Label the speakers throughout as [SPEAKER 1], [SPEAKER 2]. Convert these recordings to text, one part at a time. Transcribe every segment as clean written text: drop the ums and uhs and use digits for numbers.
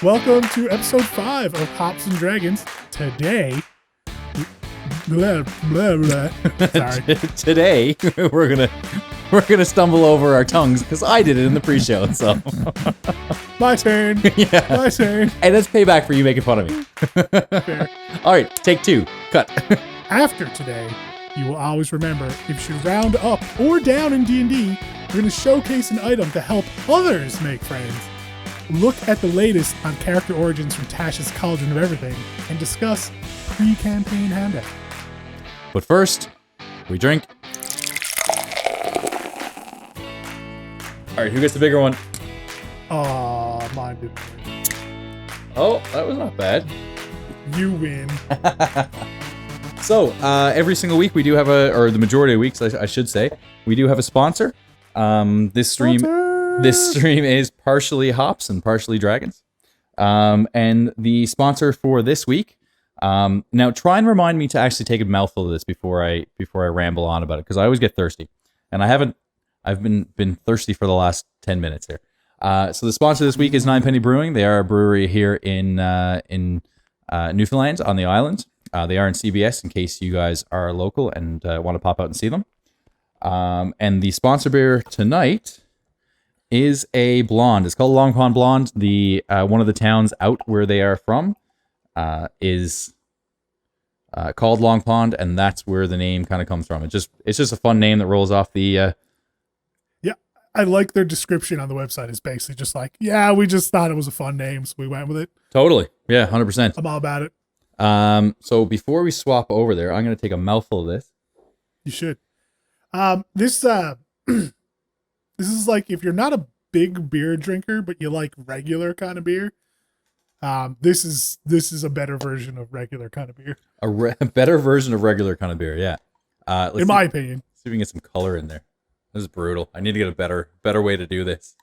[SPEAKER 1] Welcome to episode 5 of Hops and Dragons. Today, blah, blah, blah. Sorry.
[SPEAKER 2] Today we're gonna stumble over our tongues because I did it in the pre-show. So
[SPEAKER 1] My turn.
[SPEAKER 2] yeah,
[SPEAKER 1] My turn.
[SPEAKER 2] and that's payback for you making fun of me.
[SPEAKER 1] Fair.
[SPEAKER 2] All right, take 2. Cut.
[SPEAKER 1] After today, you will always remember, if you round up or down in D&D, we're going to showcase an item to help others make friends. Look at the latest on character origins from Tasha's Cauldron of Everything and discuss pre-campaign handout.
[SPEAKER 2] But first, we drink. All right, who gets the bigger one?
[SPEAKER 1] Mine didn't win.
[SPEAKER 2] Oh, that was not bad.
[SPEAKER 1] You win.
[SPEAKER 2] So, every single week we do have or the majority of weeks, I should say, we do have a sponsor. This stream is partially hops and partially dragons. And the sponsor for this week, now try and remind me to actually take a mouthful of this before I ramble on about it, because I always get thirsty, and I've been thirsty for the last 10 minutes here. So the sponsor this week is 9 Penny Brewing. They are a brewery here in Newfoundland on the island. They are in CBS in case you guys are local and want to pop out and see them. And the sponsor beer tonight is a blonde. It's called Long Pond Blonde. The one of the towns out where they are from is called Long Pond, and that's where the name kind of comes from. It's just a fun name that rolls off the.
[SPEAKER 1] Yeah, I like their description on the website. It's basically just like, yeah, we just thought it was a fun name, so we went with it.
[SPEAKER 2] Totally, yeah, 100%.
[SPEAKER 1] I'm all about it.
[SPEAKER 2] So before we swap over there, I'm gonna take a mouthful of this.
[SPEAKER 1] You should. This is like, if you're not a big beer drinker but you like regular kind of beer, this is a better version of regular kind of beer.
[SPEAKER 2] A better version of regular kind of beer, yeah.
[SPEAKER 1] In my opinion.
[SPEAKER 2] See if we can get some color in there. This is brutal. I need to get a better way to do this.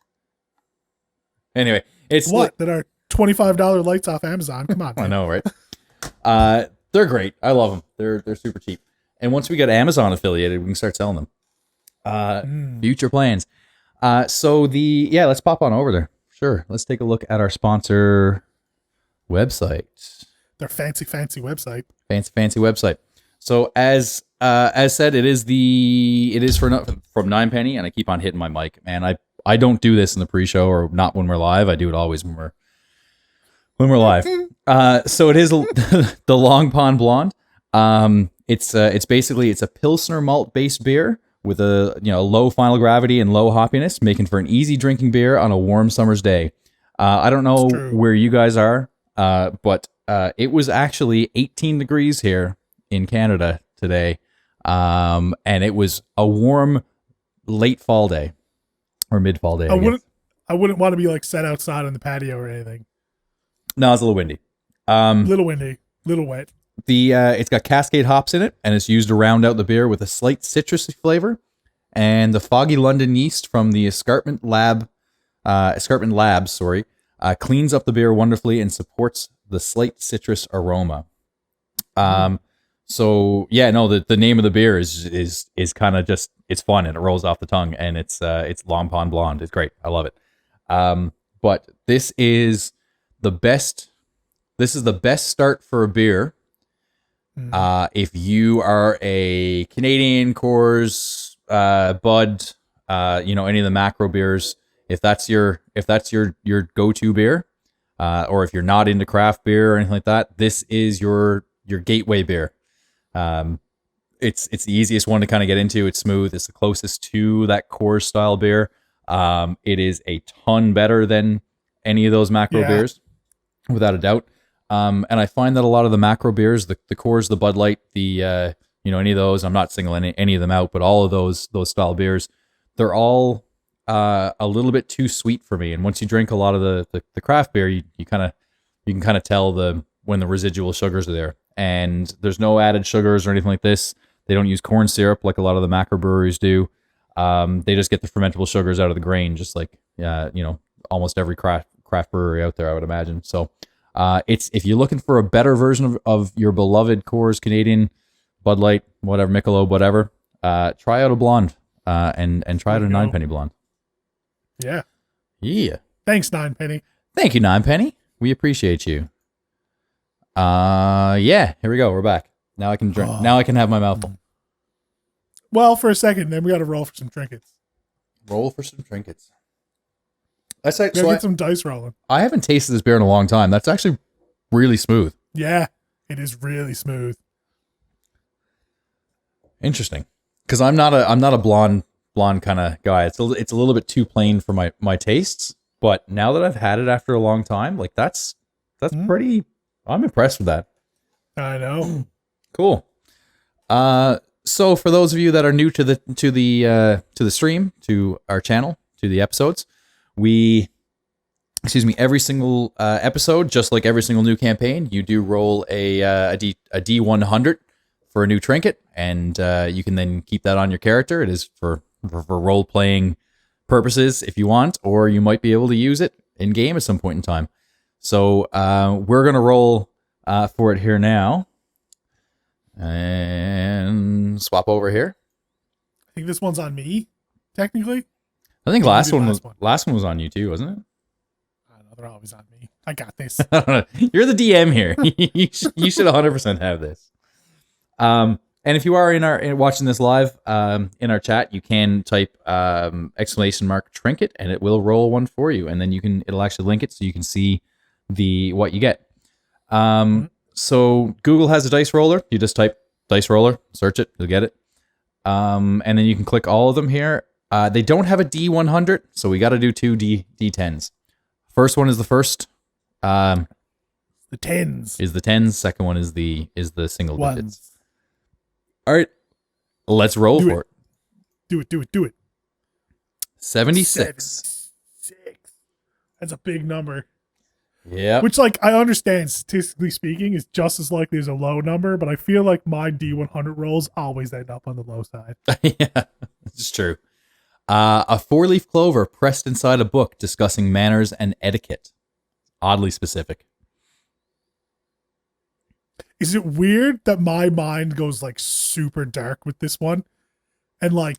[SPEAKER 2] Anyway, it's
[SPEAKER 1] that are $25 lights off Amazon. Come on, man.
[SPEAKER 2] I know, right? They're great. I love them. They're super cheap. And once we get Amazon affiliated, we can start selling them. Future plans. Let's pop on over there. Sure. Let's take a look at our sponsor website.
[SPEAKER 1] Their fancy website.
[SPEAKER 2] Fancy website. So as said, it is from 9 Penny, and I keep on hitting my mic. Man, I don't do this in the pre-show, or not when we're live. I do it always when we're live. So it is the Long Pond Blonde. It's basically a Pilsner malt based beer with a low final gravity and low hoppiness, making for an easy drinking beer on a warm summer's day. I don't know where you guys are, but it was actually 18 degrees here in Canada today, and it was a warm late fall day or mid fall day.
[SPEAKER 1] I wouldn't want to be like set outside on the patio or anything.
[SPEAKER 2] No, it's a little windy.
[SPEAKER 1] Little windy, little wet.
[SPEAKER 2] It's got Cascade hops in it, and it's used to round out the beer with a slight citrusy flavor. And the Foggy London yeast from the Escarpment Labs, cleans up the beer wonderfully and supports the slight citrus aroma. So yeah, no, the name of the beer is kind of just, it's fun and it rolls off the tongue, and it's Long Pond Blonde. It's great. I love it. But this is the best start for a beer. If you are a Canadian Coors, Bud, any of the macro beers, if that's your go-to beer, or if you're not into craft beer or anything like that, this is your gateway beer. It's the easiest one to kind of get into. It's smooth. It's the closest to that Coors style beer. It is a ton better than any of those macro beers, without a doubt. And I find that a lot of the macro beers, the Coors, the Bud Light, the any of those, I'm not singling any of them out, but all of those style beers, they're all a little bit too sweet for me. And once you drink a lot of the craft beer, you can kind of tell when the residual sugars are there. And there's no added sugars or anything like this. They don't use corn syrup like a lot of the macro breweries do. They just get the fermentable sugars out of the grain, just like almost every craft brewery out there, I would imagine. So if you're looking for a better version of your beloved Coors, Canadian, Bud Light, whatever, Michelob, whatever, try out a blonde, and try out a 9 Penny blonde.
[SPEAKER 1] Yeah.
[SPEAKER 2] Yeah.
[SPEAKER 1] Thanks, 9 Penny.
[SPEAKER 2] Thank you, 9 Penny. We appreciate you. Yeah, here we go. We're back. Now I can drink. Now I can have my mouthful.
[SPEAKER 1] Well, for a second, then we got to roll for some trinkets.
[SPEAKER 2] Roll for some trinkets. That's
[SPEAKER 1] We
[SPEAKER 2] like,
[SPEAKER 1] got to get some dice rolling.
[SPEAKER 2] I haven't tasted this beer in a long time. That's actually really smooth.
[SPEAKER 1] Yeah, it is really smooth.
[SPEAKER 2] Interesting, because I'm not a blonde kind of guy. It's a little bit too plain for my tastes. But now that I've had it after a long time, like that's pretty. I'm impressed with that.
[SPEAKER 1] I know.
[SPEAKER 2] Cool. So for those of you that are new to the stream, to our channel, to the episodes, every single episode, just like every single new campaign, you do roll a D100 for a new trinket, and you can then keep that on your character. It is for role playing purposes if you want, or you might be able to use it in game at some point in time. So we're gonna roll for it here now, and swap over here.
[SPEAKER 1] I think this one's on me, technically.
[SPEAKER 2] I think last one was on you too, wasn't it?
[SPEAKER 1] I don't know, they're always on me. I got this.
[SPEAKER 2] I don't know. You're the DM here. You should 100% have this. And if you are watching this live in our chat, you can type !trinket and it will roll one for you, and then it'll actually link it so you can see what you get. So Google has a dice roller. You just type dice roller, search it, you'll get it. And then you can click all of them here. They don't have a D100, so we got to do two D10s. First one is the first.
[SPEAKER 1] The tens.
[SPEAKER 2] Is the tens. Second one is the single
[SPEAKER 1] Ones.
[SPEAKER 2] digits. All right, let's roll for it.
[SPEAKER 1] Do it.
[SPEAKER 2] 76.
[SPEAKER 1] That's a big number.
[SPEAKER 2] Yeah.
[SPEAKER 1] Which, like, I understand, statistically speaking, is just as likely as a low number, but I feel like my D100 rolls always end up on the low side.
[SPEAKER 2] Yeah, it's true. A 4-leaf clover pressed inside a book discussing manners and etiquette. Oddly specific.
[SPEAKER 1] Is it weird that my mind goes, like, super dark with this one? And, like,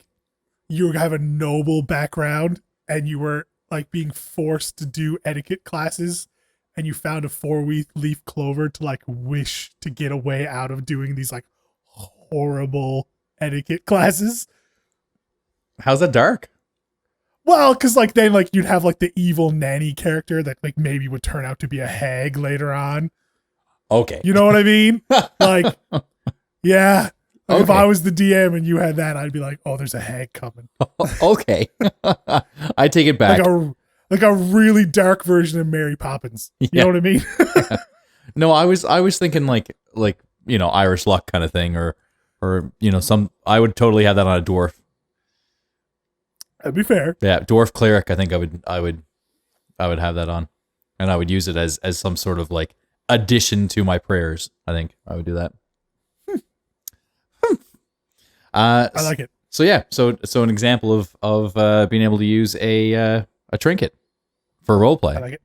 [SPEAKER 1] you have a noble background, and you were, like, being forced to do etiquette classes, and you found a 4-leaf clover to, like, wish to get away out of doing these, like, horrible etiquette classes.
[SPEAKER 2] How's that dark?
[SPEAKER 1] Well, because, like, then, like, you'd have, like, the evil nanny character that, like, maybe would turn out to be a hag later on.
[SPEAKER 2] Okay.
[SPEAKER 1] You know what I mean? Like, yeah. Like,
[SPEAKER 2] Okay.
[SPEAKER 1] if I was the DM and you had that, I'd be like, oh, there's a hag coming.
[SPEAKER 2] Okay. I take it back.
[SPEAKER 1] Like a really dark version of Mary Poppins. You know what I mean?
[SPEAKER 2] No, I was thinking like Irish luck kind of thing, or I would totally have that on a dwarf.
[SPEAKER 1] That'd be fair.
[SPEAKER 2] Yeah, dwarf cleric. I think I would have that on, and I would use it as some sort of like addition to my prayers. I think I would do that.
[SPEAKER 1] I like it.
[SPEAKER 2] So yeah, so an example of being able to use a trinket for roleplay.
[SPEAKER 1] I like it.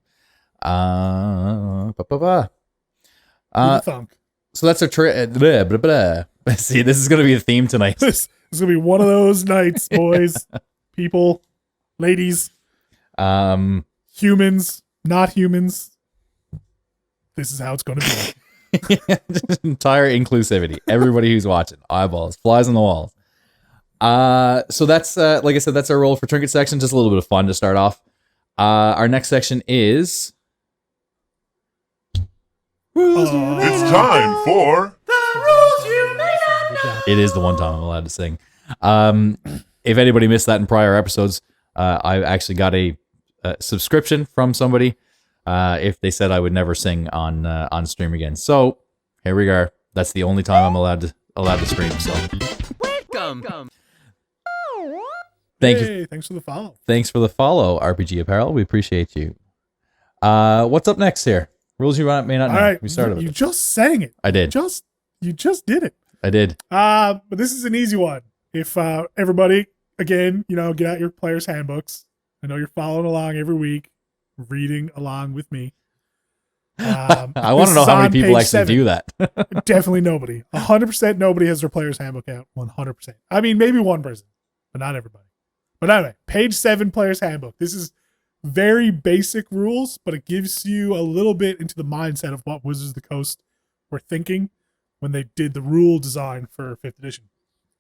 [SPEAKER 1] Thunk.
[SPEAKER 2] So that's a See, this is gonna be a theme tonight.
[SPEAKER 1] This is gonna be one of those nights, boys, people, ladies, humans, not humans. This is how it's gonna be.
[SPEAKER 2] Entire inclusivity. Everybody who's watching, eyeballs, flies on the walls. So that's like I said, that's our roll for trinket section. Just a little bit of fun to start off. Our next section is
[SPEAKER 3] It's time for
[SPEAKER 4] The rules you may not know.
[SPEAKER 2] It is the one time I'm allowed to sing. If anybody missed that in prior episodes, I actually got a subscription from somebody if they said I would never sing on stream again. So here we are. That's the only time I'm allowed to stream. So
[SPEAKER 4] Welcome.
[SPEAKER 2] thank you.
[SPEAKER 1] Hey, thanks for the follow.
[SPEAKER 2] Thanks for the follow, RPG Apparel. We appreciate you. What's up next here? Rules you may not know.
[SPEAKER 1] All right,
[SPEAKER 2] We started with
[SPEAKER 1] you
[SPEAKER 2] it.
[SPEAKER 1] just sang it.
[SPEAKER 2] I did.
[SPEAKER 1] You just did it.
[SPEAKER 2] I did.
[SPEAKER 1] But this is an easy one. If everybody, again, get out your player's handbooks. I know you're following along every week, reading along with me.
[SPEAKER 2] I want to know how many people actually do that.
[SPEAKER 1] Definitely nobody. 100% nobody has their player's handbook out. 100%. I mean, maybe one person, but not everybody. But anyway, page 7, player's handbook. This is very basic rules, but it gives you a little bit into the mindset of what Wizards of the Coast were thinking when they did the rule design for 5th edition.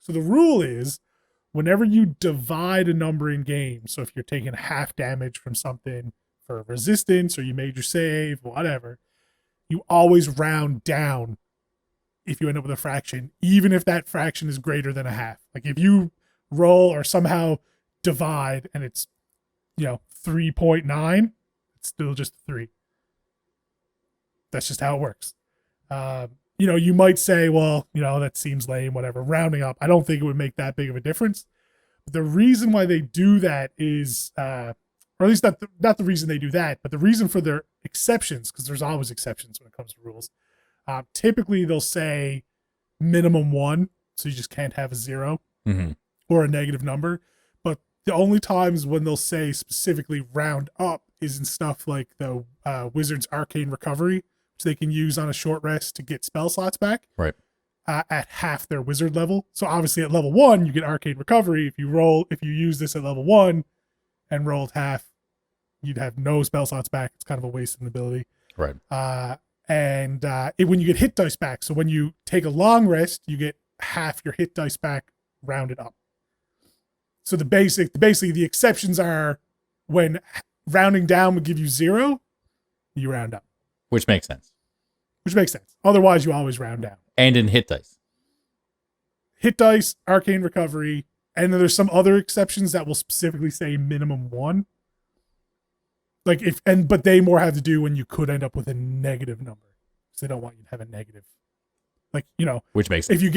[SPEAKER 1] So the rule is whenever you divide a number in game, so if you're taking half damage from something for resistance or you made your save, whatever, you always round down if you end up with a fraction, even if that fraction is greater than a half. Like if you roll or somehow divide and it's 3.9, it's still just 3. That's just how it works. You might say, well, that seems lame, whatever, rounding up. I don't think it would make that big of a difference. But the reason why they do that is, or at least not the reason they do that, but the reason for their exceptions, because there's always exceptions when it comes to rules. Typically, they'll say minimum 1, so you just can't have a 0 or a negative number. But the only times when they'll say specifically round up is in stuff like the Wizard's Arcane Recovery, which they can use on a short rest to get spell slots back.
[SPEAKER 2] Right.
[SPEAKER 1] At half their wizard level. So obviously at level 1, you get Arcane Recovery. If you use this at level 1 and rolled half, you'd have no spell slots back. It's kind of a wasted ability.
[SPEAKER 2] Right.
[SPEAKER 1] When you get hit dice back, so when you take a long rest, you get half your hit dice back rounded up. So basically the exceptions are when rounding down would give you 0, you round up.
[SPEAKER 2] Which makes sense.
[SPEAKER 1] Otherwise, you always round down.
[SPEAKER 2] And in hit dice.
[SPEAKER 1] Hit dice, Arcane Recovery, and then there's some other exceptions that will specifically say minimum 1. But they more have to do when you could end up with a negative number. So they don't want you to have a negative.
[SPEAKER 2] Which makes sense.
[SPEAKER 1] If you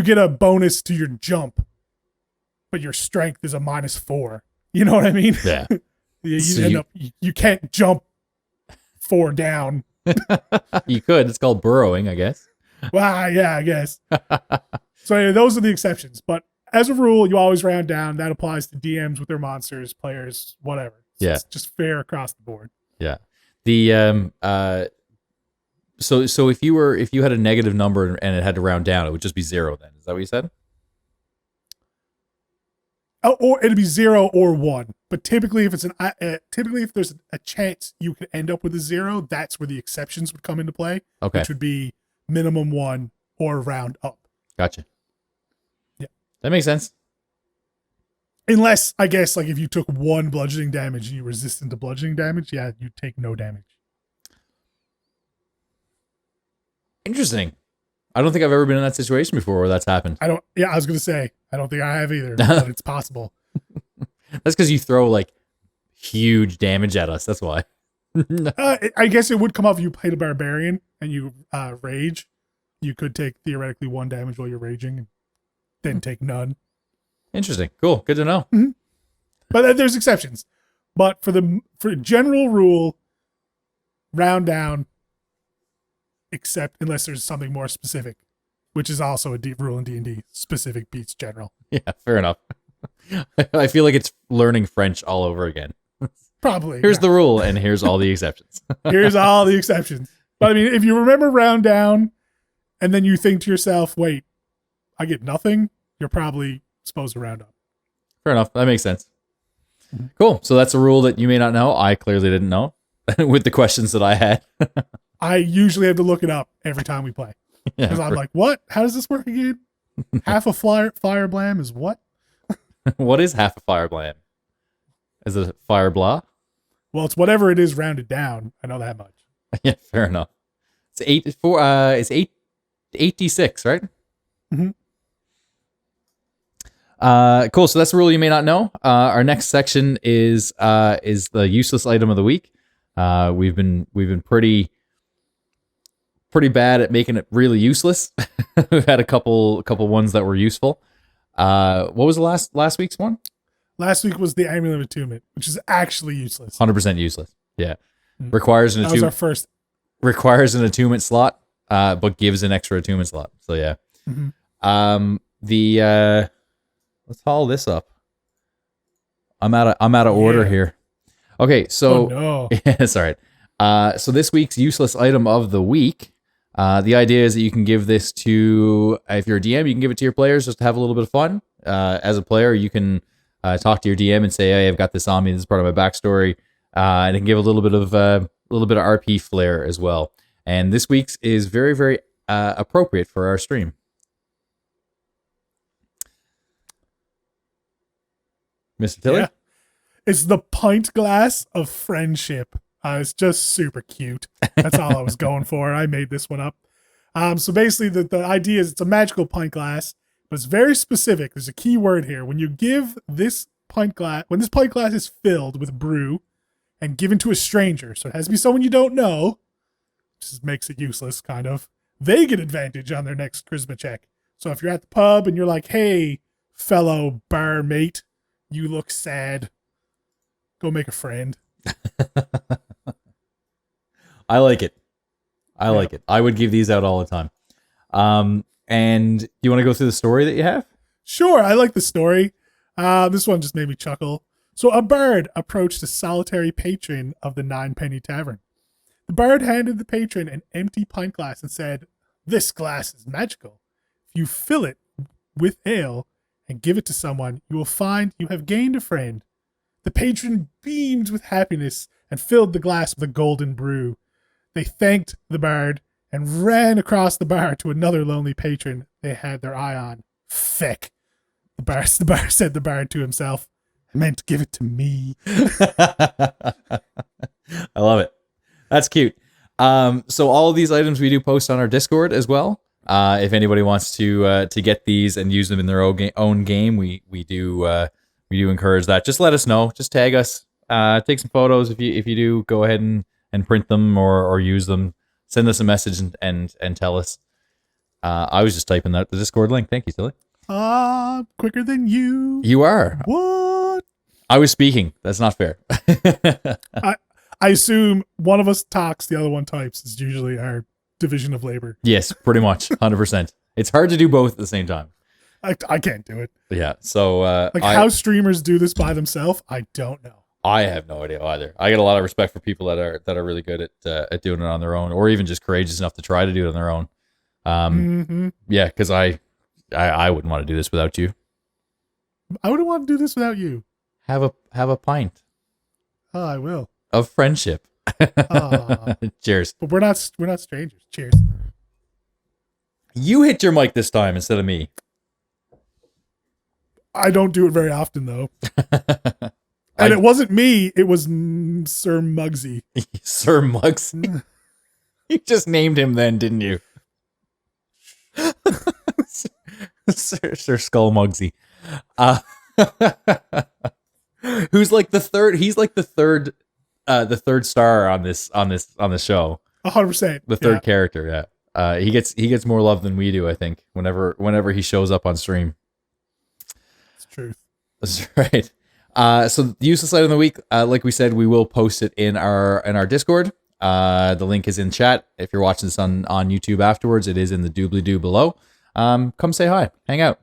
[SPEAKER 1] get a bonus to your jump, but your strength is a -4. You know what I mean?
[SPEAKER 2] Yeah.
[SPEAKER 1] You can't jump 4 down.
[SPEAKER 2] You could. It's called burrowing, I guess.
[SPEAKER 1] Well, yeah, I guess. So anyway, those are the exceptions. But as a rule, you always round down. That applies to DMs with their monsters, players, whatever. It's just fair across the board.
[SPEAKER 2] Yeah. The so if you had a negative number and it had to round down, it would just be 0 then. Is that what you said?
[SPEAKER 1] Oh, or it'd be 0 or 1. But typically if there's a chance you could end up with a 0, that's where the exceptions would come into play.
[SPEAKER 2] Okay.
[SPEAKER 1] Which would be minimum 1 or round up.
[SPEAKER 2] Gotcha.
[SPEAKER 1] Yeah.
[SPEAKER 2] That makes sense.
[SPEAKER 1] Unless, I guess, if you took 1 bludgeoning damage and you resistant to bludgeoning damage, yeah, you take no damage.
[SPEAKER 2] Interesting. I don't think I've ever been in that situation before where that's happened.
[SPEAKER 1] I was going to say, I don't think I have either, but it's possible.
[SPEAKER 2] That's because you throw, huge damage at us. That's why.
[SPEAKER 1] I guess it would come off if you played a barbarian and you rage. You could take, theoretically, 1 damage while you're raging and then take none.
[SPEAKER 2] Interesting. Cool. Good to know.
[SPEAKER 1] Mm-hmm. But there's exceptions. But for general rule, round down, except unless there's something more specific, which is also a deep rule in D&D. Specific beats general.
[SPEAKER 2] Yeah, fair enough. I feel like it's learning French all over again.
[SPEAKER 1] Probably.
[SPEAKER 2] Here's the rule, and here's all the exceptions.
[SPEAKER 1] Here's all the exceptions. But I mean, if you remember round down, and then you think to yourself, wait, I get nothing, you're probably supposed to round up.
[SPEAKER 2] Fair enough. That makes sense. Cool. So that's a rule that you may not know. I clearly didn't know with the questions that I had.
[SPEAKER 1] I usually have to look it up every time we play. Because I'm like, what? How does this work again? Half a fire blam is what?
[SPEAKER 2] What is half a fire blam? Is it a fire blah?
[SPEAKER 1] Well, it's whatever it is rounded down. I know that much.
[SPEAKER 2] Yeah, fair enough. It's 8d6, right?
[SPEAKER 1] Mm-hmm.
[SPEAKER 2] Cool. So that's a rule you may not know. Our next section is the useless item of the week. We've been pretty bad at making it really useless. We've had a couple ones that were useful. What was the last week's one?
[SPEAKER 1] Last week was the Amulet of Attunement, which is actually useless.
[SPEAKER 2] 100% useless. Yeah.
[SPEAKER 1] Mm-hmm.
[SPEAKER 2] Requires an
[SPEAKER 1] that was our first.
[SPEAKER 2] Requires an attunement slot, but gives an extra attunement slot. So yeah.
[SPEAKER 1] Mm-hmm.
[SPEAKER 2] Let's haul this up. I'm out of order here. Okay, so
[SPEAKER 1] no.
[SPEAKER 2] It's all right. So this week's useless item of the week. The idea is that you can give this to, if you're a DM, you can give it to your players just to have a little bit of fun. As a player, you can talk to your DM and say, "Hey, I've got this on me. This is part of my backstory," and it can give a little bit of RP flair as well. And this week's is very, very appropriate for our stream. Mr. Tilly?
[SPEAKER 1] Yeah. It's the pint glass of friendship. It's just super cute. That's all I was going for. I made this one up. So basically, the idea is it's a magical pint glass, but it's very specific. There's a key word here. When you give this pint glass, when this pint glass is filled with brew and given to a stranger, so it has to be someone you don't know, just makes it useless, kind of. They get advantage on their next charisma check. So if you're at the pub and you're like, "Hey, fellow bar mate, you look sad. Go make a friend."
[SPEAKER 2] I like it. I like it. I would give these out all the time. And you want to go through the story that you have?
[SPEAKER 1] Sure, I like the story. This one just made me chuckle. So a bard approached a solitary patron of the Ninepenny Tavern. The bard handed the patron an empty pint glass and said, "This glass is magical. If you fill it with ale and give it to someone, you will find you have gained a friend." The patron beamed with happiness and filled the glass with a golden brew. They thanked the bard and ran across the bar to another lonely patron they had their eye on. "Feck," the bar said the bard to himself. "I meant to give it to me."
[SPEAKER 2] I love it. That's cute. So all of these items we do post on our Discord as well. If anybody wants to get these and use them in their own game, we do encourage that. Just let us know. Just tag us. Take some photos if you do. Go ahead and print them or use them. Send us a message and tell us. I was just typing out the Discord link. Thank you, Tilly.
[SPEAKER 1] Quicker than you.
[SPEAKER 2] You are.
[SPEAKER 1] What?
[SPEAKER 2] I was speaking. That's not fair.
[SPEAKER 1] I assume one of us talks, the other one types. Is usually our division of labor.
[SPEAKER 2] Yes, pretty much. 100%. It's hard to do both at the same time.
[SPEAKER 1] I can't do it.
[SPEAKER 2] Yeah. So
[SPEAKER 1] how streamers do this by themselves, I don't know.
[SPEAKER 2] I have no idea either. I get a lot of respect for people that are really good at doing it on their own, or even just courageous enough to try to do it on their own. Yeah, because I wouldn't want to do this without you.
[SPEAKER 1] I wouldn't want to do this without you.
[SPEAKER 2] Have a pint.
[SPEAKER 1] Oh, I will.
[SPEAKER 2] Of friendship. Cheers.
[SPEAKER 1] But we're not strangers. Cheers.
[SPEAKER 2] You hit your mic this time instead of me.
[SPEAKER 1] I don't do it very often though. And it wasn't me, it was Sir Muggsy.
[SPEAKER 2] Sir Muggsy. You just named him then, didn't you? Sir Skull Muggsy. Who's like the third? He's like the third star on this show.
[SPEAKER 1] 100%.
[SPEAKER 2] The third character, yeah. He gets more love than we do, I think. Whenever he shows up on stream.
[SPEAKER 1] It's truth.
[SPEAKER 2] That's right. So the useless item of the week, like we said, we will post it in our Discord. The link is in chat. If you're watching this on YouTube afterwards, it is in the doobly-doo below. Come say hi, hang out.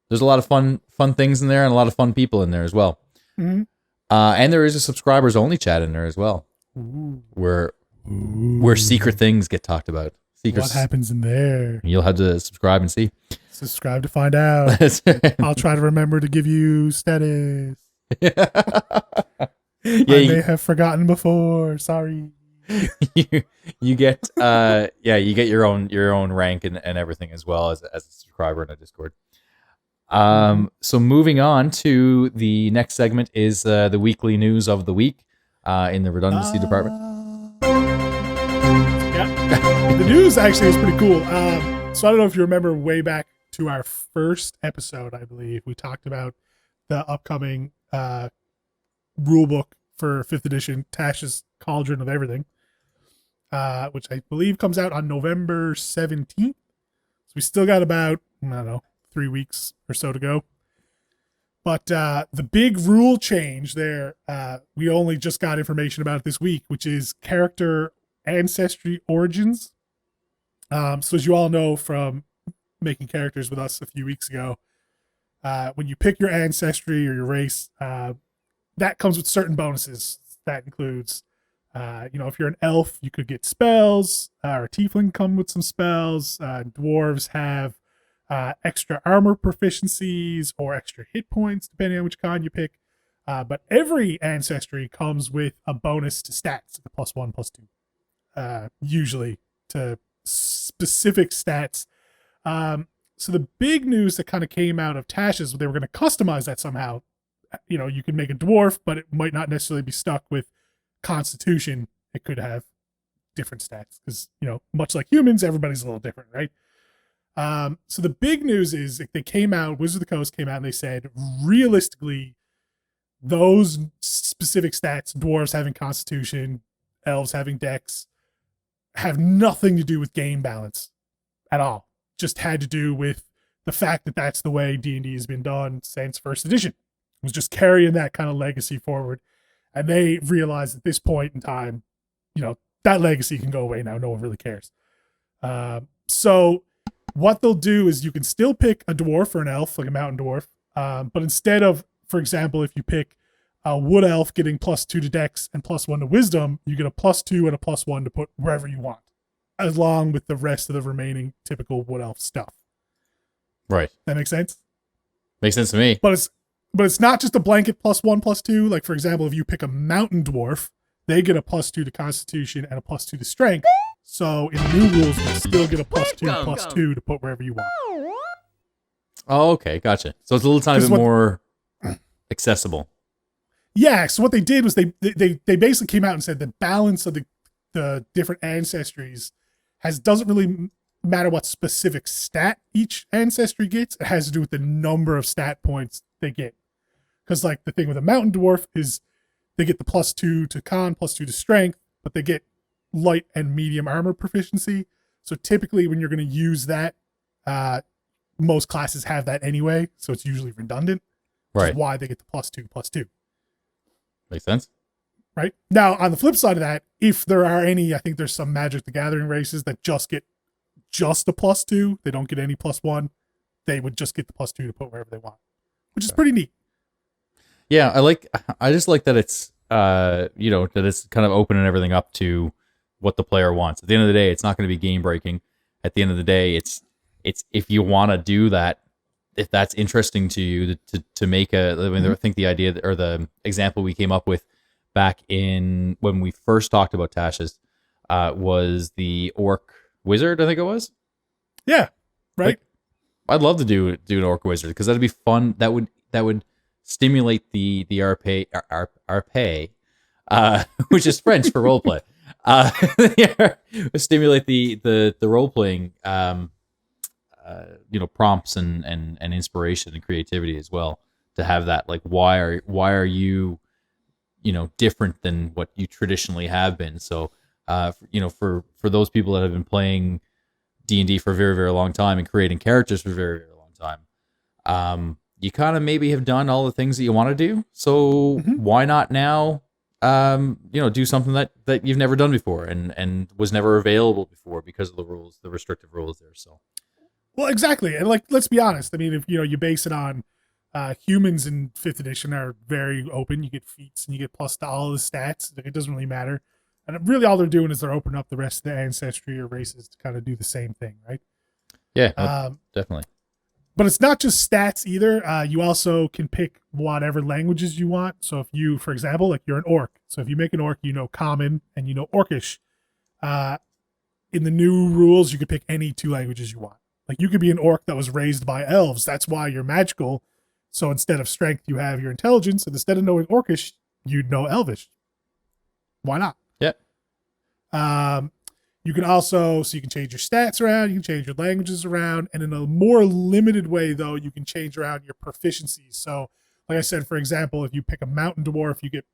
[SPEAKER 2] There's a lot of fun things in there and a lot of fun people in there as well.
[SPEAKER 1] Mm-hmm.
[SPEAKER 2] And there is a subscribers only chat in there as well.
[SPEAKER 1] Ooh.
[SPEAKER 2] Where secret things get talked about.
[SPEAKER 1] What happens in there?
[SPEAKER 2] You'll have to subscribe and see.
[SPEAKER 1] Subscribe to find out. I'll try to remember to give you status. I may have forgotten before. Sorry.
[SPEAKER 2] you get your own rank and everything as well as a subscriber in a Discord. So moving on to the next segment is the weekly news of the week in the redundancy department.
[SPEAKER 1] Yeah, the news actually is pretty cool. So I don't know if you remember way back to our first episode, I believe we talked about the upcoming rulebook for 5th edition, Tasha's Cauldron of Everything, which I believe comes out on November 17th. So we still got about, 3 weeks or so to go. But the big rule change there, we only just got information about it this week, which is character ancestry origins. So as you all know from making characters with us a few weeks ago, when you pick your ancestry or your race, that comes with certain bonuses. That includes, if you're an elf, you could get spells, or a tiefling come with some spells. Dwarves have extra armor proficiencies or extra hit points, depending on which con you pick. But every ancestry comes with a bonus to stats, the +1, +2, usually to specific stats. So the big news that kind of came out of Tasha's, they were going to customize that somehow. You know, you could make a dwarf, but it might not necessarily be stuck with Constitution. It could have different stats because, you know, much like humans, everybody's a little different, right? So the big news is they came out, Wizard of the Coast came out and they said, realistically, those specific stats, dwarves having Constitution, elves having Dex, have nothing to do with game balance at all. Just had to do with the fact that that's the way D&D has been done since first edition. It was just carrying that kind of legacy forward. And they realized at this point in time, you know, that legacy can go away now. No one really cares. So what they'll do is you can still pick a dwarf or an elf, like a mountain dwarf. But instead of, for example, if you pick a wood elf getting +2 to Dex and +1 to Wisdom, you get a +2 and a +1 to put wherever you want, along with the rest of the remaining typical wood elf stuff.
[SPEAKER 2] Right.
[SPEAKER 1] That makes sense?
[SPEAKER 2] Makes sense to me.
[SPEAKER 1] But it's not just a blanket +1, +2. Like, for example, if you pick a mountain dwarf, they get a +2 to Constitution and a +2 to Strength. So in new rules, you still get a +2, +2 to put wherever you want.
[SPEAKER 2] Oh, okay. Gotcha. So it's a little tiny bit more accessible.
[SPEAKER 1] Yeah. So what they did was they basically came out and said the balance of the different ancestries doesn't really matter what specific stat each ancestry gets. It has to do with the number of stat points they get. Because like the thing with a mountain dwarf is they get the +2 to con, +2 to strength, but they get light and medium armor proficiency. So typically when you're going to use that, most classes have that anyway. So it's usually redundant. Which is why they get the +2, +2.
[SPEAKER 2] Makes sense.
[SPEAKER 1] Right? Now, on the flip side of that, if there are any, I think there's some Magic the Gathering races that just get just a +2. They don't get any +1. They would just get the +2 to put wherever they want, which is pretty neat.
[SPEAKER 2] Yeah, I just like that it's you know, that it's kind of opening everything up to what the player wants. At the end of the day, it's not going to be game breaking. At the end of the day, it's if you want to do that, if that's interesting to you to make I think the idea or the example we came up with back in when we first talked about Tasha's was the orc wizard, I think it was. Yeah, right. Like, I'd love to do an orc wizard because that'd be fun. That would stimulate the RP, which is French for roleplay. Stimulate the role playing, you know, prompts and inspiration and creativity as well. To have that, like, why are you, you know, different than what you traditionally have been? So, you know, for those people that have been playing D&D for a very, very long time and creating characters for a very, very long time, you kind of maybe have done all the things that you want to do. So why not now, you know, do something that you've never done before and was never available before because of the rules, the restrictive rules there. So,
[SPEAKER 1] well, exactly. And like, let's be honest. I mean, if, you know, you base it on humans in 5th edition are very open. You get feats and you get plus to all the stats. It doesn't really matter. And really all they're doing is they're opening up the rest of the ancestry or races to kind of do the same thing, right?
[SPEAKER 2] Yeah, definitely.
[SPEAKER 1] But it's not just stats either. You also can pick whatever languages you want. So if you, for example, like you're an orc. So if you make an orc, you know Common and you know Orcish. In the new rules, you could pick any 2 languages you want. Like you could be an orc that was raised by elves. That's why you're magical. So instead of strength, you have your intelligence. And instead of knowing Orcish, you'd know Elvish. Why not?
[SPEAKER 2] Yeah.
[SPEAKER 1] You can also, so you can change your stats around, you can change your languages around, and in a more limited way, though, you can change around your proficiencies. So, like I said, for example, if you pick a mountain dwarf, you get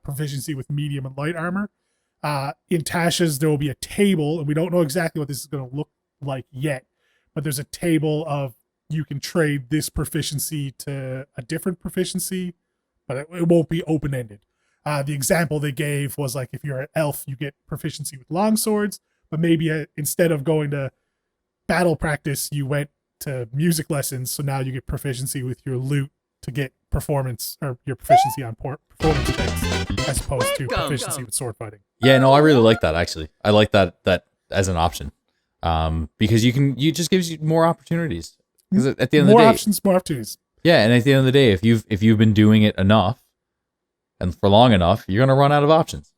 [SPEAKER 1] proficiency with medium and light armor. In Tasha's, there will be a table, and we don't know exactly what this is going to look like yet, but there's a table of you can trade this proficiency to a different proficiency, but it won't be open-ended. The example they gave was like if you're an elf, you get proficiency with long swords, but maybe instead of going to battle practice, you went to music lessons. So now you get proficiency with your lute to get performance or your proficiency on performance checks as opposed to proficiency with sword fighting.
[SPEAKER 2] Yeah, no, I really like that actually. I like that as an option because it just gives you more opportunities Because at the end of the
[SPEAKER 1] More
[SPEAKER 2] day,
[SPEAKER 1] options, more opportunities.
[SPEAKER 2] yeah, and at the end of the day, if you've been doing it enough and for long enough, you're gonna run out of options.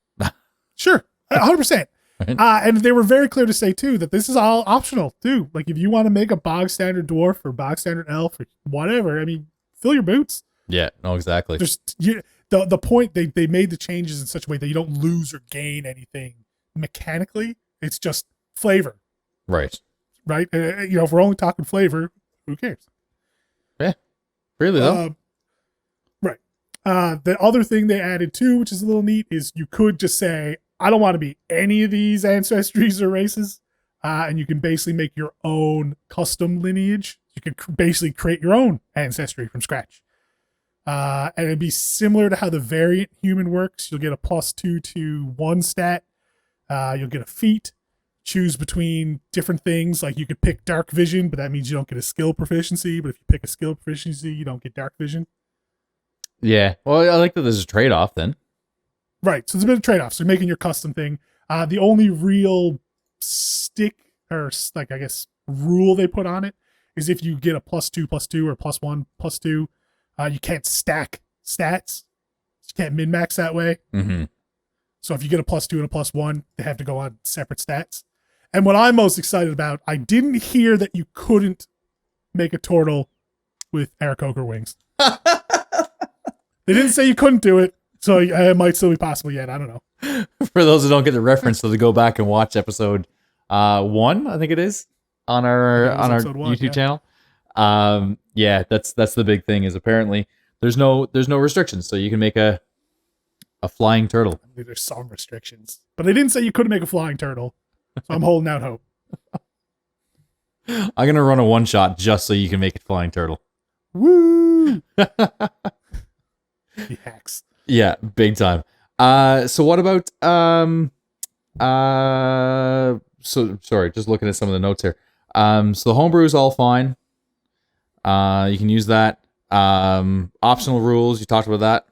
[SPEAKER 1] Sure, 100%.
[SPEAKER 2] Right.
[SPEAKER 1] And they were very clear to say too that this is all optional too. Like if you want to make a bog standard dwarf or bog standard elf or whatever, I mean, fill your boots.
[SPEAKER 2] Yeah, no, exactly.
[SPEAKER 1] The point they made the changes in such a way that you don't lose or gain anything mechanically. It's just flavor,
[SPEAKER 2] Right.
[SPEAKER 1] right? If we're only talking flavor, who cares?
[SPEAKER 2] Yeah. Really though.
[SPEAKER 1] Right. The other thing they added too, which is a little neat, is you could just say, I don't want to be any of these ancestries or races. And you can basically make your own custom lineage. You can basically create your own ancestry from scratch. And it'd be similar to how the variant human works. You'll get a +2 to 1 stat. You'll get a feat. Choose between different things. Like you could pick dark vision, but that means you don't get a skill proficiency. But if you pick a skill proficiency, you don't get dark vision.
[SPEAKER 2] Yeah. Well, I like that there's a trade-off then.
[SPEAKER 1] Right. So it's a bit of trade-off. So you're making your custom thing. The only real stick or like, I guess, rule they put on it is if you get a +2/+2 or +1/+2, you can't stack stats. You can't min-max that way.
[SPEAKER 2] Mm-hmm.
[SPEAKER 1] So if you get a +2 and a +1, they have to go on separate stats. And what I'm most excited about, I didn't hear that you couldn't make a turtle with Aarakocra wings. They didn't say you couldn't do it, so it might still be possible yet. I don't know.
[SPEAKER 2] For those who don't get the reference, so to go back and watch episode 1, I think it is, on our YouTube channel. Yeah, that's the big thing, is apparently there's no restrictions, so you can make a flying turtle.
[SPEAKER 1] I mean, there's some restrictions, but they didn't say you couldn't make a flying turtle, so I'm holding out hope.
[SPEAKER 2] I'm gonna run a one shot just so you can make a flying turtle.
[SPEAKER 1] Woo! He hacks.
[SPEAKER 2] Yeah, big time. So what about so sorry, just looking at some of the notes here. So the homebrew is all fine. You can use that. Optional rules, you talked about that.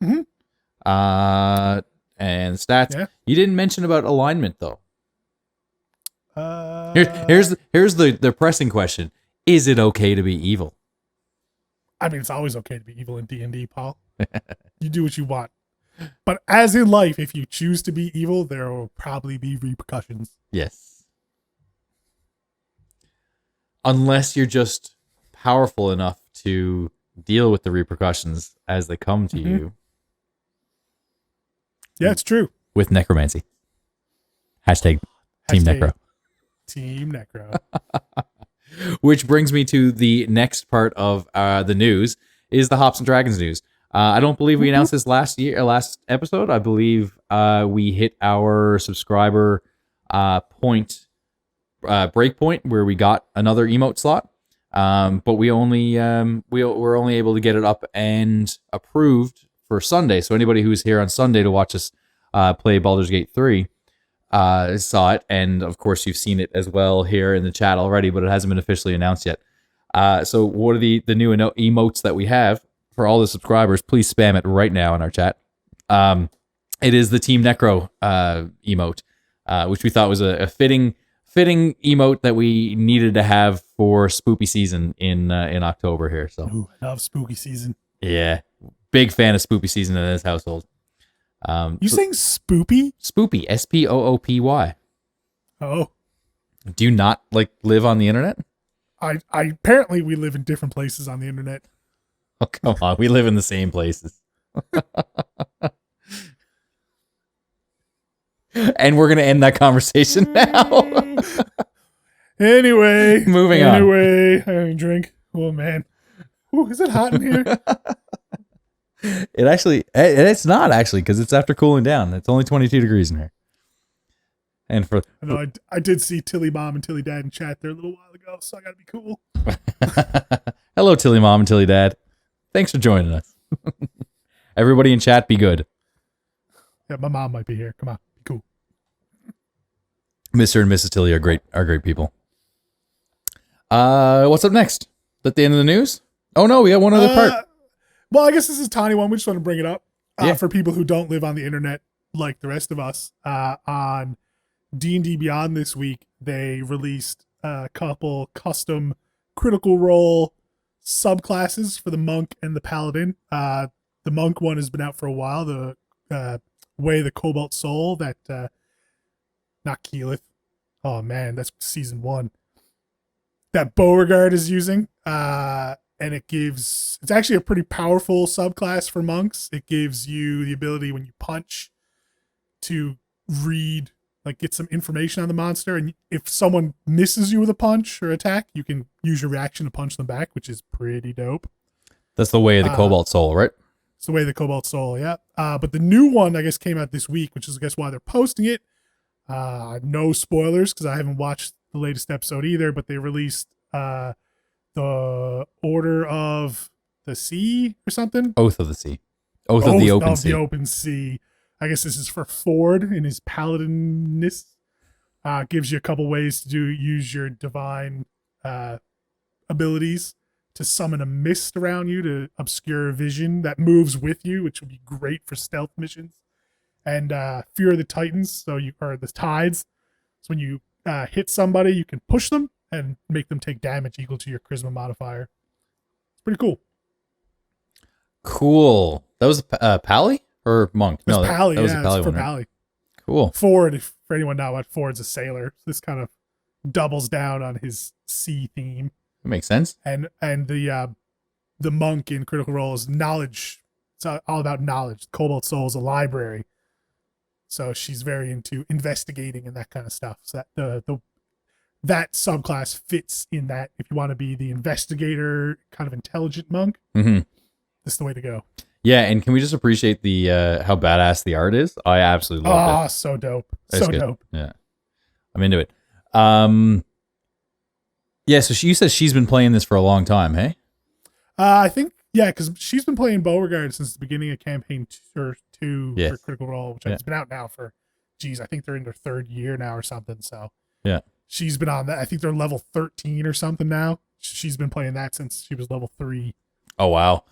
[SPEAKER 1] Mm-hmm.
[SPEAKER 2] And stats.
[SPEAKER 1] Yeah.
[SPEAKER 2] You didn't mention about alignment though. Here's the pressing question. Is it okay to be evil?
[SPEAKER 1] I mean, it's always okay to be evil in D&D, Paul. You do what you want. But as in life, if you choose to be evil, there will probably be repercussions.
[SPEAKER 2] Yes. Unless you're just powerful enough to deal with the repercussions as they come to you.
[SPEAKER 1] Yeah, it's true.
[SPEAKER 2] With necromancy. Hashtag Team Necro.
[SPEAKER 1] Team Necro.
[SPEAKER 2] Which brings me to the next part of the news, is the Hops and Dragons news. I don't believe we announced this last episode. I believe we hit our subscriber break point where we got another emote slot. But we only we're only able to get it up and approved for Sunday. So anybody who's here on Sunday to watch us play Baldur's Gate 3 saw it, and of course you've seen it as well here in the chat already, but it hasn't been officially announced yet. So what are the new emotes that we have for all the subscribers? Please spam it right now in our chat. It is the Team Necro emote, which we thought was a fitting emote that we needed to have for spooky season in October here. So
[SPEAKER 1] Ooh, I love spooky season.
[SPEAKER 2] Yeah, big fan of spooky season in this household.
[SPEAKER 1] You saying spoopy?
[SPEAKER 2] Spoopy, SPOOPY.
[SPEAKER 1] Oh,
[SPEAKER 2] do you not live on the internet?
[SPEAKER 1] I apparently we live in different places on the internet.
[SPEAKER 2] Oh, come on, we live in the same places. And we're gonna end that conversation now.
[SPEAKER 1] Anyway,
[SPEAKER 2] moving on.
[SPEAKER 1] Anyway, having a drink. Oh man, ooh, is it hot in here?
[SPEAKER 2] It's not actually, because it's after cooling down. It's only 22 degrees in here. And
[SPEAKER 1] I did see Tilly Mom and Tilly Dad in chat there a little while ago, so I gotta be cool.
[SPEAKER 2] Hello, Tilly Mom and Tilly Dad. Thanks for joining us. Everybody in chat, be good.
[SPEAKER 1] Yeah, my mom might be here. Come on, be cool.
[SPEAKER 2] Mr. and Mrs. Tilly are great people. What's up next? At the end of the news? Oh no, we have one other part.
[SPEAKER 1] Well, I guess this is a tiny one. We just want to bring it up
[SPEAKER 2] Yeah.
[SPEAKER 1] for people who don't live on the internet like the rest of us. On D&D Beyond this week, they released a couple custom Critical Role subclasses for the monk and the paladin. The monk one has been out for a while. The Way of the Cobalt Soul, that not Keyleth. Oh man, that's season 1. That Beauregard is using. And it's actually a pretty powerful subclass for monks. It gives you the ability when you punch to read, like get some information on the monster. And if someone misses you with a punch or attack, you can use your reaction to punch them back, which is pretty dope.
[SPEAKER 2] That's the Way of the Cobalt Soul, right?
[SPEAKER 1] It's the Way of the Cobalt Soul, yeah. But the new one, I guess, came out this week, which is, I guess, why they're posting it. No spoilers, because I haven't watched the latest episode either, but they released the Order of the Sea or something.
[SPEAKER 2] Oath of the Sea. Oath of the Open Sea.
[SPEAKER 1] The Open Sea. I guess this is for Ford in his paladinness. Gives you a couple ways to use your divine abilities to summon a mist around you to obscure vision that moves with you, which would be great for stealth missions. And Fear of the Titans, or the Tides. So when you hit somebody, you can push them and make them take damage equal to your charisma modifier. It's pretty cool.
[SPEAKER 2] Cool. That was Pally or Monk?
[SPEAKER 1] No, Pally.
[SPEAKER 2] That was
[SPEAKER 1] yeah,
[SPEAKER 2] a Pally
[SPEAKER 1] it's for
[SPEAKER 2] one,
[SPEAKER 1] Pally.
[SPEAKER 2] Cool.
[SPEAKER 1] Ford, for anyone not what, Ford's a sailor. This kind of doubles down on his sea theme.
[SPEAKER 2] That makes sense.
[SPEAKER 1] And the monk in Critical Role is knowledge. It's all about knowledge. Cobalt Soul is a library. So she's very into investigating and that kind of stuff. So that subclass fits in that. If you want to be the investigator, kind of intelligent monk, this is the way to go.
[SPEAKER 2] Yeah, and can we just appreciate the how badass the art is? I absolutely love it.
[SPEAKER 1] Oh, so dope.
[SPEAKER 2] That's
[SPEAKER 1] so
[SPEAKER 2] good.
[SPEAKER 1] dope.
[SPEAKER 2] Yeah. I'm into it. Yeah, so you said she's been playing this for a long time, hey?
[SPEAKER 1] I think, yeah, because she's been playing Beauregard since the beginning of campaign 2
[SPEAKER 2] Yes.
[SPEAKER 1] for Critical Role, which has been out now for, I think they're in their 3rd year now or something. So
[SPEAKER 2] yeah,
[SPEAKER 1] she's been on that. I think they're level 13 or something now. She's been playing that since she was level 3.
[SPEAKER 2] Oh wow.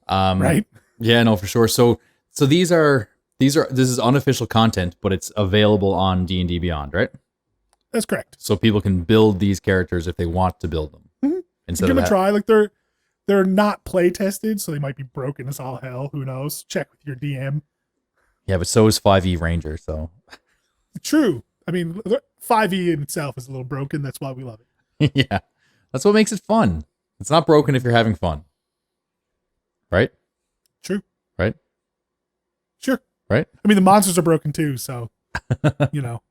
[SPEAKER 1] Right?
[SPEAKER 2] Yeah, no, for sure. So this is unofficial content, but it's available on D&D Beyond, right?
[SPEAKER 1] That's correct.
[SPEAKER 2] So people can build these characters if they want to build them.
[SPEAKER 1] Give them a try. Like they're not play tested, so they might be broken as all hell. Who knows? Check with your DM.
[SPEAKER 2] Yeah, but so is 5e Ranger, so.
[SPEAKER 1] True. I mean, 5e in itself is a little broken. That's why we love
[SPEAKER 2] it. Yeah. That's what makes it fun. It's not broken if you're having fun. Right?
[SPEAKER 1] True.
[SPEAKER 2] Right?
[SPEAKER 1] Sure.
[SPEAKER 2] Right?
[SPEAKER 1] I mean, the monsters are broken too, so, you know.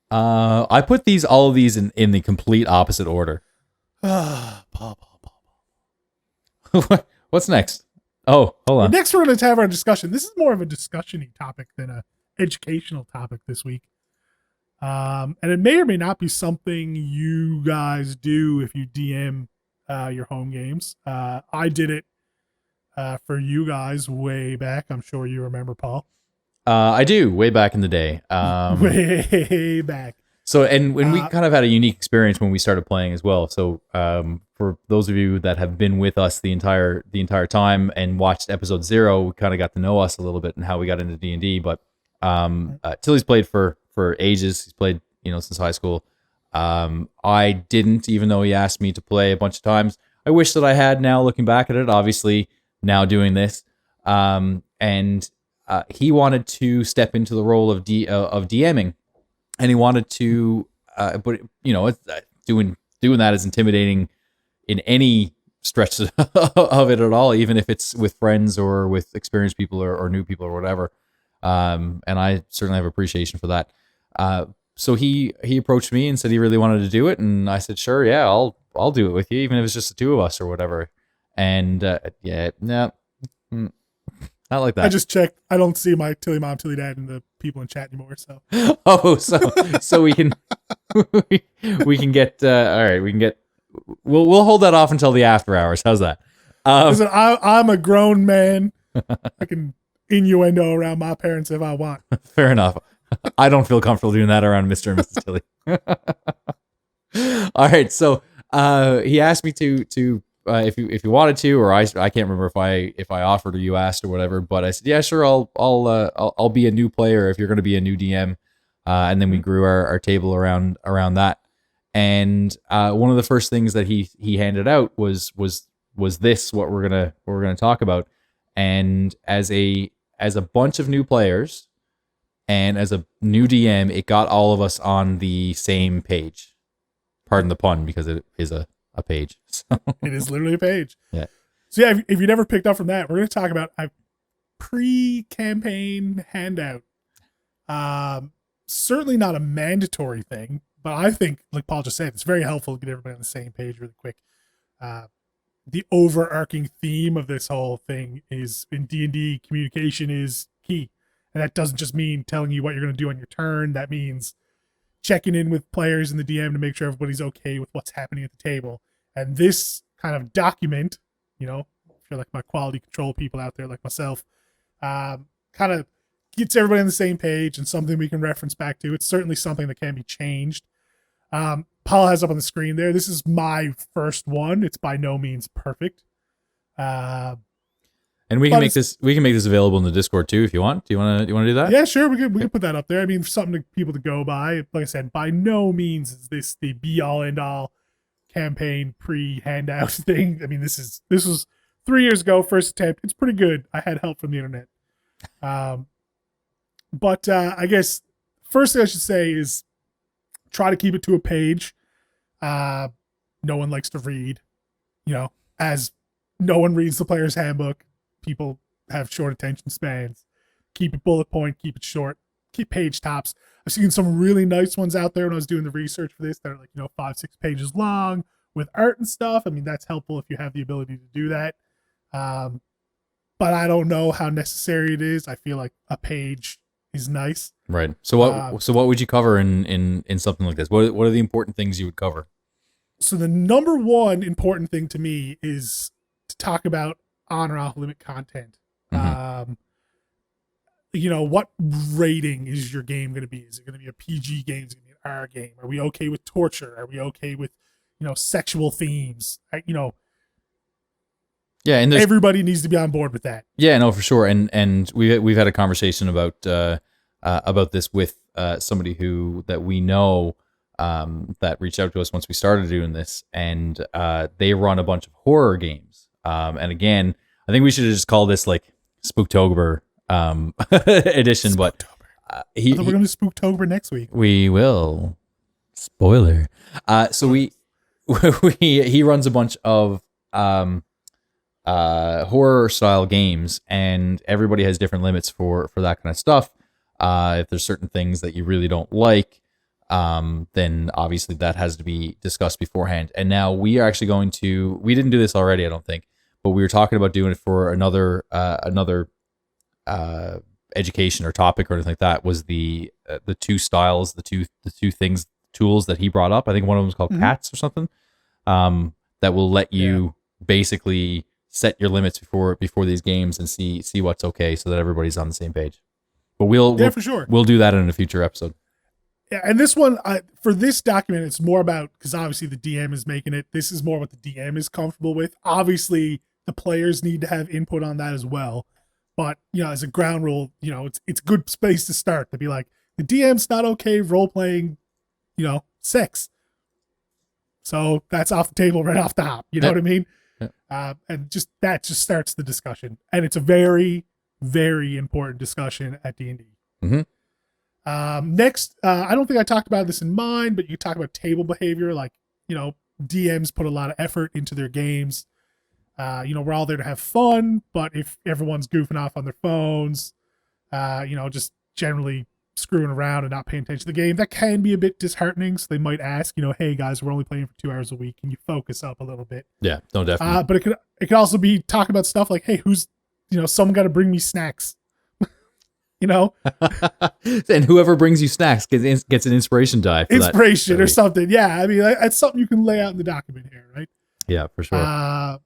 [SPEAKER 2] I put all of these in the complete opposite order. What's next? Oh, hold on.
[SPEAKER 1] Next, we're going to have our discussion. This is more of a discussion-y topic than a educational topic this week. And it may or may not be something you guys do if you DM your home games. I did it for you guys way back. I'm sure you remember, Paul.
[SPEAKER 2] I do, way back in the day.
[SPEAKER 1] Way back.
[SPEAKER 2] So, and when we kind of had a unique experience when we started playing as well. So, for those of you that have been with us the entire time and watched episode 0, we kind of got to know us a little bit and how we got into D&D. But Tilly's played for ages. He's played, since high school. I didn't, even though he asked me to play a bunch of times. I wish that I had now, looking back at it, obviously now doing this. And he wanted to step into the role of DMing, and he wanted to, but doing that is intimidating in any stretch of it at all, even if it's with friends or with experienced people or new people or whatever. And I certainly have appreciation for that. So he approached me and said he really wanted to do it, and I said, sure, yeah, I'll do it with you, even if it's just the 2 of us or whatever. And not like that.
[SPEAKER 1] I just checked. I don't see my Tilly mom, Tilly dad, and the people in chat anymore. So
[SPEAKER 2] so we can we can get all right. We can get. We'll hold that off until the after hours. How's that?
[SPEAKER 1] Listen, I'm a grown man. I can innuendo around my parents if I want.
[SPEAKER 2] Fair enough. I don't feel comfortable doing that around Mr. and Mrs. Tilly. All right. So he asked me to. If you wanted to, or I can't remember if I offered or you asked or whatever, but I said, yeah, sure, I'll be a new player if you're going to be a new DM, and then we grew our table around that, And one of the first things that he handed out was this, what we're gonna talk about. And as a bunch of new players and as a new DM, it got all of us on the same page. Pardon the pun, because it is a page. So.
[SPEAKER 1] It is literally a page.
[SPEAKER 2] Yeah.
[SPEAKER 1] So yeah, if you never picked up from that, we're going to talk about a pre-campaign handout. Certainly not a mandatory thing, but I think, like Paul just said, it's very helpful to get everybody on the same page really quick. The overarching theme of this whole thing is in D&D, communication is key. And that doesn't just mean telling you what you're going to do on your turn. That means checking in with players and the DM to make sure everybody's okay with what's happening at the table. And this kind of document, if you're like my quality control people out there like myself, kind of gets everybody on the same page and something we can reference back to. It's certainly something that can be changed. Paul has up on the screen there. This is my first one. It's by no means perfect.
[SPEAKER 2] And we can make this available in the Discord too if you want. Do you want to do that?
[SPEAKER 1] Yeah, sure. We can put that up there. I mean, something to people to go by. Like I said, by no means is this the be all end all campaign pre-handout thing. I mean, this was 3 years ago, first attempt. It's pretty good. I had help from the internet. But I guess first thing I should say is try to keep it to a page. No one likes to read, as no one reads the player's handbook. People have short attention spans. Keep it bullet point, keep it short, keep page tops. I've seen some really nice ones out there when I was doing the research for this that are like, 5-6 pages long with art and stuff. I mean, that's helpful if you have the ability to do that. But I don't know how necessary it is. I feel like a page is nice.
[SPEAKER 2] Right. So what would you cover in something like this? What are the important things you would cover?
[SPEAKER 1] So the number one important thing to me is to talk about on or off limit content.
[SPEAKER 2] Mm-hmm.
[SPEAKER 1] What rating is your game going to be? Is it going to be a PG game? Is it going to be an R game? Are we okay with torture? Are we okay with, sexual themes?
[SPEAKER 2] Yeah, and
[SPEAKER 1] everybody needs to be on board with that.
[SPEAKER 2] Yeah, no, for sure. And we've had a conversation about this with somebody that we know that reached out to us once we started doing this, and they run a bunch of horror games. And again, I think we should have just called this like Spooktober edition. Spooktober. But
[SPEAKER 1] I thought we're going to do Spooktober next week.
[SPEAKER 2] We will. Spoiler. So he runs a bunch of horror style games, and everybody has different limits for that kind of stuff. If there's certain things that you really don't like, then obviously that has to be discussed beforehand. And now we are actually we didn't do this already, I don't think, but we were talking about doing it for another education or topic or anything like that. Was the two styles, the two tools that he brought up. I think one of them was called cats or something. That will let you basically set your limits before these games and see what's okay, so that everybody's on the same page. But
[SPEAKER 1] for sure.
[SPEAKER 2] We'll do that in a future episode.
[SPEAKER 1] Yeah, and this one, for this document, it's more about, because obviously the DM is making it, this is more what the DM is comfortable with. Obviously, the players need to have input on that as well. But, as a ground rule, it's a good space to start, to be like, the DM's not okay role-playing, sex. So that's off the table right off the hop. You know what I mean? Yeah. And that just starts the discussion. And it's a very, very important discussion at D&D.
[SPEAKER 2] Mm-hmm.
[SPEAKER 1] Next, I don't think I talked about this in mine, but you talk about table behavior. Like, DMs put a lot of effort into their games. We're all there to have fun, but if everyone's goofing off on their phones, just generally screwing around and not paying attention to the game, that can be a bit disheartening. So they might ask, hey guys, we're only playing for 2 hours a week. Can you focus up a little bit?
[SPEAKER 2] Yeah, no, definitely.
[SPEAKER 1] But it could also be talking about stuff like, hey, someone got to bring me snacks.
[SPEAKER 2] And whoever brings you snacks gets an inspiration die for
[SPEAKER 1] inspiration or something. Yeah, I mean, that's something you can lay out in the document here, right?
[SPEAKER 2] Yeah, for sure.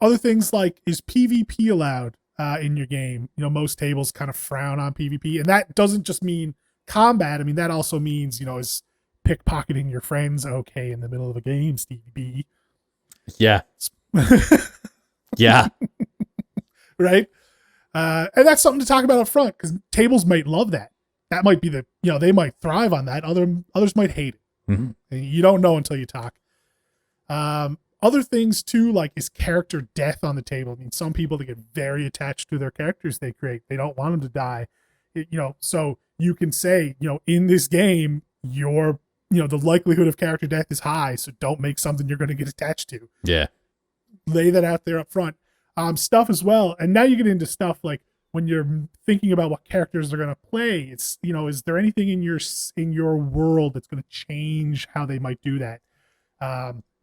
[SPEAKER 1] Other things like, is PvP allowed in your game? Most tables kind of frown on PvP, and that doesn't just mean combat. I mean, that also means, is pickpocketing your friends okay in the middle of a game, Stevie B?
[SPEAKER 2] Yeah. Yeah.
[SPEAKER 1] Right? And that's something to talk about up front, because tables might love that. That might be they might thrive on that. Others might hate it.
[SPEAKER 2] Mm-hmm.
[SPEAKER 1] And you don't know until you talk. Other things too, like is character death on the table. I mean, some people, they get very attached to their characters they create. They don't want them to die. So you can say, in this game, the likelihood of character death is high. So don't make something you're going to get attached to.
[SPEAKER 2] Yeah.
[SPEAKER 1] Lay that out there up front. Stuff as well. And now you get into stuff like when you're thinking about what characters are going to play, it's, is there anything in your world that's going to change how they might do that?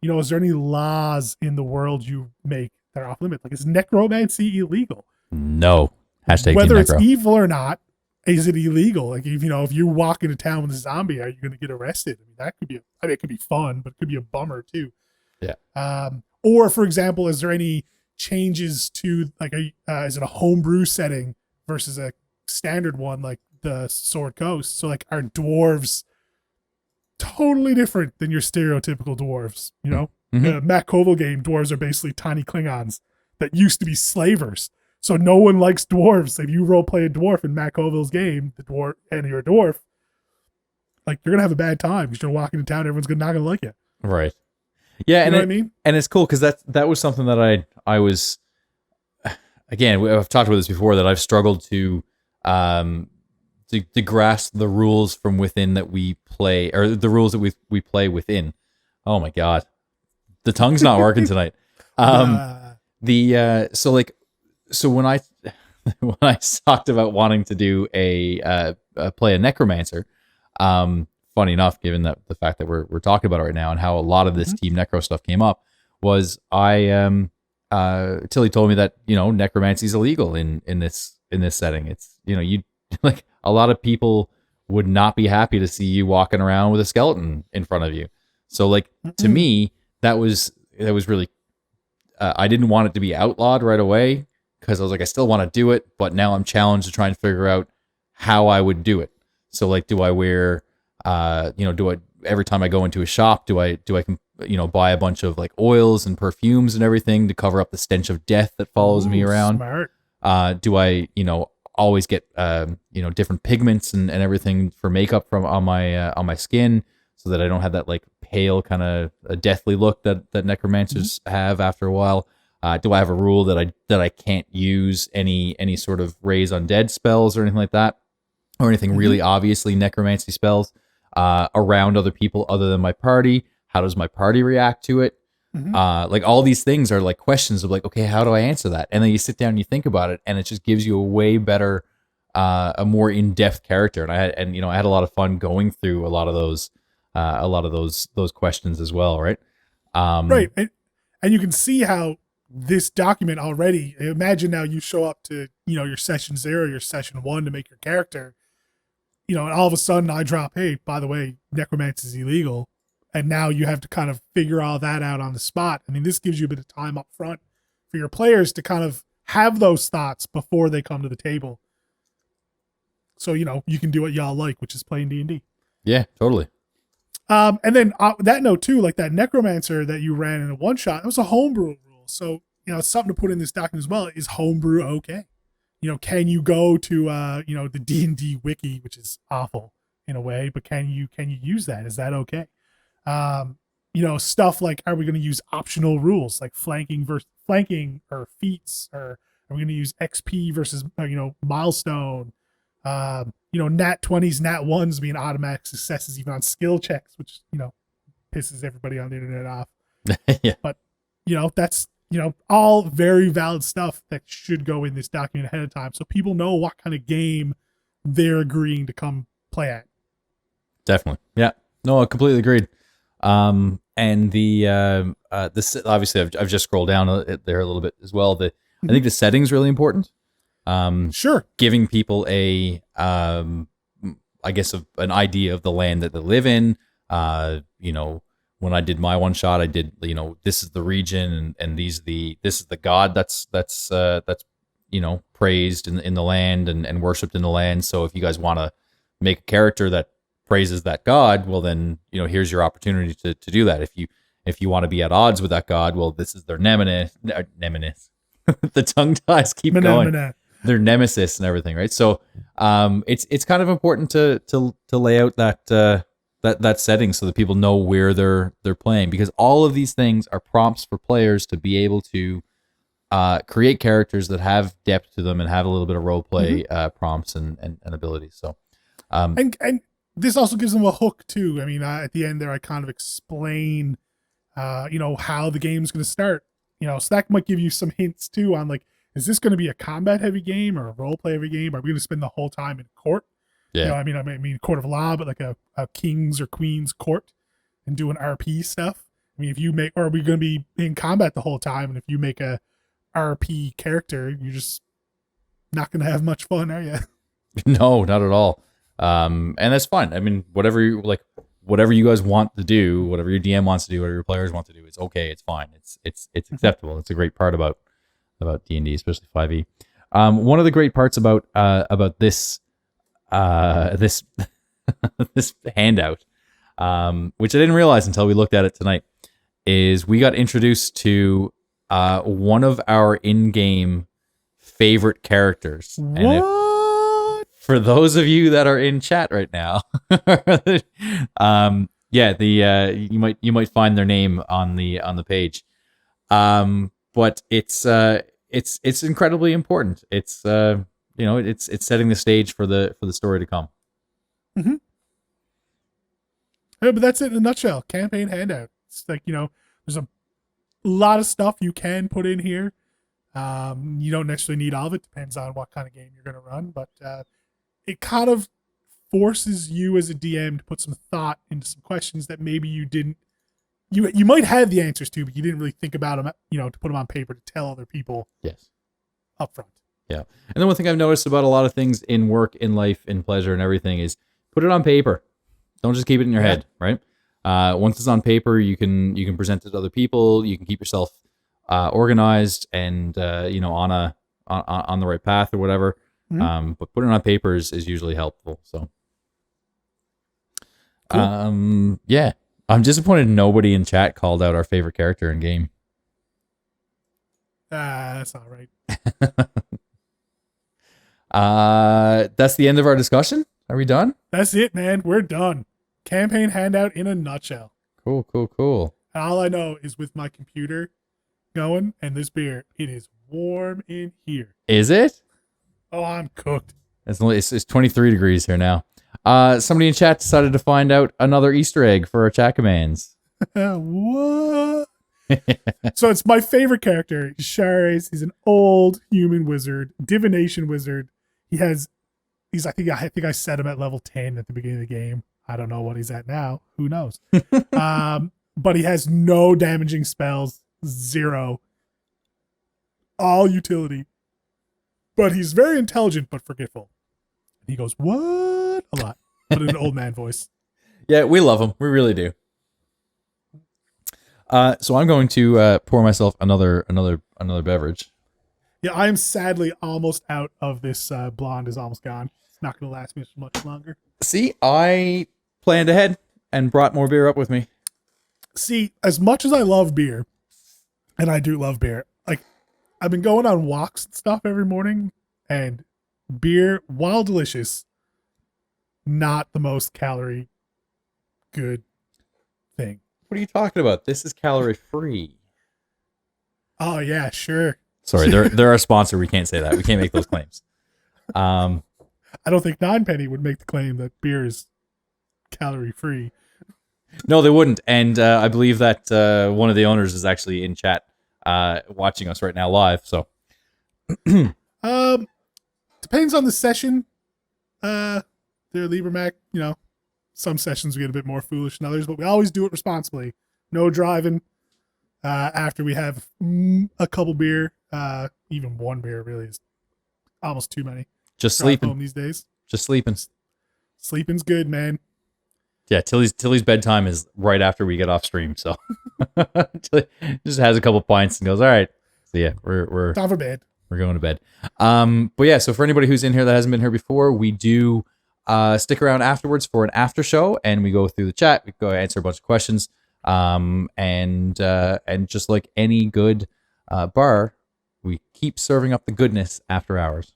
[SPEAKER 1] Is there any laws in the world you make that are off limit? Like, is necromancy illegal?
[SPEAKER 2] No. Hashtag
[SPEAKER 1] Whether it's
[SPEAKER 2] necro.
[SPEAKER 1] evil or not, is it illegal? Like, if you walk into town with a zombie, are you going to get arrested? I mean, that could be, it could be fun, but it could be a bummer too.
[SPEAKER 2] Yeah.
[SPEAKER 1] Or for example, is there any changes to like, is it a homebrew setting versus a standard one like the Sword Coast? So like, are dwarves totally different than your stereotypical dwarves?
[SPEAKER 2] Mm-hmm.
[SPEAKER 1] Matt Koval game, dwarves are basically tiny Klingons that used to be slavers. So no one likes dwarves. If you role play a dwarf in Matt Colville's game, the dwarf, and you're a dwarf, like, you're gonna have a bad time because you're walking into town, everyone's not gonna like you.
[SPEAKER 2] Right. Yeah,
[SPEAKER 1] You know what I mean?
[SPEAKER 2] And it's cool because that was something that I was, again, I've talked about this before, that I've struggled to grasp the rules from within that we play, or the rules that we play within. Oh my god, the tongue's not working tonight. So when I talked about wanting to do play a necromancer, funny enough, given that the fact that we're talking about it right now and how a lot of this Team Necro stuff came up, was Tilly told me that necromancy is illegal in this setting. It's you like, a lot of people would not be happy to see you walking around with a skeleton in front of you. So like, to me, that was really I didn't want it to be outlawed right away, because I was like, I still want to do it, but now I'm challenged to try and figure out how I would do it. So like, do I wear every time I go into a shop, do I buy a bunch of like oils and perfumes and everything to cover up the stench of death that follows me around?
[SPEAKER 1] Smart.
[SPEAKER 2] Do I, always get, different pigments and everything for makeup on my skin, so that I don't have that like pale kind of a deathly look that necromancers have after a while? Do I have a rule that I can't use any sort of raise undead spells or anything like that, or anything really obviously necromancy spells around other people other than my party? How does my party react to it? Like, all these things are like questions of like, okay, how do I answer that? And then you sit down and you think about it, and it just gives you a way better, a more in-depth character. And I had a lot of fun going through a lot of those questions as well, right?
[SPEAKER 1] Right, and you can see how this document already. Imagine now you show up to your session 0, your session 1 to make your character, and all of a sudden I drop, hey, by the way, necromancy is illegal. And now you have to kind of figure all that out on the spot. I mean, this gives you a bit of time up front for your players to kind of have those thoughts before they come to the table. So, you can do what y'all like, which is playing D&D.
[SPEAKER 2] Yeah, totally.
[SPEAKER 1] And then that note too, like that necromancer that you ran in a one shot, that was a homebrew rule. So, it's something to put in this document as well. Is homebrew okay? Can you go to, the D&D wiki, which is awful in a way, but can you use that? Is that okay? Stuff like, are we going to use optional rules like flanking or feats, or are we going to use XP versus, milestone? Nat 20s, Nat 1s being automatic successes even on skill checks, which, pisses everybody on the internet off.
[SPEAKER 2] Yeah.
[SPEAKER 1] But, that's, all very valid stuff that should go in this document ahead of time, so people know what kind of game they're agreeing to come play at.
[SPEAKER 2] Definitely. Yeah. No, I completely agreed. And this, obviously I've just scrolled down there a little bit as well. I think the setting's really important.
[SPEAKER 1] Sure.
[SPEAKER 2] Giving people an idea of the land that they live in. When I did my one shot, I did, this is the region and this is the god that's praised in the land and worshipped in the land. So if you guys want to make a character that praises that god, well then, here's your opportunity to do that. If you want to be at odds with that god, well, this is their nemesis. The tongue ties keep going. Their nemesis and everything, right? So it's kind of important to lay out that that setting so that people know where they're playing, because all of these things are prompts for players to be able to create characters that have depth to them and have a little bit of role play prompts and abilities. So
[SPEAKER 1] and this also gives them a hook too. I mean, at the end there, I kind of explain, how the game's going to start. So that might give you some hints too on like, is this going to be a combat heavy game or a role play heavy game? Are we going to spend the whole time in court?
[SPEAKER 2] yeah,
[SPEAKER 1] I mean, court of law, but like a king's or queen's court, and doing RP stuff. I mean, or are we going to be in combat the whole time? And if you make a RP character, you're just not going to have much fun, are you?
[SPEAKER 2] no, not at all. And that's fine. I mean, whatever you guys want to do, whatever your DM wants to do, whatever your players want to do, it's okay. It's fine. It's acceptable. It's a great part about D&D, especially 5e. One of the great parts about this this this handout, which I didn't realize until we looked at it tonight, is we got introduced to one of our in-game favorite characters.
[SPEAKER 1] What?
[SPEAKER 2] And for those of you that are in chat right now, you might find their name on the page. But it's incredibly important. It's it's setting the stage for the story to come.
[SPEAKER 1] Mm-hmm. Yeah, but that's it in a nutshell. Campaign handout. It's like, there's a lot of stuff you can put in here. You don't necessarily need all of it. Depends on what kind of game you're going to run, but it kind of forces you as a DM to put some thought into some questions that maybe you didn't. You might have the answers to, but you didn't really think about them. To put them on paper to tell other people.
[SPEAKER 2] Yes.
[SPEAKER 1] Up front.
[SPEAKER 2] Yeah. And then one thing I've noticed about a lot of things in work, in life, in pleasure, and everything is put it on paper. Don't just keep it in your head, right? Once it's on paper, you can present it to other people. You can keep yourself organized and on the right path or whatever.
[SPEAKER 1] Mm-hmm.
[SPEAKER 2] But putting it on paper is usually helpful. So,
[SPEAKER 1] Cool.
[SPEAKER 2] yeah. I'm disappointed nobody in chat called out our favorite character in game.
[SPEAKER 1] That's all right.
[SPEAKER 2] That's the end of our discussion. Are we done?
[SPEAKER 1] That's it, man. We're done. Campaign handout in a nutshell.
[SPEAKER 2] Cool.
[SPEAKER 1] All I know is with my computer going and this beer, it is warm in here.
[SPEAKER 2] Is it?
[SPEAKER 1] Oh, I'm cooked.
[SPEAKER 2] It's 23 degrees here now. Somebody in chat decided to find out another Easter egg for our chat commands.
[SPEAKER 1] What? So it's my favorite character, Shares. He's an old human wizard, divination wizard. I think I set him at level 10 at the beginning of the game. I don't know what he's at now. Who knows? But he has no damaging spells, 0. All utility. But he's very intelligent but forgetful. And he goes, "What?" a lot, but in an old man voice.
[SPEAKER 2] Yeah, we love him. We really do. So I'm going to pour myself another beverage.
[SPEAKER 1] Yeah, I am sadly almost out of this. Blonde is almost gone. It's not going to last me much longer.
[SPEAKER 2] See, I planned ahead and brought more beer up with me.
[SPEAKER 1] See, as much as I love beer, and I do love beer, like I've been going on walks and stuff every morning, and beer, while delicious, not the most calorie good thing.
[SPEAKER 2] What are you talking about? This is calorie free.
[SPEAKER 1] Oh yeah, sure.
[SPEAKER 2] Sorry, they're our sponsor. We can't say that. We can't make those claims.
[SPEAKER 1] I don't think Ninepenny would make the claim that beer is calorie free.
[SPEAKER 2] No, they wouldn't. And I believe that one of the owners is actually in chat watching us right now live. So,
[SPEAKER 1] depends on the session. There, Liebermac, some sessions we get a bit more foolish than others, but we always do it responsibly. No driving after we have a couple beer. Even one beer really is almost too many.
[SPEAKER 2] Just
[SPEAKER 1] Drive
[SPEAKER 2] sleeping
[SPEAKER 1] home these days.
[SPEAKER 2] Just sleeping.
[SPEAKER 1] Sleeping's good, man.
[SPEAKER 2] Yeah, Tilly's bedtime is right after we get off stream. So Tilly just has a couple pints and goes, all right. So yeah, we're
[SPEAKER 1] Time for bed.
[SPEAKER 2] We're going to bed. But yeah, so for anybody who's in here that hasn't been here before, we do stick around afterwards for an after show, and we go through the chat. We go answer a bunch of questions. And just like any good bar, we keep serving up the goodness after hours.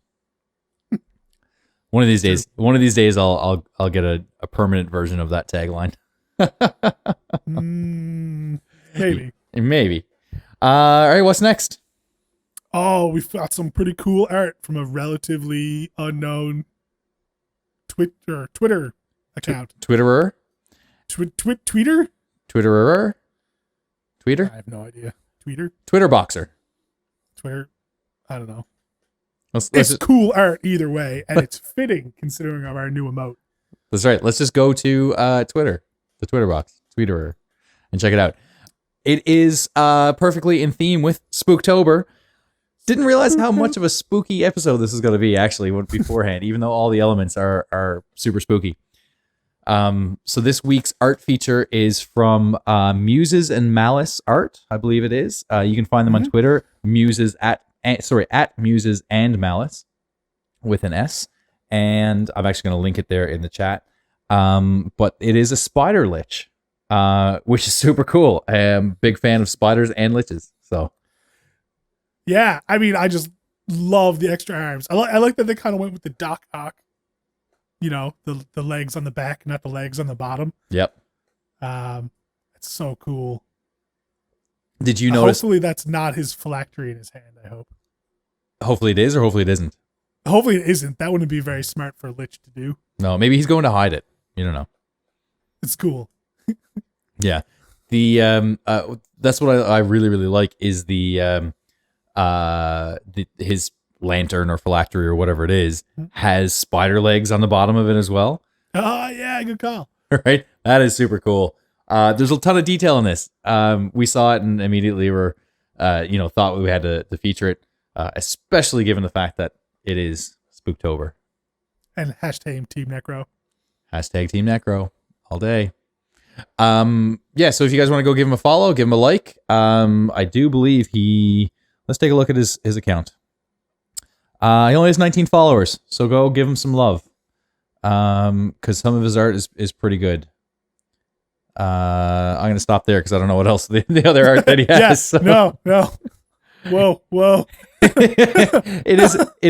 [SPEAKER 2] One of these days, I'll get a permanent version of that tagline.
[SPEAKER 1] Maybe.
[SPEAKER 2] Maybe. All right, what's next?
[SPEAKER 1] Oh, we've got some pretty cool art from a relatively unknown Twitter account.
[SPEAKER 2] Twitterer?
[SPEAKER 1] Tweeter?
[SPEAKER 2] Twitterer? Tweeter?
[SPEAKER 1] I have no idea. Tweeter?
[SPEAKER 2] Twitter boxer.
[SPEAKER 1] Twitter? I don't know.
[SPEAKER 2] Let's
[SPEAKER 1] It's
[SPEAKER 2] just,
[SPEAKER 1] cool art either way, and it's fitting considering of our new emote.
[SPEAKER 2] that's right. Let's just go to Twitter, the Twitter box, Twitterer, and check it out. It is perfectly in theme with Spooktober. Didn't realize how much of a spooky episode this is going to be, actually, beforehand, even though all the elements are super spooky. So this week's art feature is from Muses and Malice Art, I believe it is. You can find them on Twitter, at Muses and Malice with an S. And I'm actually going to link it there in the chat. But it is a spider lich, which is super cool. I'm a big fan of spiders and liches. So
[SPEAKER 1] Yeah, I mean, I just love the extra arms. I like that they kind of went with the Doc Ock. You know, the legs on the back, not the legs on the bottom.
[SPEAKER 2] Yep.
[SPEAKER 1] It's so cool.
[SPEAKER 2] Did you notice?
[SPEAKER 1] Hopefully that's not his phylactery in his hand, I hope.
[SPEAKER 2] Hopefully it is, or hopefully it isn't.
[SPEAKER 1] Hopefully it isn't. That wouldn't be very smart for a lich to do.
[SPEAKER 2] No, maybe he's going to hide it. You don't know.
[SPEAKER 1] It's cool.
[SPEAKER 2] Yeah. The that's what I really, really like is the his lantern or phylactery or whatever it is has spider legs on the bottom of it as well.
[SPEAKER 1] Oh yeah, good call.
[SPEAKER 2] Right? That is super cool. There's a ton of detail in this. We saw it and immediately were thought we had to feature it, especially given the fact that it is Spooktober.
[SPEAKER 1] And hashtag Team Necro.
[SPEAKER 2] Hashtag Team Necro all day. Yeah, so if you guys want to go give him a follow, give him a like. I do believe let's take a look at his account. He only has 19 followers, so go give him some love. Because some of his art is pretty good. I'm gonna stop there because I don't know what else the other art that he has.
[SPEAKER 1] Yes,
[SPEAKER 2] so.
[SPEAKER 1] no. Whoa.
[SPEAKER 2] It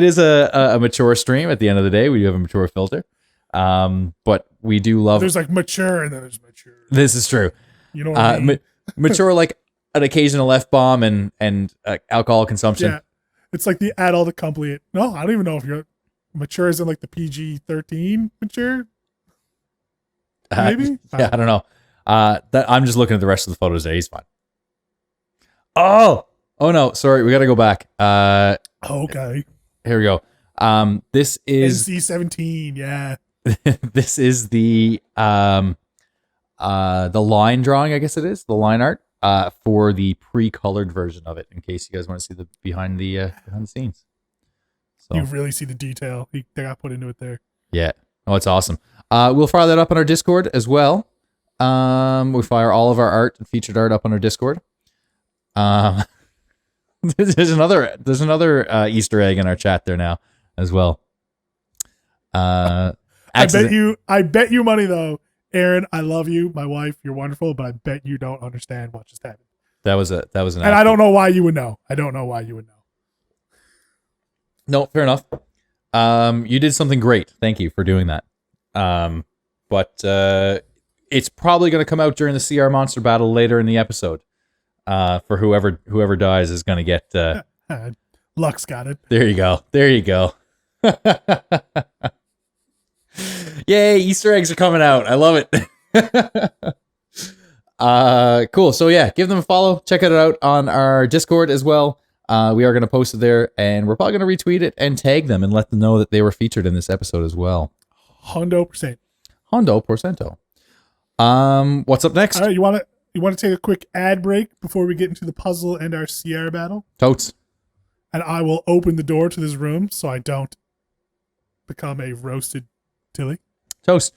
[SPEAKER 2] is a mature stream. At the end of the day, we do have a mature filter. But we do love.
[SPEAKER 1] There's like mature and then there's mature.
[SPEAKER 2] This is true.
[SPEAKER 1] You know what I mean?
[SPEAKER 2] Mature like an occasional F-bomb and alcohol consumption.
[SPEAKER 1] Yeah. It's like the adult complete. No, I don't even know if you're mature as in like the PG-13 mature. Maybe?
[SPEAKER 2] Yeah, I don't know. That I'm just looking at the rest of the photos there. He's fine. Oh no, sorry, we got to go back.
[SPEAKER 1] Okay.
[SPEAKER 2] Here we go. This is
[SPEAKER 1] NC-17. Yeah.
[SPEAKER 2] this is the line drawing, I guess it is the line art for the pre-colored version of it. In case you guys want to see the behind the scenes. So
[SPEAKER 1] You really see the detail they got put into it there.
[SPEAKER 2] yeah, oh, it's awesome. We'll fire that up on our Discord as well. We fire all of our art and featured art up on our Discord. There's another Easter egg in our chat there now as well.
[SPEAKER 1] I bet you money though, Aaron. I love you, my wife. You're wonderful, but I bet you don't understand what just happened.
[SPEAKER 2] That was an.
[SPEAKER 1] And I don't know why you would know.
[SPEAKER 2] No, fair enough. You did something great. Thank you for doing that. But it's probably going to come out during the CR monster battle later in the episode. For whoever dies is going to get.
[SPEAKER 1] Lux got it.
[SPEAKER 2] There you go. Yay! Easter eggs are coming out. I love it. Cool. So yeah, give them a follow. Check it out on our Discord as well. We are going to post it there, and we're probably going to retweet it and tag them and let them know that they were featured in this episode as well.
[SPEAKER 1] 100%.
[SPEAKER 2] Hondo Porcento. What's up next?
[SPEAKER 1] All right, you want to take a quick ad break before we get into the puzzle and our CR battle?
[SPEAKER 2] Totes.
[SPEAKER 1] And I will open the door to this room so I don't become a roasted Tilly.
[SPEAKER 2] Toast.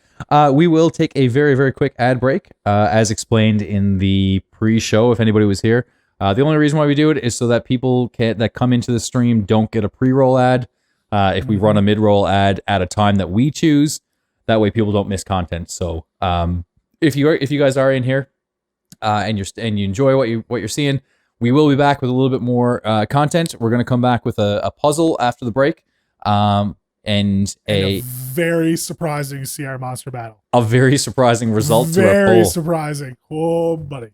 [SPEAKER 2] We will take a very, very quick ad break, as explained in the pre-show, if anybody was here. The only reason why we do it is so that people that come into the stream don't get a pre-roll ad. If we run a mid-roll ad at a time that we choose, that way people don't miss content. So if you guys are in here and you enjoy what you're seeing, we will be back with a little bit more content. We're going to come back with a puzzle after the break. and
[SPEAKER 1] a very surprising CR monster battle.
[SPEAKER 2] a very surprising result to our
[SPEAKER 1] Very
[SPEAKER 2] poll.
[SPEAKER 1] surprising. Oh, buddy.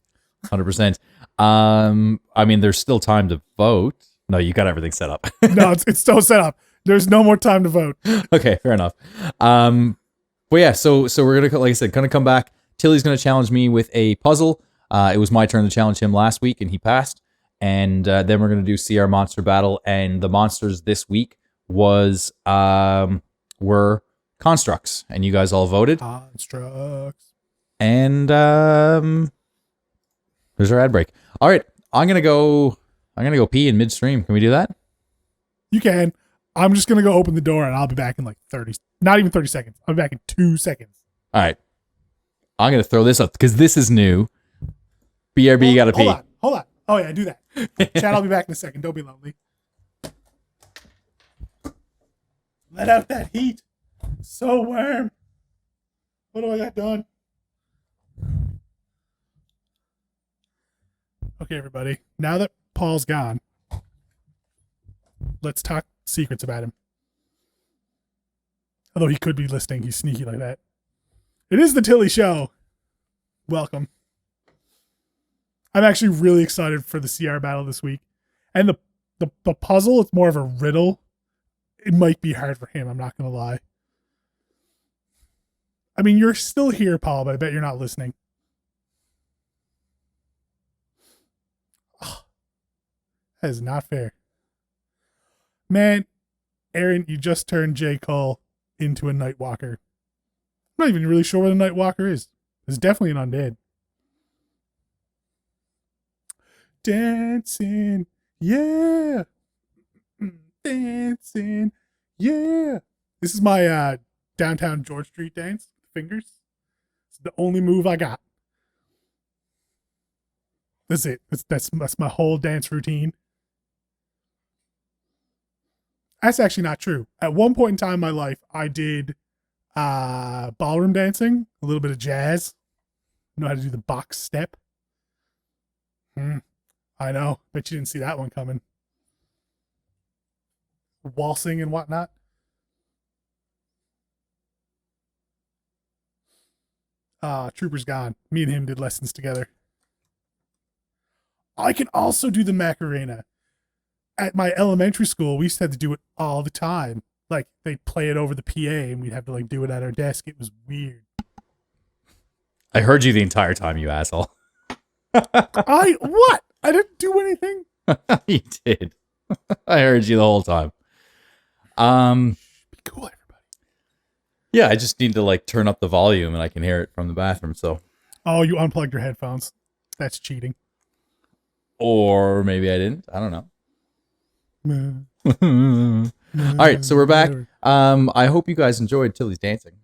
[SPEAKER 2] 100%. I mean, there's still time to vote. No, you got everything set up.
[SPEAKER 1] No, it's still set up. There's no more time to vote.
[SPEAKER 2] Okay, fair enough. But yeah, so we're gonna, like I said, gonna come back. Tilly's gonna challenge me with a puzzle. It was my turn to challenge him last week, and he passed. And then we're gonna do CR monster battle, and the monsters this week were constructs, and you guys all voted.
[SPEAKER 1] Constructs.
[SPEAKER 2] And there's our ad break. All right, I'm gonna go pee in midstream. Can we do that?
[SPEAKER 1] You can. I'm just gonna go open the door, and I'll be back in like 30. Not even 30 seconds. I'll be back in 2 seconds.
[SPEAKER 2] All right. I'm gonna throw this up because this is new. BRB, you gotta pee.
[SPEAKER 1] Hold on. Oh yeah, do that. Chad, I'll be back in a second. Don't be lonely. Let out that heat. So warm. What do I got done? Okay, everybody. Now that Paul's gone, let's talk secrets about him. Although he could be listening. He's sneaky like that. It is the Tilly Show. Welcome. I'm actually really excited for the CR battle this week. And the puzzle, it's more of a riddle. It might be hard for him, I'm not going to lie. I mean, you're still here, Paul, but I bet you're not listening. Oh, that is not fair. Man, Aaron, you just turned J. Cole into a Nightwalker. I'm not even really sure where the Nightwalker is. It's definitely an undead. Dancing, yeah. Dancing, yeah. This is my downtown George Street dance. Fingers. It's the only move I got. That's it. That's my whole dance routine. That's actually not true. At one point in time in my life, I did ballroom dancing, a little bit of jazz. Know how to do the box step. I know. Bet you didn't see that one coming. Waltzing and whatnot. Trooper's gone. Me and him did lessons together. I can also do the Macarena. At my elementary school, we used to have to do it all the time. Like, they'd play it over the PA and we'd have to like do it at our desk. It was weird.
[SPEAKER 2] I heard you the entire time, you asshole.
[SPEAKER 1] What? I didn't do anything.
[SPEAKER 2] You did. I heard you the whole time.
[SPEAKER 1] Be cool, everybody.
[SPEAKER 2] Yeah, I just need to like turn up the volume and I can hear it from the bathroom. So.
[SPEAKER 1] Oh, you unplugged your headphones. That's cheating.
[SPEAKER 2] Or maybe I didn't. I don't know. All right, so we're back. I hope you guys enjoyed Tilly's dancing.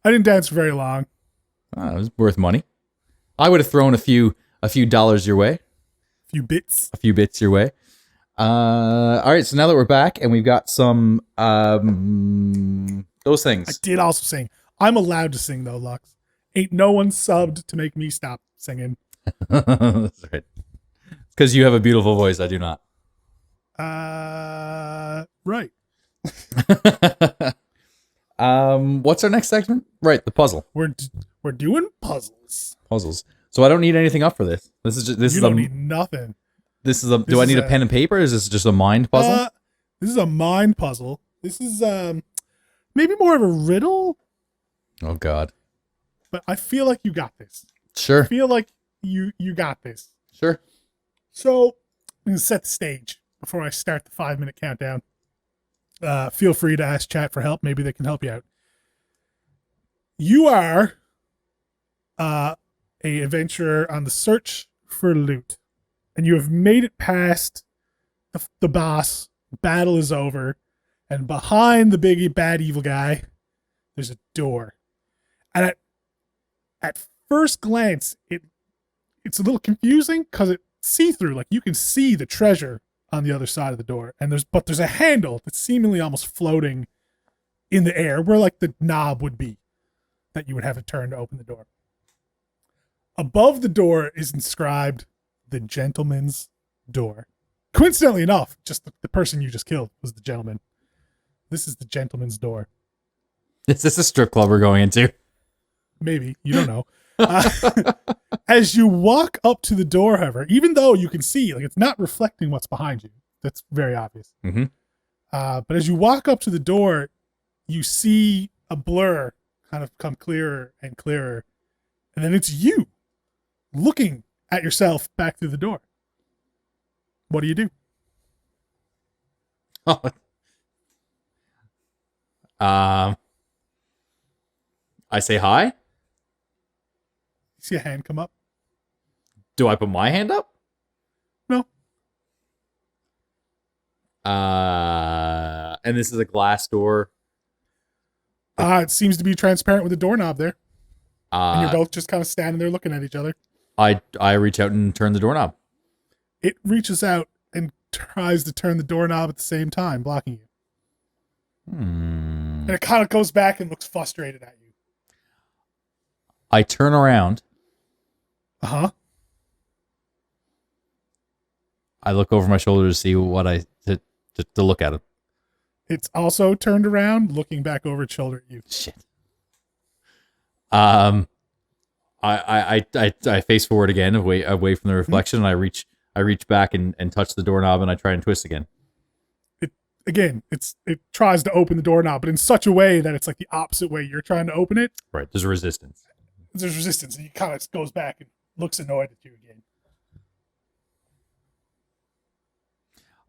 [SPEAKER 1] I didn't dance for very long.
[SPEAKER 2] It was worth money. I would have thrown a few dollars your way. A few bits your way. All right, so now that we're back and we've got some those things.
[SPEAKER 1] I did also sing. I'm allowed to sing though, Lux. Ain't no one subbed to make me stop singing.
[SPEAKER 2] That's right. Because you have a beautiful voice, I do not.
[SPEAKER 1] Right.
[SPEAKER 2] What's our next segment? Right, the puzzle.
[SPEAKER 1] We're doing puzzles.
[SPEAKER 2] So I don't need anything up for this. You
[SPEAKER 1] don't need nothing.
[SPEAKER 2] Do I need a pen and paper? Or is this just a mind puzzle?
[SPEAKER 1] This is a mind puzzle. This is maybe more of a riddle.
[SPEAKER 2] Oh God.
[SPEAKER 1] But I feel like you got this.
[SPEAKER 2] Sure.
[SPEAKER 1] I feel like you got this.
[SPEAKER 2] Sure.
[SPEAKER 1] So I'm gonna set the stage before I start the 5-minute countdown. Feel free to ask chat for help. Maybe they can help you out. You are a adventurer on the search for loot, and you have made it past the boss. Battle is over, and behind the big bad evil guy, there's a door. And at first glance, it's a little confusing because it's see-through. Like, you can see the treasure on the other side of the door, and there's a handle that's seemingly almost floating in the air where like the knob would be that you would have to turn to open the door. Above the door is inscribed the gentleman's door. Coincidentally enough, just the person you just killed was the gentleman. This is the gentleman's door.
[SPEAKER 2] Is this a strip club we're going into?
[SPEAKER 1] Maybe. You don't know. As you walk up to the door, however, even though you can see, like, it's not reflecting what's behind you. That's very obvious.
[SPEAKER 2] Mm-hmm.
[SPEAKER 1] But as you walk up to the door, you see a blur kind of come clearer and clearer. And then it's you looking at yourself back through the door. What do you do?
[SPEAKER 2] Oh. I say hi.
[SPEAKER 1] See a hand come up?
[SPEAKER 2] Do I put my hand up?
[SPEAKER 1] No.
[SPEAKER 2] And this is a glass door.
[SPEAKER 1] It seems to be transparent with a doorknob there. And you're
[SPEAKER 2] Uh,
[SPEAKER 1] both just kind of standing there looking at each other.
[SPEAKER 2] I reach out and turn the doorknob.
[SPEAKER 1] It reaches out and tries to turn the doorknob at the same time, blocking you. And it kind of goes back and looks frustrated at you.
[SPEAKER 2] I turn around.
[SPEAKER 1] Uh-huh.
[SPEAKER 2] I look over my shoulder to see what to look at it.
[SPEAKER 1] It's also turned around, looking back over its shoulder at you.
[SPEAKER 2] Shit. I face forward again, away from the reflection, and I reach back and touch the doorknob, and I try and twist again.
[SPEAKER 1] It tries to open the doorknob, but in such a way that it's like the opposite way you're trying to open it.
[SPEAKER 2] Right. There's resistance.
[SPEAKER 1] There's resistance, and he kind of goes back and looks annoyed at you again.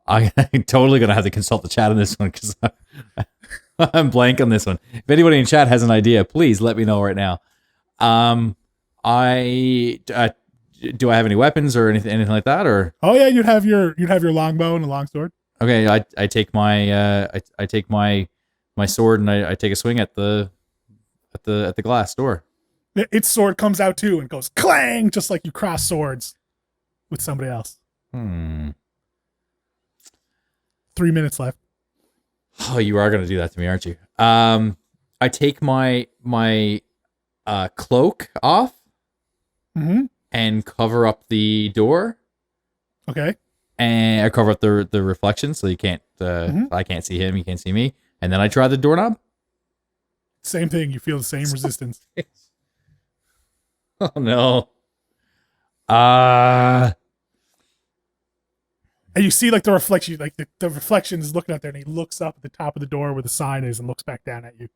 [SPEAKER 2] I'm totally gonna have to consult the chat on this one because I'm blank on this one. If anybody in chat has an idea, please let me know right now. Do I have any weapons or anything like that? Or
[SPEAKER 1] you'd have your longbow and a longsword.
[SPEAKER 2] okay, I take my I take my sword and I take a swing at the glass door.
[SPEAKER 1] Its sword comes out too and goes clang, just like you cross swords with somebody else. 3 minutes left.
[SPEAKER 2] Oh, you are gonna do that to me, aren't you? I take my cloak off and cover up the door.
[SPEAKER 1] Okay.
[SPEAKER 2] And I cover up the reflection so you can't I can't see him, he can't see me. And then I try the doorknob.
[SPEAKER 1] Same thing. You feel the same resistance.
[SPEAKER 2] Oh no.
[SPEAKER 1] And you see like the reflection, like the reflection is looking out there, and he looks up at the top of the door where the sign is and looks back down at you.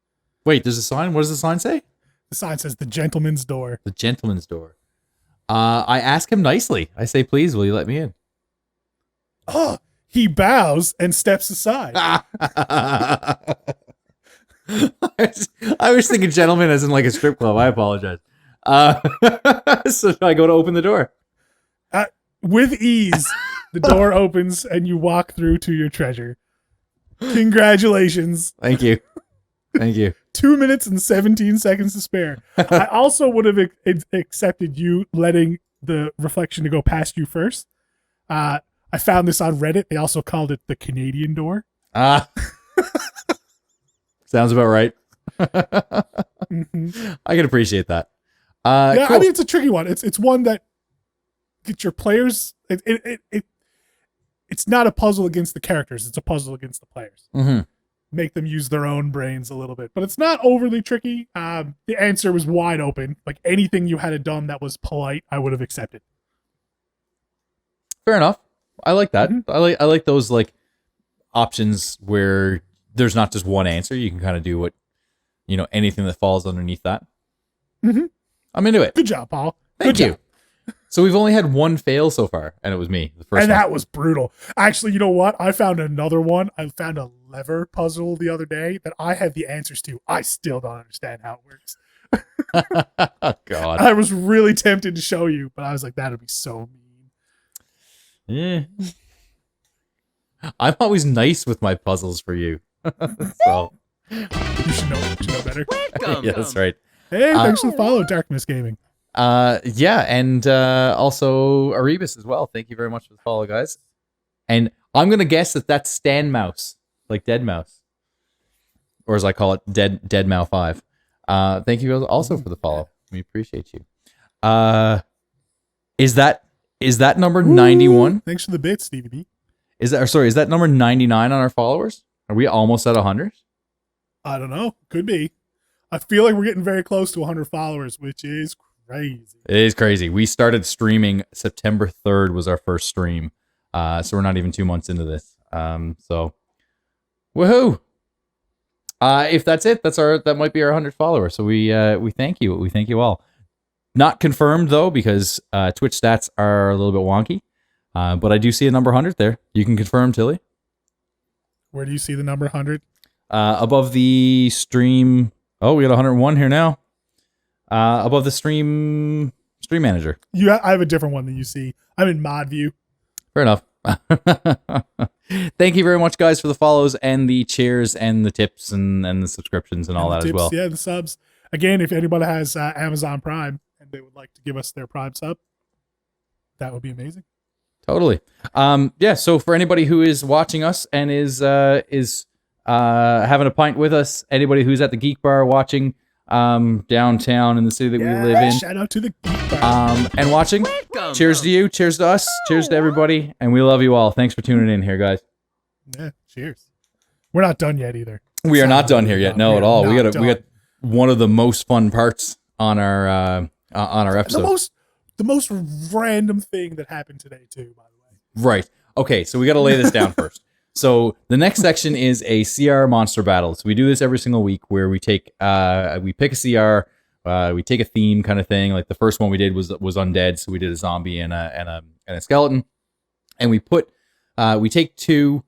[SPEAKER 2] Wait, there's a sign? What does the sign say?
[SPEAKER 1] The sign says the gentleman's door.
[SPEAKER 2] The gentleman's door. I ask him nicely. I say, please, will you let me in?
[SPEAKER 1] Oh, he bows and steps aside.
[SPEAKER 2] I was thinking gentleman as in like a strip club. I apologize. So I go to open the door.
[SPEAKER 1] With ease, the door opens and you walk through to your treasure. Congratulations.
[SPEAKER 2] Thank you. Thank you.
[SPEAKER 1] 2 minutes and 17 seconds to spare. I also would have accepted you letting the reflection to go past you first. I found this on Reddit. They also called it the Canadian door.
[SPEAKER 2] Sounds about right.
[SPEAKER 1] Mm-hmm.
[SPEAKER 2] I can appreciate that.
[SPEAKER 1] Yeah,
[SPEAKER 2] cool.
[SPEAKER 1] I mean, it's a tricky one. It's one that gets your players. It's not a puzzle against the characters. It's a puzzle against the players.
[SPEAKER 2] Mm-hmm.
[SPEAKER 1] Make them use their own brains a little bit, but it's not overly tricky. The answer was wide open. Like anything you had done that was polite, I would have accepted.
[SPEAKER 2] Fair enough. I like that.
[SPEAKER 1] Mm-hmm.
[SPEAKER 2] I like those like options where there's not just one answer. You can kind of do what anything that falls underneath that.
[SPEAKER 1] Mm-hmm.
[SPEAKER 2] I'm into it.
[SPEAKER 1] Good job, Paul.
[SPEAKER 2] Thank you. So we've only had one fail so far, and it was me. The first
[SPEAKER 1] and
[SPEAKER 2] one.
[SPEAKER 1] that was brutal. Actually, you know what? I found another one. I found a lever puzzle the other day that I have the answers to. I still don't understand how it works.
[SPEAKER 2] Oh, God.
[SPEAKER 1] I was really tempted to show you, but I was like, that would be so mean.
[SPEAKER 2] Yeah. I'm always nice with my puzzles for you. So
[SPEAKER 1] You should know better.
[SPEAKER 4] Welcome.
[SPEAKER 2] yeah, that's right.
[SPEAKER 1] Hey, thanks for the follow, Darkness Gaming.
[SPEAKER 2] Yeah, and also Erebus as well. Thank you very much for the follow, guys. And I'm gonna guess that that's Stan Mouse, like Dead Mouse, or as I call it, Dead Mouse 5. Thank you also for the follow. We appreciate you. Is that number 91?
[SPEAKER 1] Thanks for the bits, Stevie B.
[SPEAKER 2] Is that number 99 on our followers? Are we almost at 100?
[SPEAKER 1] I don't know. Could be. I feel like we're getting very close to 100 followers, which is crazy.
[SPEAKER 2] It is crazy. We started streaming September 3rd was our first stream. So we're not even 2 months into this. So woohoo. If that's it, that might be our 100 followers. So we thank you. We thank you all. Not confirmed though, because Twitch stats are a little bit wonky. But I do see a number 100 there. You can confirm, Tilly.
[SPEAKER 1] Where do you see the number 100?
[SPEAKER 2] Above the stream. Oh, we got 101 here now. Above the stream manager.
[SPEAKER 1] I have a different one than you see. I'm in mod view.
[SPEAKER 2] Fair enough. Thank you very much, guys, for the follows and the cheers and the tips and the subscriptions and all that
[SPEAKER 1] tips,
[SPEAKER 2] as well.
[SPEAKER 1] Yeah, the subs. Again, if anybody has Amazon Prime and they would like to give us their Prime sub, that would be amazing.
[SPEAKER 2] Totally. Yeah. So for anybody who is watching us and is having a pint with us, anybody who's at the Geek Bar watching downtown in the city that we live in,
[SPEAKER 1] shout out to the Geek Bar.
[SPEAKER 2] and watching.
[SPEAKER 4] Welcome.
[SPEAKER 2] Cheers to you. Cheers to us. Cheers to everybody. And we love you all. Thanks for tuning in here, guys.
[SPEAKER 1] Yeah, cheers. We're not done yet either.
[SPEAKER 2] We are not done here yet. No, at all. We got one of the most fun parts on our episode.
[SPEAKER 1] The most random thing that happened today too, by the way.
[SPEAKER 2] Right. Okay, so we got to lay this down first. So the next section is a CR monster battle. So we do this every single week where we pick a CR, we take a theme kind of thing. Like the first one we did was undead, so we did a zombie and a skeleton, and we take two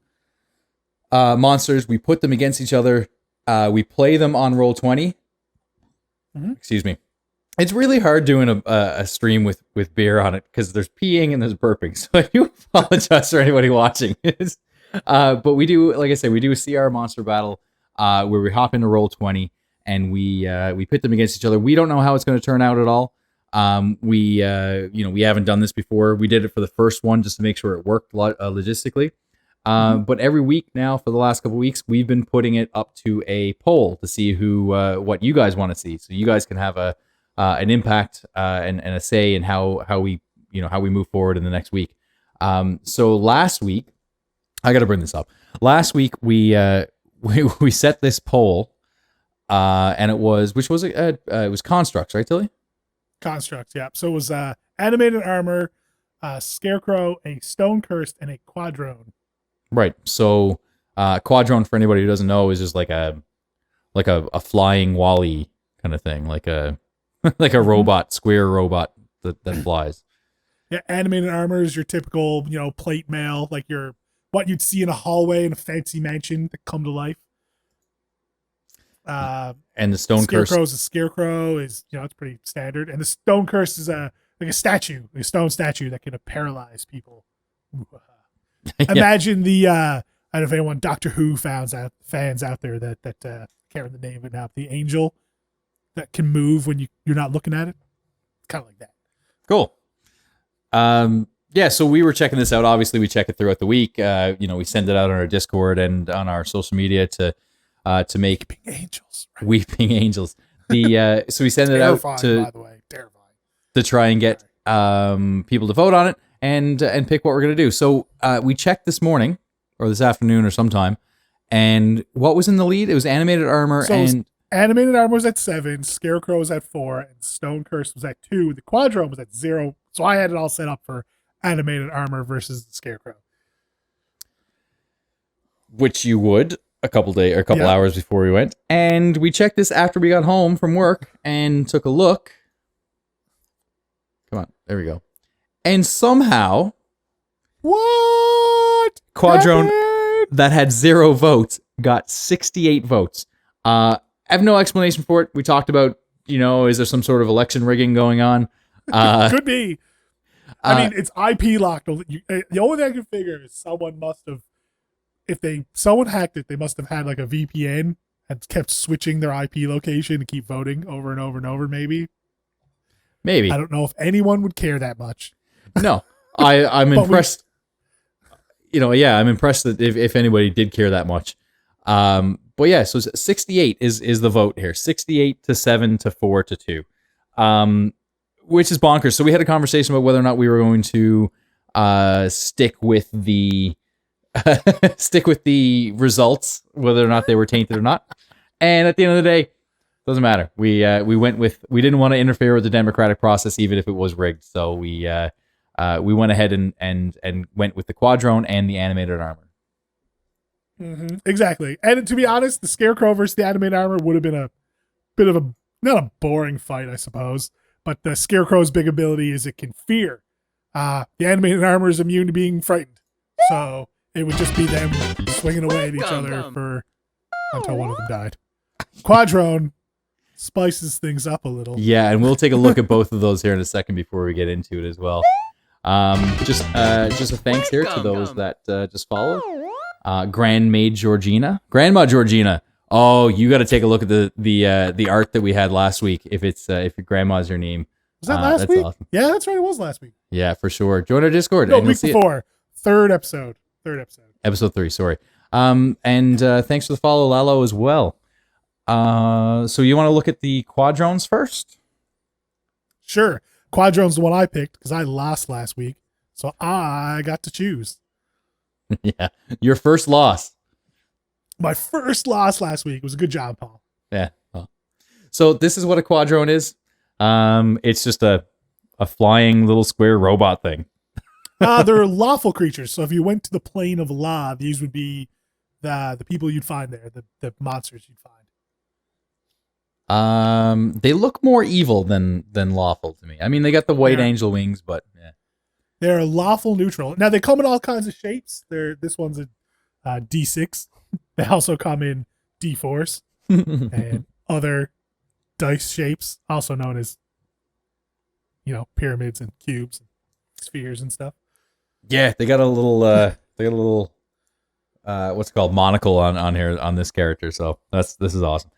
[SPEAKER 2] monsters, we put them against each other, we play them on Roll20.
[SPEAKER 1] Mm-hmm.
[SPEAKER 2] Excuse me. It's really hard doing a stream with beer on it because there's peeing and there's burping. So I do apologize for anybody watching. But we do, like I said, we do a CR monster battle where we hop into Roll20 and we pit them against each other. We don't know how it's going to turn out at all. We haven't done this before. We did it for the first one just to make sure it worked logistically. But every week now for the last couple of weeks, we've been putting it up to a poll to see what you guys want to see. So you guys can have an impact and a say in how we move forward in the next week. So last week, I got to bring this up. Last week we set this poll, and it was it was constructs, right, Tilly?
[SPEAKER 1] Constructs, yeah. So it was animated armor, scarecrow, a stone cursed, and a quadrone.
[SPEAKER 2] Right. So quadrone, for anybody who doesn't know, is just like a flying Wall-E kind of thing, like a robot, square robot that flies.
[SPEAKER 1] Yeah, animated armor is your typical, plate mail, like what you'd see in a hallway in a fancy mansion that come to life.
[SPEAKER 2] And the stone curse.
[SPEAKER 1] A scarecrow is, it's pretty standard. And the stone curse is a statue, a stone statue that can paralyze people.
[SPEAKER 2] Yeah.
[SPEAKER 1] Imagine the I don't know if anyone Doctor Who fans out there that can't remember the name of it now. The angel that can move when you're not looking at it. Kind of like that.
[SPEAKER 2] Cool. Yeah, so we were checking this out. Obviously, we check it throughout the week. We send it out on our Discord and on our social media to make weeping angels. So we send it out to,
[SPEAKER 1] by the way, terrifying,
[SPEAKER 2] to try and get people to vote on it and pick what we're gonna do. So we checked this morning or this afternoon or sometime, and what was in the lead? It was animated armor
[SPEAKER 1] animated armor was at 7, scarecrow was at 4, and stone curse was at 2. The quadrone was at 0. So I had it all set up for animated armor versus the scarecrow,
[SPEAKER 2] which you would a couple hours before we went. And we checked this after we got home from work and took a look. Come on, there we go. And somehow,
[SPEAKER 1] what
[SPEAKER 2] Quadrone
[SPEAKER 1] happened?
[SPEAKER 2] That had 0 votes got 68 votes. I have no explanation for it. We talked about, is there some sort of election rigging going on?
[SPEAKER 1] Could be. I mean, it's IP locked. The only thing I can figure is someone must have, someone hacked it, they must have had like a VPN and kept switching their IP location to keep voting over and over and over. Maybe. I don't know if anyone would care that much.
[SPEAKER 2] No, I'm impressed. I'm impressed that if anybody did care that much. But yeah, so 68 is the vote here. 68 to 7 to 4 to 2. Which is bonkers. So we had a conversation about whether or not we were going to stick with the stick with the results, whether or not they were tainted or not. And at the end of the day, doesn't matter. We didn't want to interfere with the democratic process, even if it was rigged. So we went ahead and went with the Quadrone and the animated armor.
[SPEAKER 1] Mm-hmm. Exactly. And to be honest, the Scarecrow versus the animated armor would have been a bit of a, not a boring fight, I suppose, but the Scarecrow's big ability is it can fear. The animated armor is immune to being frightened. So it would just be them swinging away at each other until one of them died. Quadrone spices things up a little.
[SPEAKER 2] Yeah, and we'll take a look at both of those here in a second before we get into it as well. Just a thanks here to those that just followed. Grandma Georgina. Oh, you got to take a look at the art that we had last week. If your grandma's your name,
[SPEAKER 1] was that last week?
[SPEAKER 2] Awesome.
[SPEAKER 1] Yeah, that's right. It was last week.
[SPEAKER 2] Yeah, for sure. Join our Discord.
[SPEAKER 1] No,
[SPEAKER 2] and
[SPEAKER 1] week before. Third episode.
[SPEAKER 2] Episode 3. Sorry. And thanks for the follow, Lalo, as well. So you want to look at the Quadrones first?
[SPEAKER 1] Sure. Quadrone's the one I picked because I lost last week, so I got to choose.
[SPEAKER 2] Yeah, your first loss.
[SPEAKER 1] My first loss last week. It was a good job, Paul.
[SPEAKER 2] Yeah. Well. So this is what a Quadrone is. It's just a flying little square robot thing.
[SPEAKER 1] They're lawful creatures. So if you went to the plane of law, these would be the people you'd find there, the monsters you'd find.
[SPEAKER 2] They look more evil than lawful to me. I mean, they got the white angel wings, but yeah.
[SPEAKER 1] They're lawful neutral. Now they come in all kinds of shapes. This one's a D6. They also come in D4s and other dice shapes, also known as, pyramids and cubes and spheres and stuff.
[SPEAKER 2] Yeah, they got a little what's it called, monocle on here on this character. So this is awesome.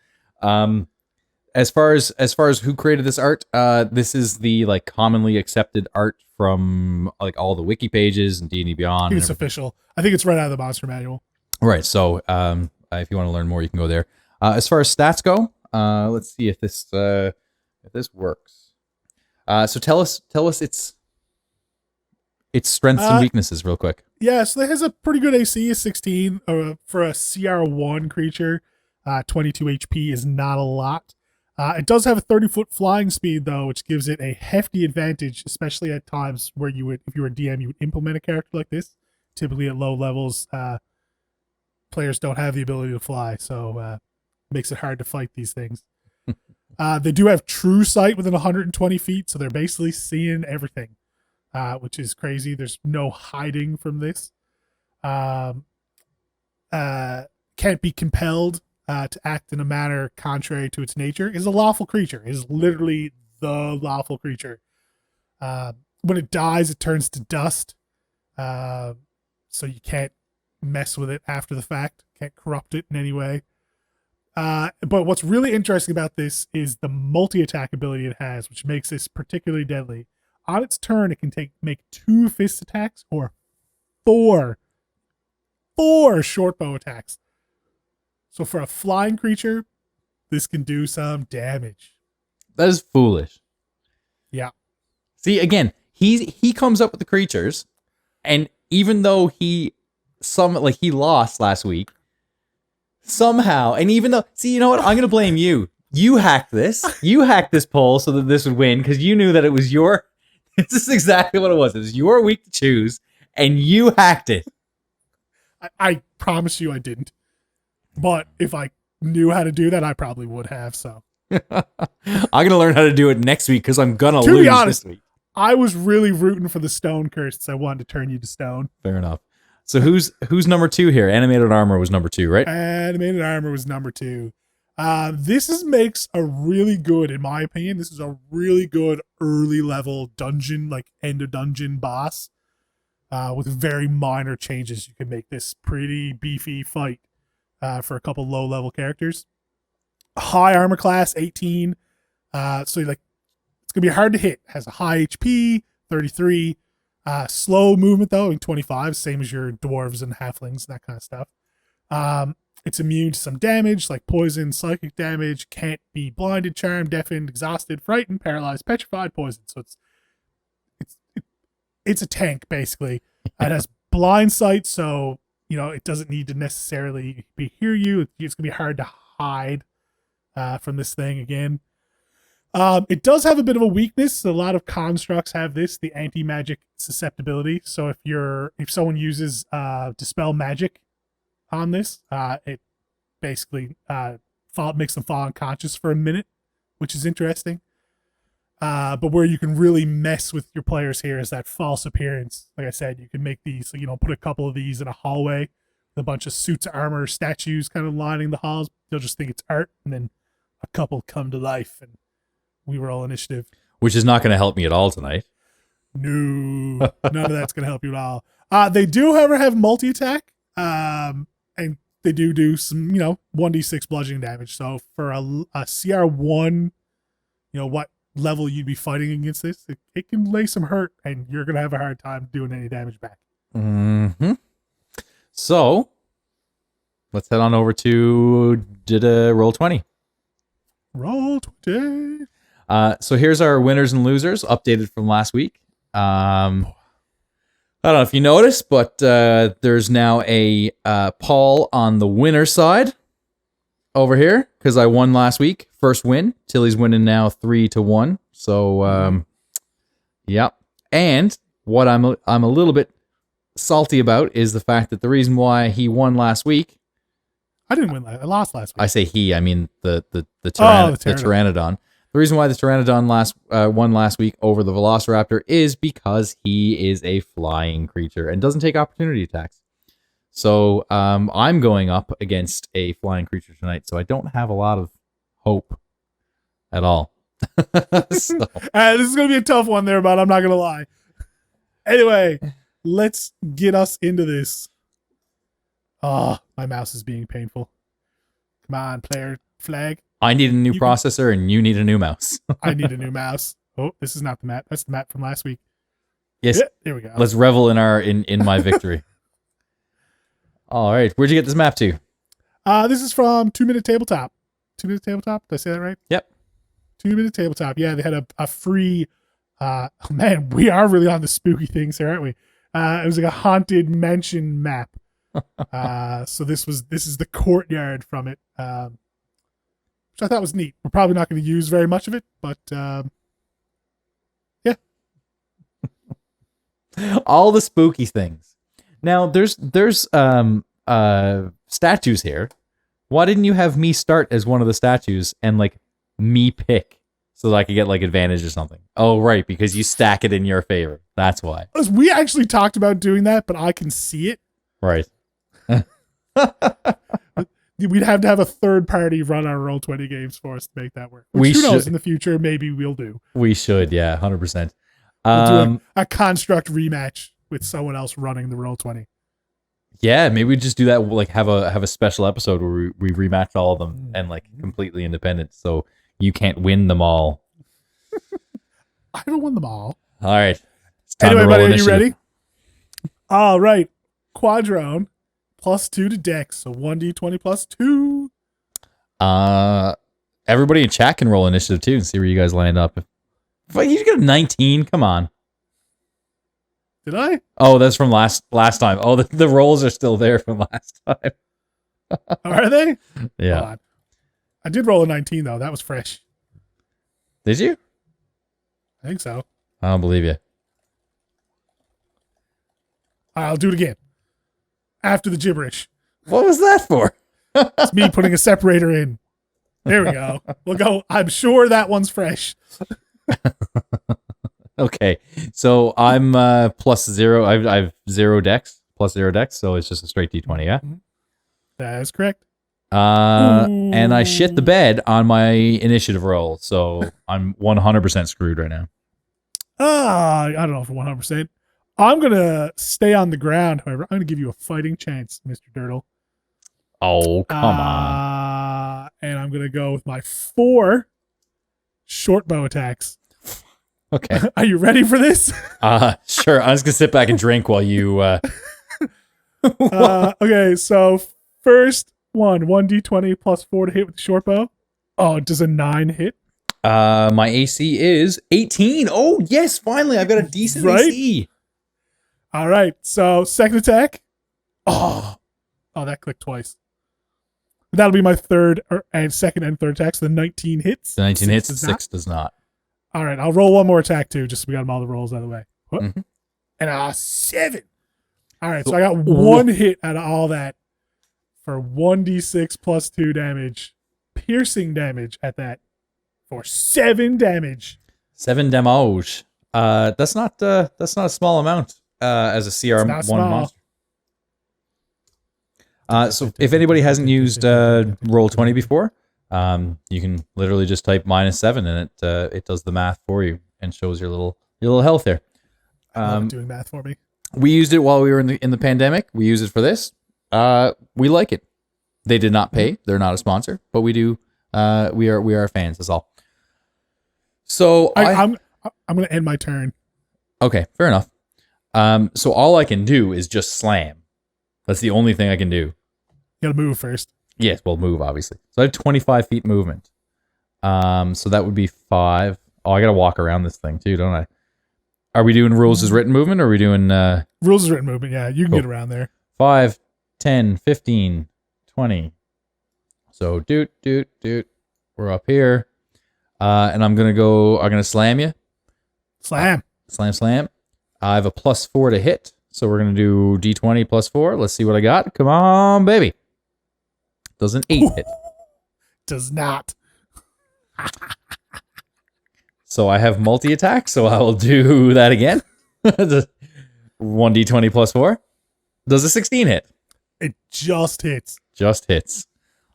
[SPEAKER 2] As far as who created this art, this is the commonly accepted art from all the wiki pages and D&D Beyond.
[SPEAKER 1] I think it's official. I think it's right out of the monster manual.
[SPEAKER 2] Right. So if you want to learn more, you can go there. As far as stats go, let's see if this works. So tell us its strengths and weaknesses real quick.
[SPEAKER 1] Yeah, so it has a pretty good AC, a 16 for a CR1 creature. 22 HP is not a lot. It does have a 30-foot flying speed, though, which gives it a hefty advantage, especially at times where if you were a DM, you would implement a character like this. Typically at low levels, players don't have the ability to fly, so makes it hard to fight these things. They do have true sight within 120 feet, so they're basically seeing everything, which is crazy. There's no hiding from this. Can't be compelled to act in a manner contrary to its nature. Is a lawful creature. Is literally the lawful creature. When it dies, it turns to dust. So you can't mess with it after the fact. Can't corrupt it in any way. But what's really interesting about this is the multi-attack ability it has, which makes this particularly deadly. On its turn, it can make 2 fist attacks or 4 short bow attacks. So for a flying creature, this can do some damage.
[SPEAKER 2] That is foolish.
[SPEAKER 1] Yeah.
[SPEAKER 2] See, again, he comes up with the creatures, and even though he lost last week, somehow, and even though, see, you know what? I'm gonna blame you. You hacked this. You hacked this poll so that this would win because you knew that it was your. This is exactly what it was. It was your week to choose, and you hacked it.
[SPEAKER 1] I promise you, I didn't. But if I knew how to do that, I probably would have. So
[SPEAKER 2] I'm gonna learn how to do it next week because I'm gonna lose.
[SPEAKER 1] To be honest,
[SPEAKER 2] this week.
[SPEAKER 1] I was really rooting for the stone curse, so I wanted to turn you to stone.
[SPEAKER 2] Fair enough. So who's number 2 here? Animated armor was number 2, right?
[SPEAKER 1] Animated armor was number 2. This makes a really good, in my opinion, this is a really good early level dungeon, end of dungeon boss. With very minor changes, you can make this pretty beefy fight. For a couple low level characters. High armor class, 18. So it's gonna be hard to hit. Has a high HP, 33. Slow movement though, 25, same as your dwarves and halflings, that kind of stuff. It's immune to some damage like poison, psychic damage. Can't be blinded, charmed, deafened, exhausted, frightened, paralyzed, petrified, poisoned. So it's a tank basically. It has blind sight, so it doesn't need to necessarily hear you. It's going to be hard to hide from this thing again. It does have a bit of a weakness. A lot of constructs have this, the anti-magic susceptibility. So if someone uses Dispel Magic on this, it basically makes them fall unconscious for a minute, which is interesting. But where you can really mess with your players here is that false appearance. Like I said, you can make these, put a couple of these in a hallway with a bunch of suits of armor statues kind of lining the halls. They'll just think it's art, and then a couple come to life, and we roll initiative. Which
[SPEAKER 2] is not going to help me at all tonight.
[SPEAKER 1] No, none of that's going to help you at all. They do, however, have multi-attack, and they do some, 1d6 bludgeoning damage. So for a CR1, what level you'd be fighting against this, it can lay some hurt, and you're going to have a hard time doing any damage back.
[SPEAKER 2] Mm-hmm. So let's head on over to roll 20.
[SPEAKER 1] Roll 20.
[SPEAKER 2] So here's our winners and losers updated from last week. I don't know if you noticed, but there's now a Paul on the winner side over here because I won last week. First win. Tilly's winning now 3-1. So yeah. And what I'm a little bit salty about is the fact that the reason why he won last week.
[SPEAKER 1] I didn't win. I lost last week.
[SPEAKER 2] I say he. I mean the Pteranodon. The reason why the Pteranodon won last week over the Velociraptor is because he is a flying creature and doesn't take opportunity attacks. So I'm going up against a flying creature tonight, so I don't have a lot of hope at all.
[SPEAKER 1] This is going to be a tough one there, but I'm not going to lie. Anyway, let's get us into this. Oh, my mouse is being painful. Come on, player flag.
[SPEAKER 2] I need a new processor and you need a new mouse.
[SPEAKER 1] I need a new mouse. Oh, this is not the map. That's the map from last week.
[SPEAKER 2] Yes.
[SPEAKER 1] Yeah, there we go.
[SPEAKER 2] Let's revel in my victory. All right. Where'd you get this map to?
[SPEAKER 1] This is from 2 Minute Tabletop. 2 Minute Tabletop? Did I say that right?
[SPEAKER 2] Yep.
[SPEAKER 1] 2 Minute Tabletop. Yeah, they had a free man, we are really on the spooky things here, aren't we? It was like a haunted mansion map. So this is the courtyard from it. Which I thought was neat. We're probably not going to use very much of it, but yeah.
[SPEAKER 2] All the spooky things. Now there's statues here. Why didn't you have me start as one of the statues and like me pick so that I could get like advantage or something? Oh, right, because you stack it in your favor. That's why.
[SPEAKER 1] We actually talked about doing that, but I can see it.
[SPEAKER 2] Right.
[SPEAKER 1] We'd have to have a third party run our Roll20 games for us to make that work. Which, who knows, in the future, maybe we'll do.
[SPEAKER 2] We should, yeah, 100%.
[SPEAKER 1] We'll do a construct rematch with someone else running the Roll20.
[SPEAKER 2] Yeah, maybe we just do that. Like have a special episode where we rematch all of them and like completely independent, so you can't win them all.
[SPEAKER 1] I haven't won them all.
[SPEAKER 2] All right.
[SPEAKER 1] Anyway, buddy, are you ready? All right. Quadrone. +2 to Dex, so 1d20 +2.
[SPEAKER 2] Everybody in chat can roll initiative too and see where you guys land up. If you get a 19, come on.
[SPEAKER 1] Did I?
[SPEAKER 2] Oh, that's from last time. Oh, the rolls are still there from last time.
[SPEAKER 1] Are they?
[SPEAKER 2] Yeah.
[SPEAKER 1] I did roll a 19 though. That was fresh.
[SPEAKER 2] Did you?
[SPEAKER 1] I think so.
[SPEAKER 2] I don't believe you.
[SPEAKER 1] I'll do it again. After the gibberish.
[SPEAKER 2] What was that for?
[SPEAKER 1] It's me putting a separator in. There we go. We'll go. I'm sure that one's fresh.
[SPEAKER 2] Okay. So I'm +0. I've 0 dex, +0 dex. So it's just a straight D20, yeah?
[SPEAKER 1] That is correct.
[SPEAKER 2] And I shit the bed on my initiative roll. So I'm 100% screwed right now.
[SPEAKER 1] I don't know if 100%. I'm going to stay on the ground, however. I'm going to give you a fighting chance, Mr. Dirtle.
[SPEAKER 2] Oh, come on.
[SPEAKER 1] And I'm going to go with my 4 short bow attacks.
[SPEAKER 2] Okay.
[SPEAKER 1] Are you ready for this?
[SPEAKER 2] Sure. I'm just going to sit back and drink while you...
[SPEAKER 1] Okay, so first one, 1d20 +4 to hit with the short bow. Oh, does a 9 hit?
[SPEAKER 2] My AC is 18. Oh, yes, finally. I've got a decent AC.
[SPEAKER 1] All right, so second attack, Oh, that clicked twice. That'll be my second and third attacks. The 19 hits.
[SPEAKER 2] The 19 hits,
[SPEAKER 1] does
[SPEAKER 2] 6 does not.
[SPEAKER 1] All right, I'll roll one more attack too, just so we got them all the rolls out of the way.
[SPEAKER 2] Mm-hmm.
[SPEAKER 1] And 7. All right, so I got one hit out of all that for 1d6 plus 2 damage, piercing damage at that for 7 damage.
[SPEAKER 2] 7 damage. That's not a small amount as a CR1 monster. So if anybody hasn't used Roll20 before, you can literally just type -7 and it does the math for you and shows your little health there.
[SPEAKER 1] Doing math for me.
[SPEAKER 2] We used it while we were in the pandemic. We use it for this. We like it. They did not pay. They're not a sponsor, but we do. We are fans. That's all. So
[SPEAKER 1] I'm gonna end my turn.
[SPEAKER 2] Okay, fair enough. So all I can do is just slam. That's the only thing I can do.
[SPEAKER 1] You gotta move first.
[SPEAKER 2] Yes, well, move, obviously. So I have 25 feet movement. So that would be 5. Oh, I gotta walk around this thing too, don't I? Are we doing rules as written movement, or are we doing...
[SPEAKER 1] Rules as written movement, yeah. You can
[SPEAKER 2] cool.
[SPEAKER 1] get around there.
[SPEAKER 2] 5, 10, 15, 20. So, doot. We're up here. And I'm gonna slam you.
[SPEAKER 1] Slam.
[SPEAKER 2] Slam. I have a +4 to hit. So we're going to do D20 +4. Let's see what I got. Come on, baby. Does an 8 hit?
[SPEAKER 1] Does not.
[SPEAKER 2] So I have multi-attack, so I will do that again. 1D20 +4. Does a 16 hit?
[SPEAKER 1] It just hits.
[SPEAKER 2] Just hits.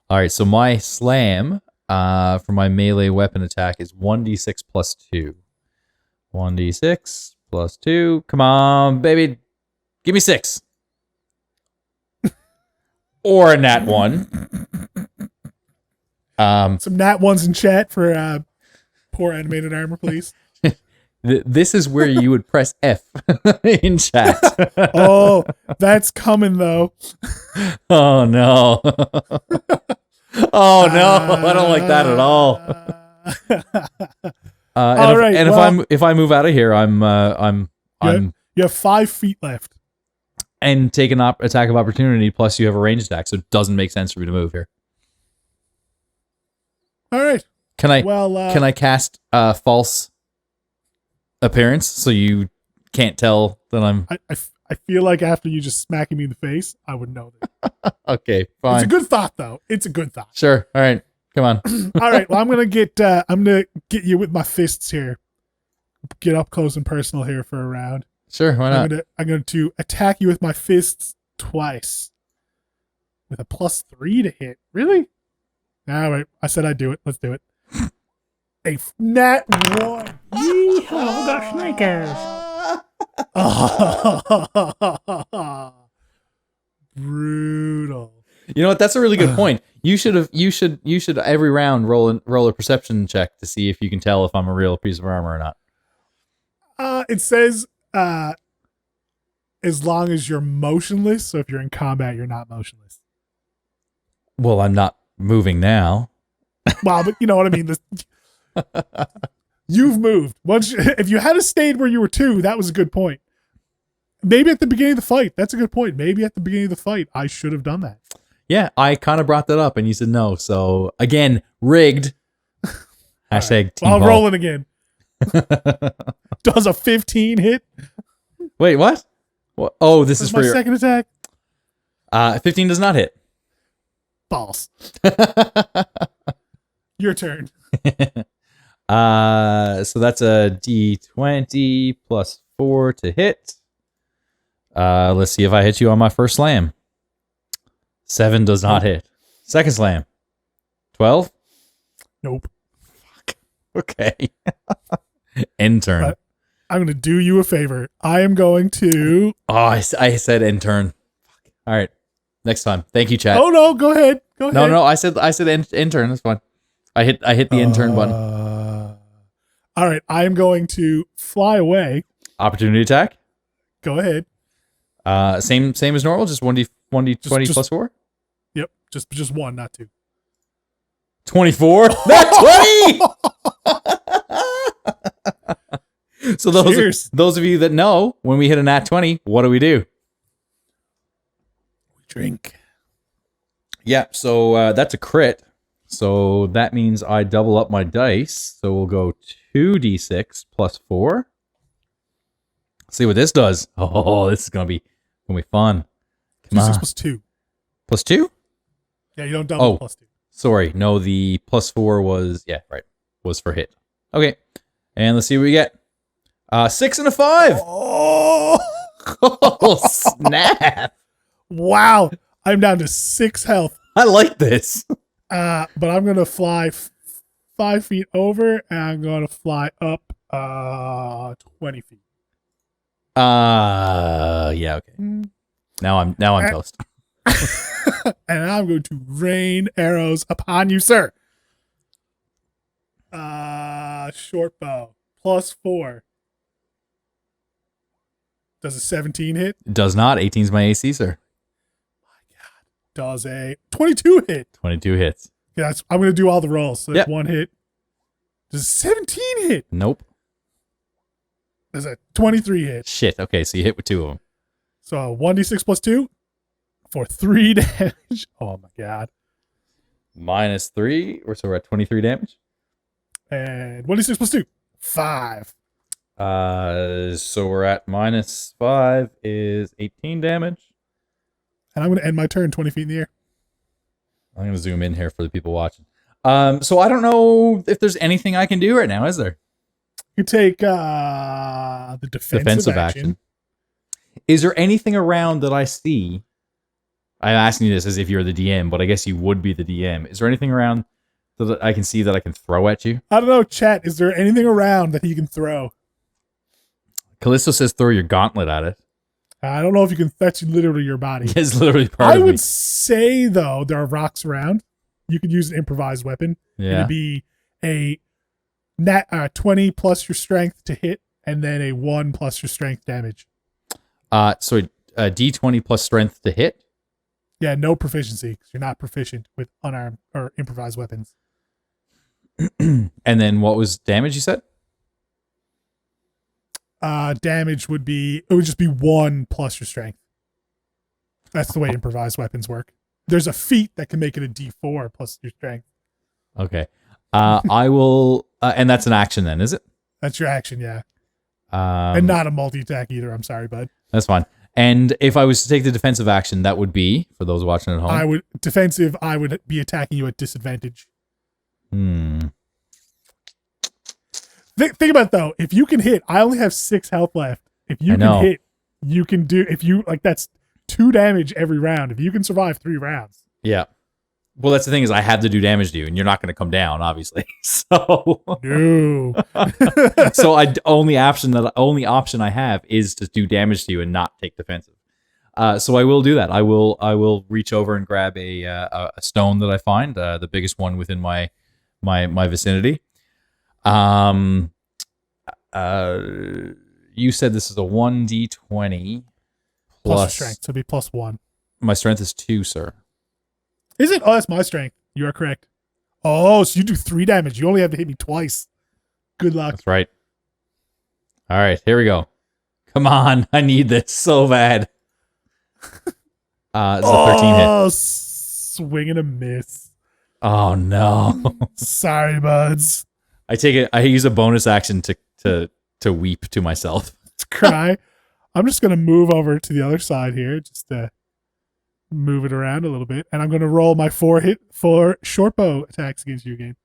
[SPEAKER 2] All right, so my slam for my melee weapon attack is 1d6 +2. 1d6 +2. Come on, baby. Give me 6. Or a nat 1.
[SPEAKER 1] Some nat 1s in chat for poor animated armor, please.
[SPEAKER 2] This is where you would press F in chat.
[SPEAKER 1] Oh, that's coming though.
[SPEAKER 2] Oh no. Oh no. I don't like that at all.
[SPEAKER 1] All right.
[SPEAKER 2] If I move out of here, I'm
[SPEAKER 1] you have 5 feet left.
[SPEAKER 2] And take an attack of opportunity, plus you have a ranged attack, so it doesn't make sense for me to move here.
[SPEAKER 1] All right.
[SPEAKER 2] Can I cast false appearance so you can't tell that I'm...
[SPEAKER 1] I feel like after you just smacking me in the face, I would know that.
[SPEAKER 2] Okay, fine.
[SPEAKER 1] It's a good thought, though. It's a good thought.
[SPEAKER 2] Sure. All right. Come on.
[SPEAKER 1] All right. Well, I'm gonna get you with my fists here. Get up close and personal here for a round.
[SPEAKER 2] Sure. Why not?
[SPEAKER 1] I'm going to attack you with my fists twice with a +3 to hit. Really? All right. I said I'd do it. Let's do it. A nat 1.
[SPEAKER 4] Yeehaw, got snakers.
[SPEAKER 1] Brutal.
[SPEAKER 2] You know what? That's a really good point. You should every round roll a perception check to see if you can tell if I'm a real piece of armor or not.
[SPEAKER 1] It says as long as you're motionless. So if you're in combat, you're not motionless.
[SPEAKER 2] Well, I'm not moving now.
[SPEAKER 1] Well, but you know what I mean. You've moved. If you had stayed where you were 2, that was a good point. Maybe at the beginning of the fight. That's a good point. Maybe at the beginning of the fight, I should have done that.
[SPEAKER 2] Yeah, I kind of brought that up, and you said no. So again, rigged. Hashtag team
[SPEAKER 1] I'll
[SPEAKER 2] hall.
[SPEAKER 1] roll it again. Does a 15 hit?
[SPEAKER 2] Wait, what? Oh, this is for
[SPEAKER 1] my
[SPEAKER 2] your
[SPEAKER 1] second attack.
[SPEAKER 2] 15 does not hit.
[SPEAKER 1] Balls. Your turn.
[SPEAKER 2] So that's a D20 +4 to hit. Let's see if I hit you on my first slam. 7 does not hit. Second slam. 12?
[SPEAKER 1] Nope.
[SPEAKER 2] Fuck. Okay. End turn.
[SPEAKER 1] I'm going to do you a favor. I am going to...
[SPEAKER 2] Oh, I said end turn. Fuck. All right. Next time. Thank you, chat.
[SPEAKER 1] Oh, no. Go ahead. Go ahead.
[SPEAKER 2] No. I said end turn. That's fine. I hit the end turn button.
[SPEAKER 1] All right. I am going to fly away.
[SPEAKER 2] Opportunity attack.
[SPEAKER 1] Go ahead.
[SPEAKER 2] Same as normal. Just 1d20 +4.
[SPEAKER 1] Yep. Just 1, not 2.
[SPEAKER 2] 24. That's 20. So those of you that know, when we hit a nat 20, what do we do?
[SPEAKER 1] Drink.
[SPEAKER 2] Yeah, so that's a crit. So that means I double up my dice. So we'll go 2d6 plus 4. See what this does. Oh, this is gonna be fun. Come
[SPEAKER 1] 2
[SPEAKER 2] on.
[SPEAKER 1] 6 plus 2.
[SPEAKER 2] Plus 2?
[SPEAKER 1] Yeah, you don't double plus 2.
[SPEAKER 2] Sorry, no, the plus 4 was was for hit. Okay, and let's see what we get. 6 and a 5.
[SPEAKER 1] Oh!
[SPEAKER 2] Oh snap!
[SPEAKER 1] Wow. I'm down to 6 health.
[SPEAKER 2] I like this.
[SPEAKER 1] But I'm going to fly 5 feet over, and I'm going to fly up 20 feet.
[SPEAKER 2] Yeah, okay. Now I'm toast.
[SPEAKER 1] And I'm going to rain arrows upon you, sir. Short bow. Plus 4. Does a 17 hit?
[SPEAKER 2] It does not. 18's my AC, sir.
[SPEAKER 1] Does a 22 hit?
[SPEAKER 2] 22 hits.
[SPEAKER 1] Yeah, I'm going to do all the rolls. So
[SPEAKER 2] Yep.
[SPEAKER 1] that's 1 hit. Does a 17 hit?
[SPEAKER 2] Nope.
[SPEAKER 1] Does a 23 hit?
[SPEAKER 2] Shit. Okay, so you hit with 2 of them.
[SPEAKER 1] So 1d6 plus 2 for 3 damage. Oh my god.
[SPEAKER 2] Minus 3, so we're at 23 damage.
[SPEAKER 1] And 1d6 plus 2, 5.
[SPEAKER 2] So we're at minus 5 is 18 damage.
[SPEAKER 1] And I'm going to end my turn 20 feet in the air.
[SPEAKER 2] I'm going to zoom in here for the people watching. So I don't know if there's anything I can do right now, is there?
[SPEAKER 1] You take the defensive action.
[SPEAKER 2] Is there anything around that I see? I'm asking you this as if you're the DM, but I guess you would be the DM. Is there anything around that I can see that I can throw at you?
[SPEAKER 1] I don't know, chat. Is there anything around that he can throw?
[SPEAKER 2] Callisto says throw your gauntlet at it.
[SPEAKER 1] I don't know if you can. That's literally your body.
[SPEAKER 2] It's literally part
[SPEAKER 1] I
[SPEAKER 2] of me.
[SPEAKER 1] would say, though, there are rocks around. You could use an improvised weapon.
[SPEAKER 2] Yeah.
[SPEAKER 1] It'd be a 20 plus your strength to hit, and then a 1 plus your strength damage.
[SPEAKER 2] So a D20 plus strength to hit.
[SPEAKER 1] Yeah, no proficiency because you're not proficient with unarmed or improvised weapons.
[SPEAKER 2] And then what was damage you said?
[SPEAKER 1] Damage would just be 1 plus your strength. That's the way improvised weapons work. There's a feat that can make it a D4 plus your strength.
[SPEAKER 2] Okay. I will, and that's an action then, is it?
[SPEAKER 1] That's your action, yeah. And not a multi-attack either. I'm sorry, bud.
[SPEAKER 2] That's fine. And if I was to take the defensive action, that would be, for those watching at home.
[SPEAKER 1] I would be attacking you at disadvantage. Think about it, though. If you can hit, I only have 6 health left. If you can hit, you can do, that's 2 damage every round. If you can survive 3 rounds.
[SPEAKER 2] Yeah. Well, that's the thing is I have to do damage to you and you're not going to come down, obviously. So,
[SPEAKER 1] No.
[SPEAKER 2] so only option I have is to do damage to you and not take defensive. So I will do that. I will reach over and grab a stone that I find, the biggest one within my vicinity. You said this is a 1d20
[SPEAKER 1] plus strength, so it'd be plus 1.
[SPEAKER 2] My strength is 2, sir.
[SPEAKER 1] Is it? Oh, that's my strength. You are correct. Oh, so you do 3 damage. You only have to hit me twice. Good luck.
[SPEAKER 2] That's right. All right, here we go. Come on, I need this so bad. It's a 13 hit.
[SPEAKER 1] Oh, swing and a miss.
[SPEAKER 2] Oh no.
[SPEAKER 1] Sorry, buds.
[SPEAKER 2] I use a bonus action to weep to myself.
[SPEAKER 1] To cry. I'm just gonna move over to the other side here, just to move it around a little bit, and I'm gonna roll my 4 short bow attacks against you again.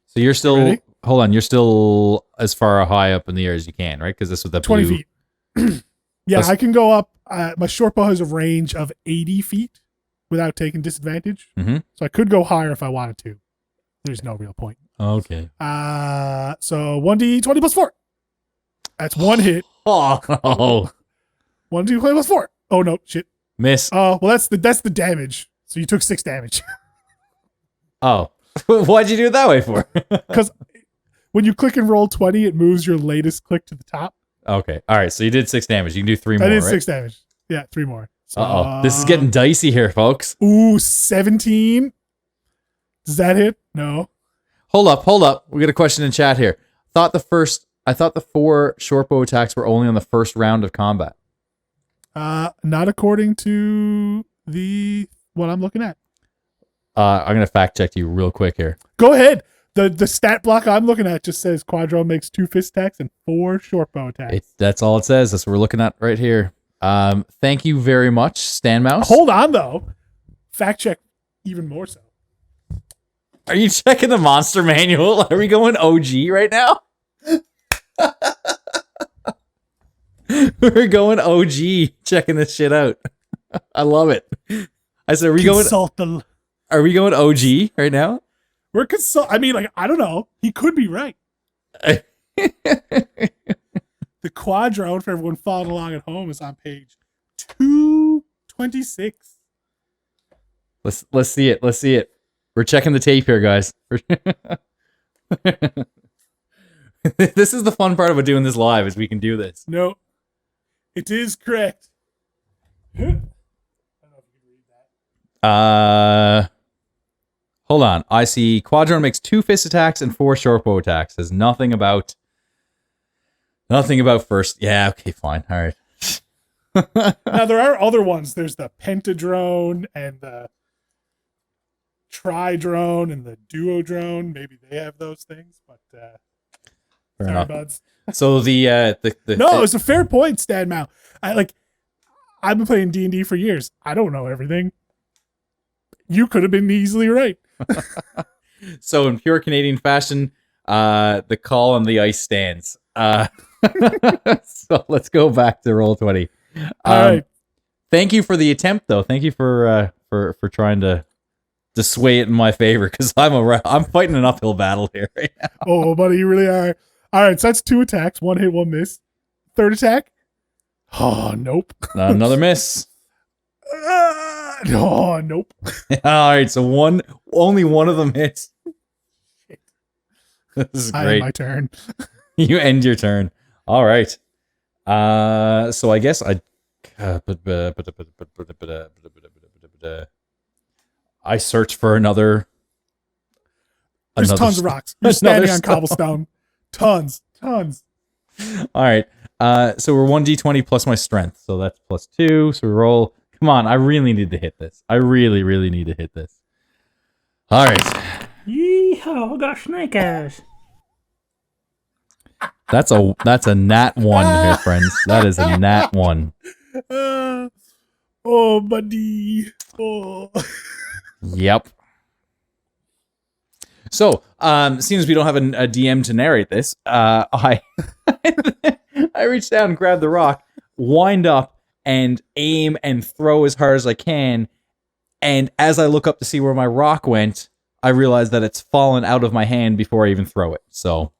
[SPEAKER 2] So you're still
[SPEAKER 1] Ready?
[SPEAKER 2] Hold on, you're still as far high up in the air as you can, right? Because this was the
[SPEAKER 1] 20
[SPEAKER 2] blue.
[SPEAKER 1] feet. Yeah, I can go up. My short bow has a range of 80 feet without taking disadvantage.
[SPEAKER 2] Mm-hmm.
[SPEAKER 1] So I could go higher if I wanted to. There's no real point.
[SPEAKER 2] Okay.
[SPEAKER 1] So 1d20 plus 4. That's 1 hit.
[SPEAKER 2] Oh,
[SPEAKER 1] 1d20 plus 4. Oh no, shit.
[SPEAKER 2] Miss.
[SPEAKER 1] Oh, well that's the damage. So you took 6 damage.
[SPEAKER 2] Oh. Why'd you do it that way for?
[SPEAKER 1] Because when you click and roll 20, it moves your latest click to the top.
[SPEAKER 2] Okay. All right. So you did 6 damage. You can do 3 more.
[SPEAKER 1] I did
[SPEAKER 2] right?
[SPEAKER 1] 6 damage. Yeah, 3 more. So,
[SPEAKER 2] Uh-oh. This is getting dicey here, folks.
[SPEAKER 1] Ooh, 17. Does that hit? No.
[SPEAKER 2] Hold up. We got a question in chat here. I thought the 4 short bow attacks were only on the first round of combat.
[SPEAKER 1] Not according to the one I'm looking at.
[SPEAKER 2] I'm gonna fact check you real quick here.
[SPEAKER 1] Go ahead. The stat block I'm looking at just says Quadrone makes 2 fist attacks and 4 short bow attacks.
[SPEAKER 2] That's all it says. That's what we're looking at right here. Thank you very much, Stan Mouse.
[SPEAKER 1] Hold on though. Fact check even more so.
[SPEAKER 2] Are you checking the monster manual? Are we going OG right now? We're going OG, checking this shit out. I love it. I said, are we going OG right now?
[SPEAKER 1] We're I mean, like, I don't know. He could be right. The Quadrone, for everyone following along at home, is on page 226.
[SPEAKER 2] Let's see it. Let's see it. We're checking the tape here, guys. This is the fun part about doing this live, is we can do this.
[SPEAKER 1] No, it is correct. I don't know if you can read that.
[SPEAKER 2] Hold on. I see Quadrone makes 2 fist attacks and 4 short bow attacks. There's nothing about first. Yeah, okay, fine. All right.
[SPEAKER 1] Now, there are other ones. There's the Pentadrone and the Tridrone and the Duodrone. Maybe they have those things, but
[SPEAKER 2] Fair
[SPEAKER 1] sorry,
[SPEAKER 2] enough.
[SPEAKER 1] buds.
[SPEAKER 2] So the
[SPEAKER 1] No, it's a fair point, Stan Mao. I've been playing D&D for years. I don't know everything. You could have been easily right.
[SPEAKER 2] So in pure Canadian fashion, the call on the ice stands. So let's go back to roll 20.
[SPEAKER 1] All right.
[SPEAKER 2] Thank you for the attempt, though. Thank you for trying to sway it in my favor, because I'm fighting an uphill battle here right now.
[SPEAKER 1] Oh, buddy, you really are. All right, so that's 2 attacks. 1 hit, 1 miss. Third attack. Oh, nope.
[SPEAKER 2] Another miss.
[SPEAKER 1] Oh, nope.
[SPEAKER 2] All right, so only one of them hits. This is great.
[SPEAKER 1] My turn.
[SPEAKER 2] You end your turn. All right. So I guess I search for another.
[SPEAKER 1] There's tons of rocks. You're standing on cobblestone. Tons.
[SPEAKER 2] All right. So we're 1d20 plus my strength. So that's +2. So we roll. Come on. I really need to hit this. I really, really need to hit this. All right.
[SPEAKER 4] Yeehaw, I got snake eyes.
[SPEAKER 2] That's a nat 1 here, friends. That is a nat 1.
[SPEAKER 1] Oh, buddy. Oh.
[SPEAKER 2] Yep. So, seeing as we don't have a DM to narrate this, I reach down and grab the rock, wind up, and aim and throw as hard as I can. And as I look up to see where my rock went, I realize that it's fallen out of my hand before I even throw it. So,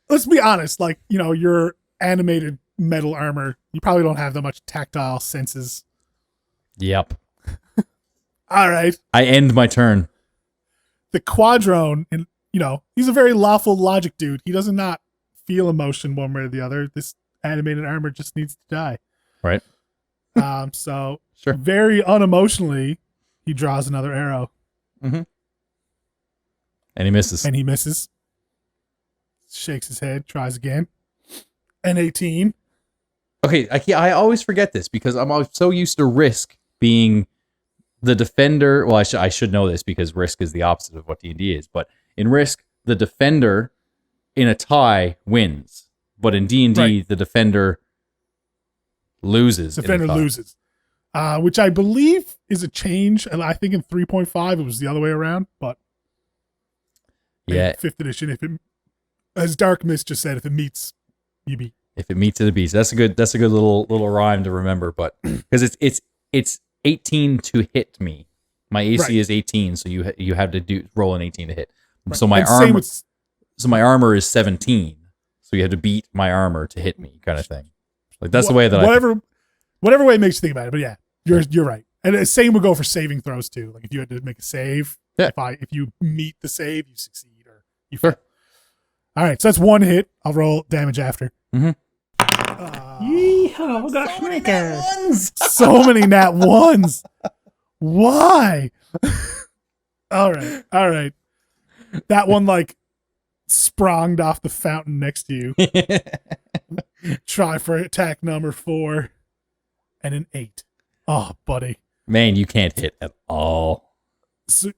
[SPEAKER 1] let's be honest. Like, your animated metal armor, you probably don't have that much tactile senses.
[SPEAKER 2] Yep.
[SPEAKER 1] All right.
[SPEAKER 2] I end my turn.
[SPEAKER 1] The Quadrone, and he's a very lawful logic dude. He does not feel emotion one way or the other. This animated armor just needs to die.
[SPEAKER 2] Right.
[SPEAKER 1] So
[SPEAKER 2] Sure.
[SPEAKER 1] Very unemotionally, he draws another arrow.
[SPEAKER 2] Mm-hmm. And he misses. Shakes his head, tries again. An 18. Okay, I always forget this because I'm so used to Risk being the defender. Well, I should know this because Risk is the opposite of what D&D is. But in Risk, the defender in a tie wins. But in D&D,
[SPEAKER 1] right,
[SPEAKER 2] the defender loses.
[SPEAKER 1] Defender loses. Which I believe is a change. And I think in 3.5, it was the other way around. But
[SPEAKER 2] yeah,
[SPEAKER 1] 5th edition, if it, as Dark Mist just said, if it meets, you beat.
[SPEAKER 2] If it meets, it beats. That's a good little rhyme to remember. But because it's 18 to hit me. My AC is 18, so you have to roll an 18 to hit. Right. So my armor is 17, so you have to beat my armor to hit me, kind of thing. Like that's the way that
[SPEAKER 1] whatever way makes you think about it. But yeah, you're right. And the same would go for saving throws too. Like if you had to make a save, if you meet the save, you succeed or you fail. All right, so that's 1 hit. I'll roll damage after.
[SPEAKER 2] Mm-hmm.
[SPEAKER 4] Yeehaw, I got snake eyes.
[SPEAKER 1] So many nat ones. Why? All right. That one like spronged off the fountain next to you. Try for attack number 4 and an 8. Oh, buddy.
[SPEAKER 2] Man, you can't hit at all.
[SPEAKER 1] So,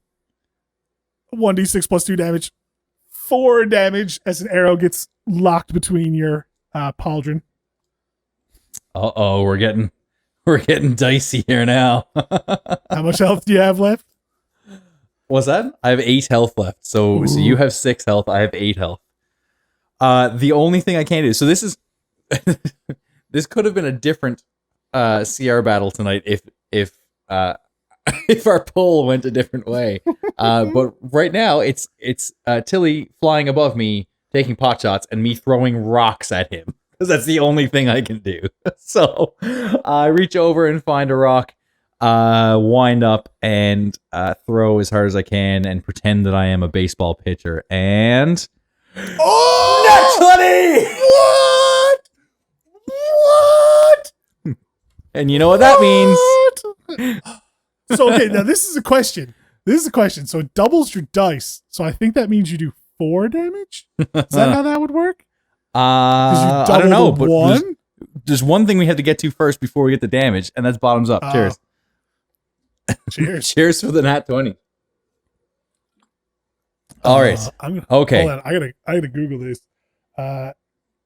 [SPEAKER 1] 1d6 plus 2 damage. 4 damage as an arrow gets locked between your pauldron.
[SPEAKER 2] Uh-oh, we're getting dicey here now.
[SPEAKER 1] How much health do you have left?
[SPEAKER 2] What's that? I have 8 health left. So you have 6 health. I have 8 health. The only thing I can do. So this is this could have been a different CR battle tonight if our poll went a different way. But right now it's Tilly flying above me, taking pot shots, and me throwing rocks at him because that's the only thing I can do. So I reach over and find a rock, wind up and throw as hard as I can and pretend that I am a baseball pitcher. And
[SPEAKER 1] Oh!
[SPEAKER 2] Nat 20! What? And you know what that means?
[SPEAKER 1] So, okay, now this is a question. So it doubles your dice. So I think that means you do 4 damage? Is that how that would work?
[SPEAKER 2] I don't know, but
[SPEAKER 1] one?
[SPEAKER 2] there's one thing we have to get to first before we get the damage, and that's bottoms up. Cheers.
[SPEAKER 1] Cheers.
[SPEAKER 2] Cheers for the nat 20. All right. Okay.
[SPEAKER 1] Hold on. I gotta Google this.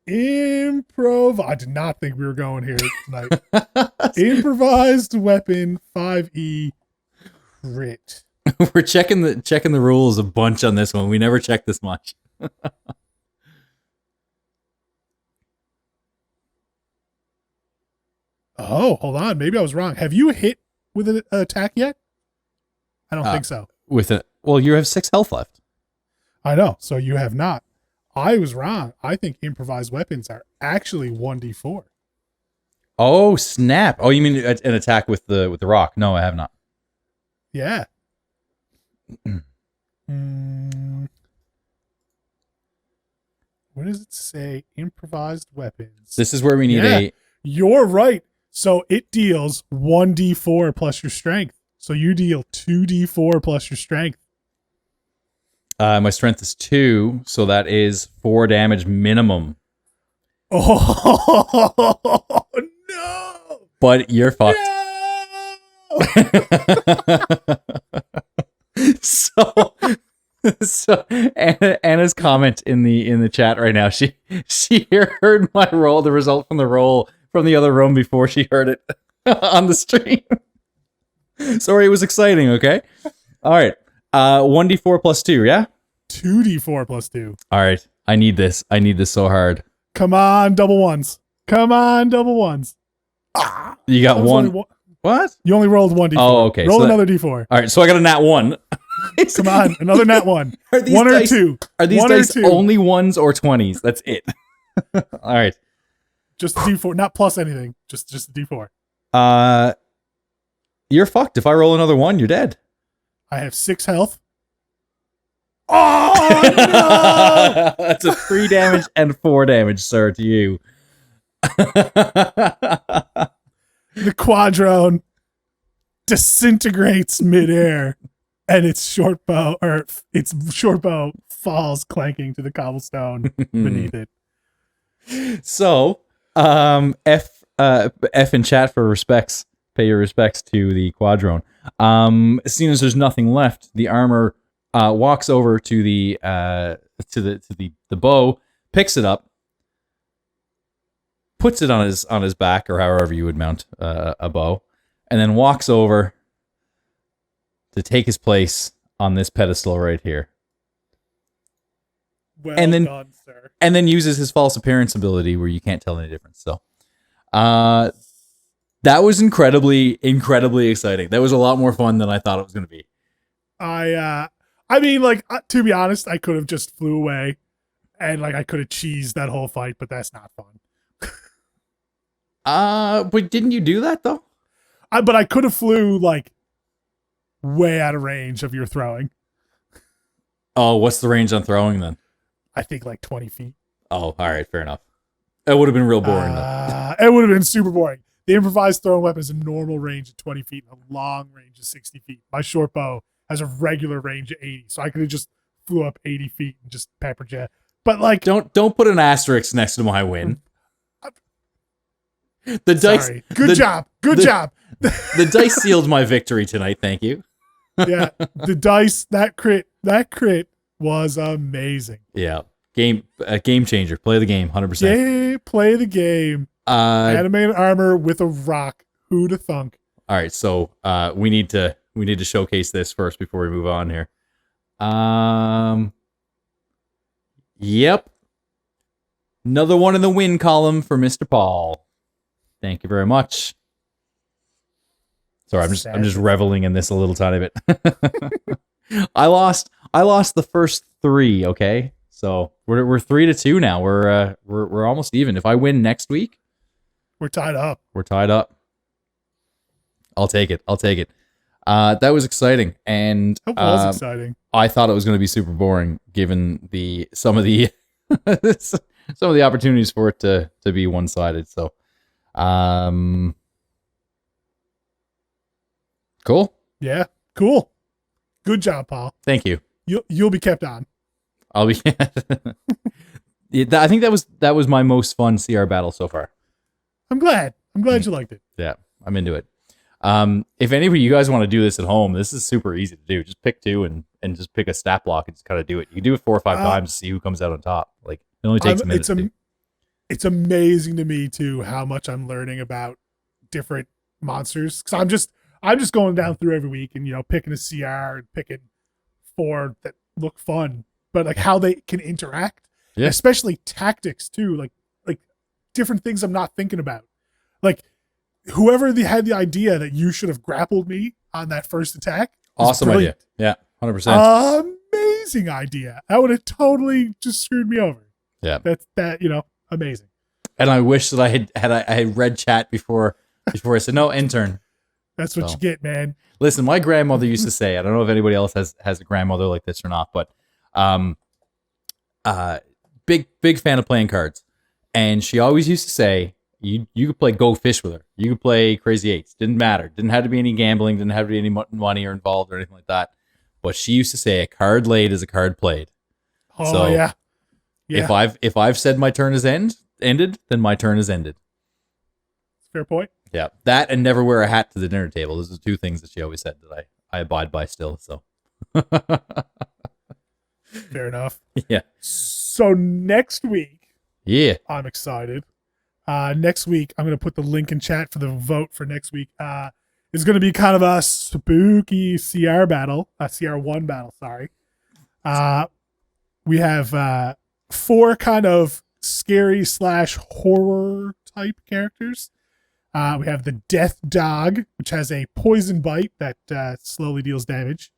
[SPEAKER 1] Improv. I did not think we were going here tonight. Improvised weapon 5e crit.
[SPEAKER 2] We're checking the rules a bunch on this one. We never check this much.
[SPEAKER 1] Oh, hold on. Maybe I was wrong. Have you hit with an attack yet? I don't think so.
[SPEAKER 2] Well, you have 6 health left.
[SPEAKER 1] I know. So you have not. I was wrong. I think improvised weapons are actually 1d4.
[SPEAKER 2] Oh, snap. Oh, you mean an attack with the rock? No, I have not.
[SPEAKER 1] Yeah. What does it say? Improvised weapons.
[SPEAKER 2] This is where we need a...
[SPEAKER 1] You're right. So it deals 1d4 plus your strength. So you deal 2d4 plus your strength.
[SPEAKER 2] My strength is 2, so that is 4 damage minimum.
[SPEAKER 1] Oh, no!
[SPEAKER 2] But you're fucked.
[SPEAKER 1] No!
[SPEAKER 2] So Anna's comment in the chat right now, she heard my roll, the result from the roll from the other room before she heard it on the stream. Sorry, it was exciting, okay? All right. 1d4 plus 2, yeah?
[SPEAKER 1] 2d4 plus 2.
[SPEAKER 2] All right. I need this so hard.
[SPEAKER 1] Come on, double ones.
[SPEAKER 2] You got one. What?
[SPEAKER 1] You only rolled 1d4.
[SPEAKER 2] Oh, okay.
[SPEAKER 1] Roll another d4.
[SPEAKER 2] All right, so I got a nat 1.
[SPEAKER 1] Come on, another nat 1.
[SPEAKER 2] Are these
[SPEAKER 1] 1 or
[SPEAKER 2] dice,
[SPEAKER 1] 2.
[SPEAKER 2] Are these
[SPEAKER 1] 1
[SPEAKER 2] dice
[SPEAKER 1] or 2.
[SPEAKER 2] only 1s or 20s? That's it. All right.
[SPEAKER 1] Just a d4, not plus anything. Just a d4.
[SPEAKER 2] You're fucked. If I roll another 1, you're dead.
[SPEAKER 1] I have 6 health. Oh, no!
[SPEAKER 2] That's a 3 damage and 4 damage, sir, to you.
[SPEAKER 1] The Quadrone disintegrates midair, and its short bow falls clanking to the cobblestone beneath it.
[SPEAKER 2] So, F in chat for respects. Pay your respects to the Quadrone. As soon as there's nothing left, the armor walks over to the bow, picks it up, puts it on his back or however you would mount a bow, and then walks over to take his place on this pedestal right here.
[SPEAKER 1] Well done, sir.
[SPEAKER 2] And then uses his false appearance ability where you can't tell any difference. So, that was incredibly exciting. That was a lot more fun than I thought it was going to be.
[SPEAKER 1] I mean, like, to be honest, I could have just flew away and, like, I could have cheesed that whole fight, but that's not fun.
[SPEAKER 2] But didn't you do that, though?
[SPEAKER 1] But I could have flew, like, way out of range of your throwing.
[SPEAKER 2] Oh, what's the range on throwing, then?
[SPEAKER 1] I think, like, 20 feet.
[SPEAKER 2] Oh, all right, fair enough. That would have been real boring, though.
[SPEAKER 1] It would have been super boring. The improvised throwing weapon is a normal range of 20 feet and a long range of 60 feet. My short bow has a regular range of 80, so I could have just flew up 80 feet and just peppered you. But like,
[SPEAKER 2] don't put an asterisk next to my win. The dice.
[SPEAKER 1] Sorry. Good job. Good job.
[SPEAKER 2] The dice sealed my victory tonight. Thank you.
[SPEAKER 1] Yeah, the dice, that crit was amazing.
[SPEAKER 2] Yeah. Game changer. Play the game 100%.
[SPEAKER 1] Yeah, play the game. Animated armor with a rock. Who'da thunk?
[SPEAKER 2] All right, so we need to showcase this first before we move on here. Yep. Another one in the win column for Mr. Paul. Thank you very much. Sorry, I'm just reveling in this a little tiny bit. I lost the first 3, okay? So we're 3-2 now. We're almost even. If I win next week,
[SPEAKER 1] we're tied up.
[SPEAKER 2] I'll take it. That was exciting, and
[SPEAKER 1] That was exciting.
[SPEAKER 2] I thought it was going to be super boring, given some of the opportunities for it to be one-sided. So, cool.
[SPEAKER 1] Yeah, cool. Good job, Paul.
[SPEAKER 2] Thank you.
[SPEAKER 1] You'll be kept on.
[SPEAKER 2] I'll be. I think that was my most fun CR battle so far.
[SPEAKER 1] I'm glad you liked it.
[SPEAKER 2] Yeah, I'm into it. If any of you guys want to do this at home, this is super easy to do. Just pick 2 and just pick a stat block and just kind of do it. You can do it 4 or 5 times to see who comes out on top. Like, it only takes a minute to do.
[SPEAKER 1] It's amazing to me too how much I'm learning about different monsters. Cause I'm just going down through every week and picking a CR and picking 4 that look fun, but like how they can interact, especially tactics too, like different things I'm not thinking about, like. Whoever had the idea that you should have grappled me on that first attack.
[SPEAKER 2] Awesome
[SPEAKER 1] brilliant.
[SPEAKER 2] idea. Yeah, 100%.
[SPEAKER 1] Amazing idea. That would have totally just screwed me over.
[SPEAKER 2] Yeah.
[SPEAKER 1] That's amazing.
[SPEAKER 2] And I wish that I had read chat before I said, no, intern.
[SPEAKER 1] That's what you get, man.
[SPEAKER 2] Listen, my grandmother used to say, I don't know if anybody else has a grandmother like this or not, but big fan of playing cards. And she always used to say, you could play Go Fish with her. You could play Crazy Eights. Didn't matter. Didn't have to be any gambling. Didn't have to be any money or involved or anything like that. But she used to say, a card laid is a card played.
[SPEAKER 1] Oh,
[SPEAKER 2] so
[SPEAKER 1] yeah.
[SPEAKER 2] If I've said my turn is ended, then my turn is ended.
[SPEAKER 1] Fair point.
[SPEAKER 2] Yeah. That and never wear a hat to the dinner table. Those are 2 things that she always said that I abide by still. So
[SPEAKER 1] fair enough.
[SPEAKER 2] Yeah.
[SPEAKER 1] So next week, I'm excited. Next week, I'm going to put the link in chat for the vote for next week. It's going to be kind of a spooky CR battle, a CR1 battle, sorry. We have 4 kind of scary / horror type characters. We have the Death Dog, which has a poison bite that slowly deals damage.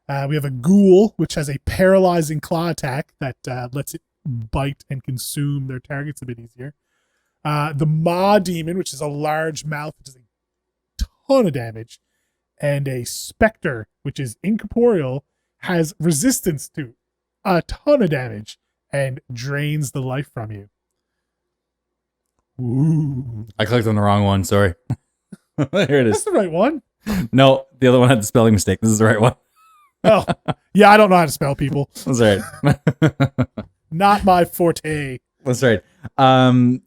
[SPEAKER 1] We have a Ghoul, which has a paralyzing claw attack that lets it bite and consume their targets a bit easier. The Maw Demon, which is a large mouth, which does a ton of damage. And a Spectre, which is incorporeal, has resistance to a ton of damage and drains the life from you. Ooh.
[SPEAKER 2] I clicked on the wrong one. Sorry. Here it is.
[SPEAKER 1] That's the right one.
[SPEAKER 2] No, the other one had the spelling mistake. This is the right one.
[SPEAKER 1] Oh, yeah, I don't know how to spell people.
[SPEAKER 2] That's right.
[SPEAKER 1] Not my forte.
[SPEAKER 2] That's right. So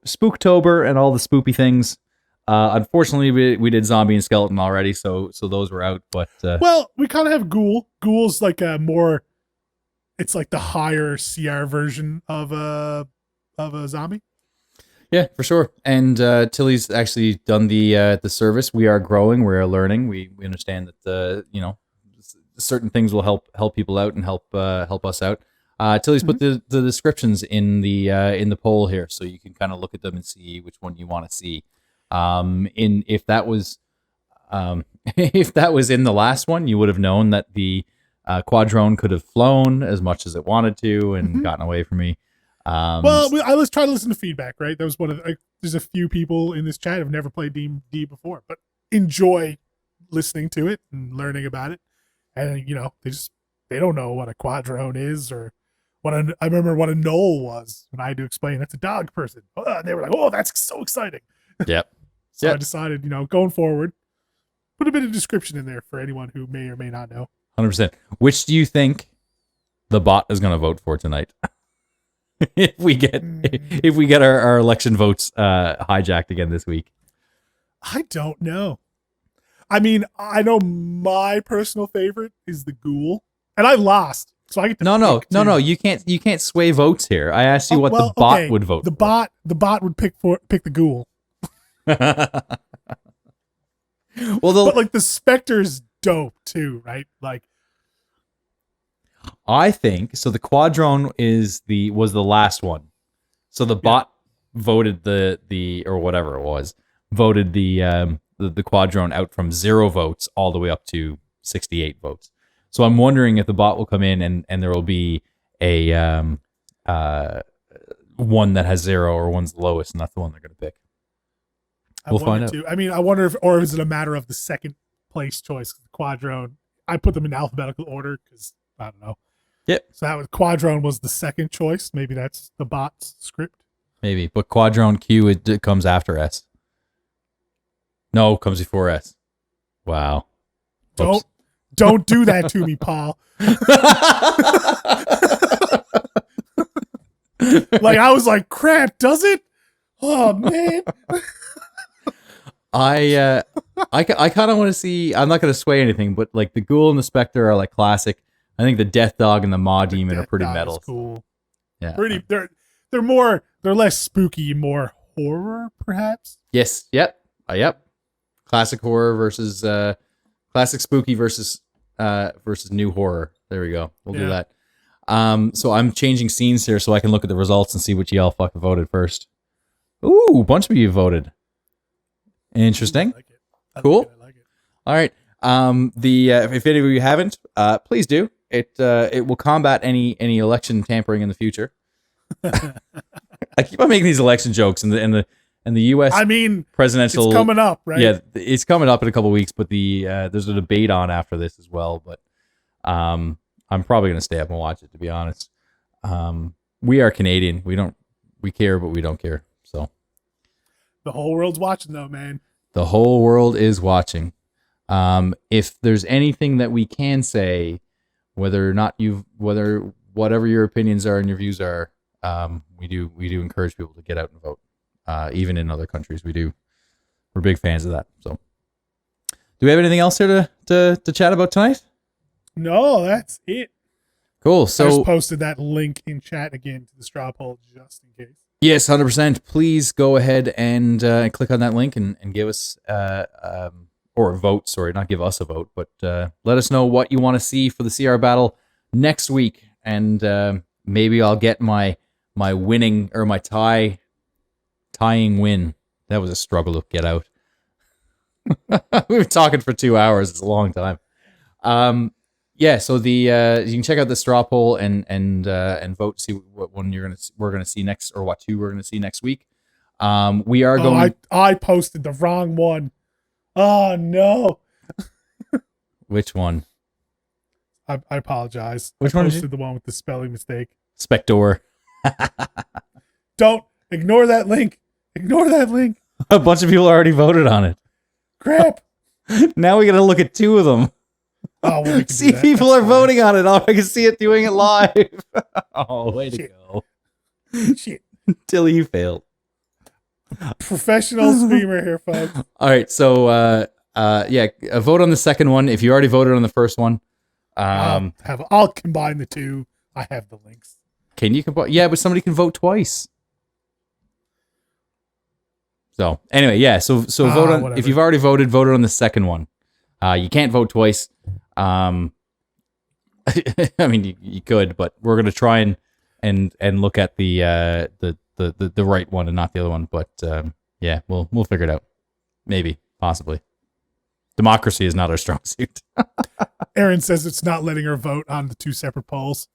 [SPEAKER 2] Spooktober and all the spoopy things. Unfortunately, we did zombie and skeleton already, so those were out. But
[SPEAKER 1] well, we kind of have Ghoul. Ghoul's like a more, it's like the higher CR version of a zombie.
[SPEAKER 2] Yeah, for sure. And Tilly's actually done the service. We are growing. We are learning. We understand that certain things will help people out and help us out. Tilly's put the descriptions in the poll here, so you can kind of look at them and see which one you want to see. If that was in the last one, you would have known that the Quadrone could have flown as much as it wanted to and gotten away from me.
[SPEAKER 1] Well, I was trying to listen to feedback, right? That was one of there's a few people in this chat who've never played D&D before, but enjoy listening to it and learning about it. And they don't know what a Quadrone is or I remember what a knoll was when I had to explain that's a dog person. They were like, "Oh, that's so exciting."
[SPEAKER 2] Yep.
[SPEAKER 1] So I decided, going forward, put a bit of description in there for anyone who may or may not know.
[SPEAKER 2] 100%. Which do you think the bot is going to vote for tonight? if we get our election votes hijacked again this week.
[SPEAKER 1] I don't know. I mean, I know my personal favorite is the ghoul, and I lost, so I get to
[SPEAKER 2] No.
[SPEAKER 1] pick two.
[SPEAKER 2] You can't sway votes here. I asked you what the bot would vote.
[SPEAKER 1] The bot would pick the ghoul.
[SPEAKER 2] Well,
[SPEAKER 1] but like the specter's dope too, right? Like,
[SPEAKER 2] I think so. The Quadrone was the last one. So the bot voted the or whatever it was voted the Quadrone out from 0 votes all the way up to 68 votes. So I'm wondering if the bot will come in and there will be a one that has 0 or one's the lowest, and that's the one they're going to pick. We'll find out.
[SPEAKER 1] I mean, I wonder or is it a matter of the second place choice? The Quadrone, I put them in alphabetical order because I don't know.
[SPEAKER 2] Yep.
[SPEAKER 1] So that was Quadrone was the second choice. Maybe that's the bot's script.
[SPEAKER 2] Maybe, but Quadrone Q it comes after S. No, it comes before S. Wow.
[SPEAKER 1] Don't do that to me, Paul. Like I was like, crap, does it? Oh man.
[SPEAKER 2] I kind of want to see. I'm not going to sway anything, but like the Ghoul and the Spectre are like classic. I think the Death Dog and the Maw Demon are pretty metal.
[SPEAKER 1] Cool.
[SPEAKER 2] Yeah,
[SPEAKER 1] pretty. They're less spooky, more horror, perhaps.
[SPEAKER 2] Yes. Yep. Yep. Classic horror versus classic spooky versus new horror. There we go. We'll do that. So I'm changing scenes here so I can look at the results and see what y'all fucking voted first. Ooh, a bunch of you voted. Interesting.
[SPEAKER 1] I like it.
[SPEAKER 2] Cool.
[SPEAKER 1] I like it.
[SPEAKER 2] All right. If any of you haven't, please do. It will combat any election tampering in the future. I keep on making these election jokes in the U.S.
[SPEAKER 1] I mean,
[SPEAKER 2] presidential
[SPEAKER 1] it's coming up, right?
[SPEAKER 2] Yeah, it's coming up in a couple of weeks, but there's a debate on after this as well. But I'm probably gonna stay up and watch it, to be honest. We are Canadian. We care, but we don't care. So
[SPEAKER 1] the whole world's watching, though, man.
[SPEAKER 2] The whole world is watching. If there's anything that we can say, whether or not whatever your opinions are and your views are, we do encourage people to get out and vote. Even in other countries, we're big fans of that. So, do we have anything else here to chat about tonight?
[SPEAKER 1] No, that's it.
[SPEAKER 2] Cool. So
[SPEAKER 1] I just posted that link in chat again to the straw poll just in case.
[SPEAKER 2] Yes, 100%. Please go ahead and click on that link and give us or vote. Sorry, not give us a vote, but let us know what you want to see for the CR battle next week, and maybe I'll get my winning or my tying win. That was a struggle to get out. We were talking for 2 hours. It's a long time. Yeah. So you can check out the straw poll and vote to see what one we're gonna see next, or what 2 we're gonna see next week. We are going.
[SPEAKER 1] I posted the wrong one. Oh no.
[SPEAKER 2] Which one?
[SPEAKER 1] I apologize.
[SPEAKER 2] Which
[SPEAKER 1] I
[SPEAKER 2] one?
[SPEAKER 1] Posted the one with the spelling mistake.
[SPEAKER 2] Spector.
[SPEAKER 1] Don't ignore that link. Ignore that link.
[SPEAKER 2] A bunch of people already voted on it.
[SPEAKER 1] Crap.
[SPEAKER 2] Now we got to look at 2 of them.
[SPEAKER 1] Oh, well,
[SPEAKER 2] see, people are voting on it. Oh, I can see it doing it live. Oh, way to go.
[SPEAKER 1] Shit.
[SPEAKER 2] Till you failed.
[SPEAKER 1] Professional streamer here, folks.
[SPEAKER 2] All right, so vote on the second one. If you already voted on the first one,
[SPEAKER 1] I'll combine the 2. I have the links.
[SPEAKER 2] Can you combine? Yeah, but somebody can vote twice. So anyway, yeah. So vote on.
[SPEAKER 1] Whatever.
[SPEAKER 2] If you've already voted on the second one. You can't vote twice. I mean, you could, but we're gonna try and look at the right one and not the other one. But yeah, we'll figure it out. Maybe, possibly. Democracy is not our strong suit.
[SPEAKER 1] Erin says it's not letting her vote on the 2 separate polls.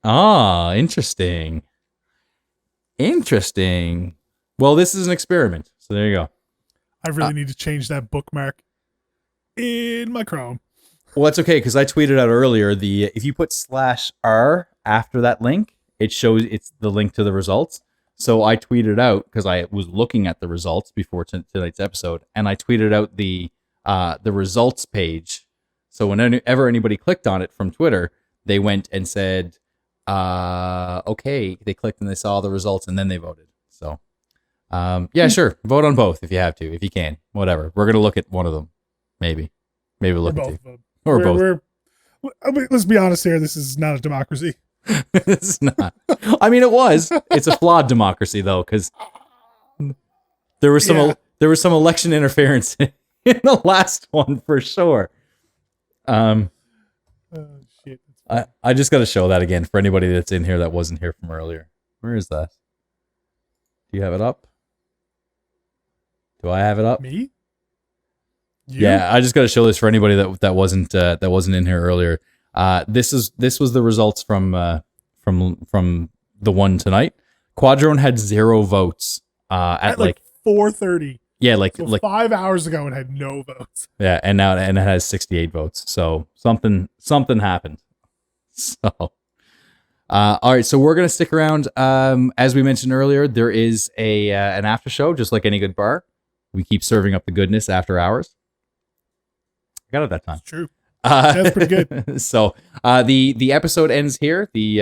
[SPEAKER 2] Ah, interesting. Interesting. Well, this is an experiment, so there you go.
[SPEAKER 1] I really need to change that bookmark in my Chrome.
[SPEAKER 2] Well, that's okay, because I tweeted out earlier if you put /R after that link, it's the link to the results. So I tweeted out, because I was looking at the results before tonight's episode, and I tweeted out the results page. So whenever anybody clicked on it from Twitter, they went and said, okay, they clicked and they saw the results and then they voted. So, yeah, sure. Vote on both if you have to, if you can, whatever. We're going to look at one of them. Maybe we'll look at
[SPEAKER 1] both
[SPEAKER 2] two.
[SPEAKER 1] of them.
[SPEAKER 2] Or both.
[SPEAKER 1] I mean, let's be honest here. This is not a democracy.
[SPEAKER 2] It's not. I mean, it was. It's a flawed democracy though, because there was some election interference in the last one for sure.
[SPEAKER 1] Oh, shit.
[SPEAKER 2] I just got to show that again for anybody that's in here that wasn't here from earlier. Where is that? Do you have it up? Do I have it up?
[SPEAKER 1] Me? You?
[SPEAKER 2] Yeah, I just got to show this for anybody that wasn't in here earlier. This was the results from the one tonight. Quadrone had 0 votes at like
[SPEAKER 1] 4:30.
[SPEAKER 2] Yeah, like
[SPEAKER 1] 5 hours ago, and had no votes.
[SPEAKER 2] Yeah, and it has 68 votes. So something happened. So, all right. So we're gonna stick around. As we mentioned earlier, there is an after show, just like any good bar. We keep serving up the goodness after hours. I got it that time.
[SPEAKER 1] It's true. That's pretty good.
[SPEAKER 2] So the episode ends here. The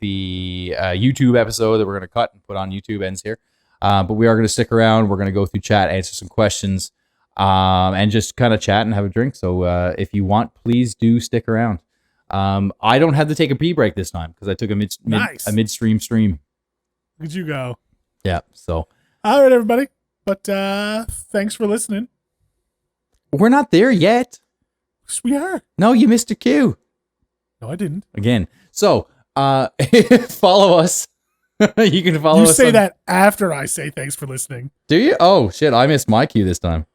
[SPEAKER 2] YouTube episode that we're gonna cut and put on YouTube ends here. But we are going to stick around. We're going to go through chat, answer some questions, and just kind of chat and have a drink. So if you want, please do stick around. I don't have to take a pee break this time because I took a midstream stream.
[SPEAKER 1] Look at you go.
[SPEAKER 2] Yeah. So.
[SPEAKER 1] All right, everybody. But thanks for listening.
[SPEAKER 2] We're not there yet.
[SPEAKER 1] Yes, we are.
[SPEAKER 2] No, you missed a cue.
[SPEAKER 1] No, I didn't.
[SPEAKER 2] Again. So follow us. You can follow us.
[SPEAKER 1] You say that after I say thanks for listening.
[SPEAKER 2] Do you? Oh, shit. I missed my cue this time.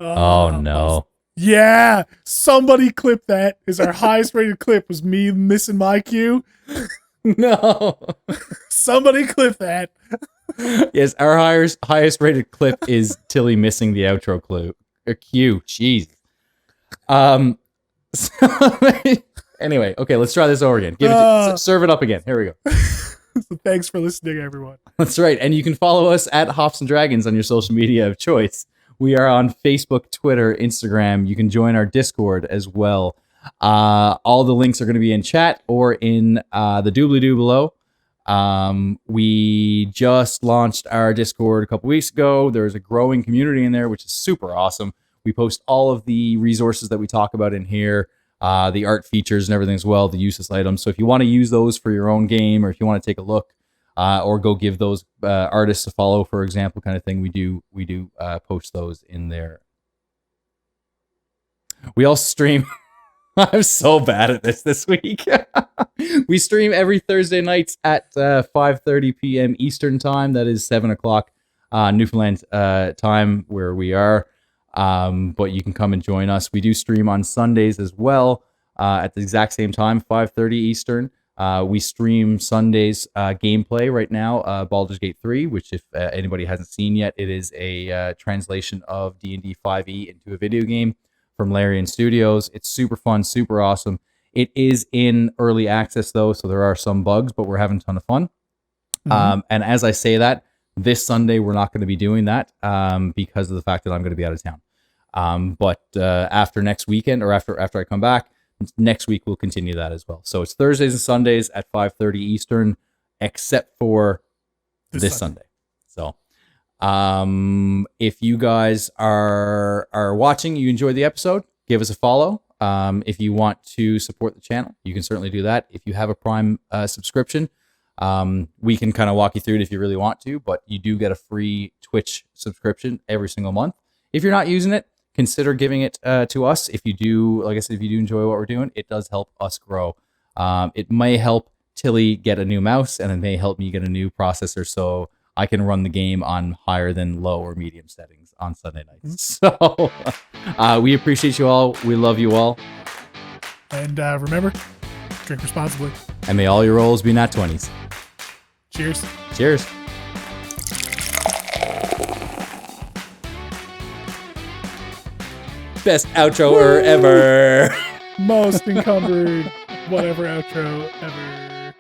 [SPEAKER 2] Oh, no.
[SPEAKER 1] Yeah. Somebody clip that. Is our highest rated clip was me missing my cue.
[SPEAKER 2] No.
[SPEAKER 1] Somebody clip that.
[SPEAKER 2] Yes, our highest rated clip is Tilly missing the outro cue. Jeez. Anyway, okay, let's try this over again. Serve it up again. Here we go.
[SPEAKER 1] So thanks for listening, everyone.
[SPEAKER 2] That's right. And you can follow us at Hops and Dragons on your social media of choice. We are on Facebook, Twitter, Instagram. You can join our Discord as well. All the links are going to be in chat or in the doobly-doo below. We just launched our Discord a couple weeks ago. There's a growing community in there, which is super awesome. We post all of the resources that we talk about in here. The art features and everything as well, the useless items. So if you want to use those for your own game, or if you want to take a look, or go give those artists a follow, for example, kind of thing, we do post those in there. We also stream. I'm so bad at this week. We stream every Thursday nights at 5:30 p.m. Eastern time. That is 7 o'clock Newfoundland time where we are. But you can come and join us. We do stream on Sundays as well at the exact same time, 5:30 Eastern. We stream Sundays gameplay right now, Baldur's Gate 3, which if anybody hasn't seen yet, it is a translation of D&D 5e into a video game from Larian Studios. It's super fun, super awesome. It is in early access though, so there are some bugs, but we're having a ton of fun. Mm-hmm. And as I say that, this Sunday we're not going to be doing that because of the fact that I'm going to be out of town. But after next weekend, or after I come back, next week we'll continue that as well. So it's Thursdays and Sundays at 5:30 Eastern, except for this Sunday. So if you guys are watching, you enjoyed the episode, give us a follow. If you want to support the channel, you can certainly do that. If you have a Prime subscription, we can kind of walk you through it if you really want to, but you do get a free Twitch subscription every single month. If you're not using it, consider giving it to us. If you do, like I said, if you do enjoy what we're doing, it does help us grow. It may help Tilly get a new mouse, and it may help me get a new processor so I can run the game on higher than low or medium settings on Sunday nights. So we appreciate you all. We love you all.
[SPEAKER 1] And remember, drink responsibly.
[SPEAKER 2] And may all your rolls be nat 20s.
[SPEAKER 1] Cheers.
[SPEAKER 2] Cheers. Best outro ever.
[SPEAKER 1] Most encumbered, whatever outro ever.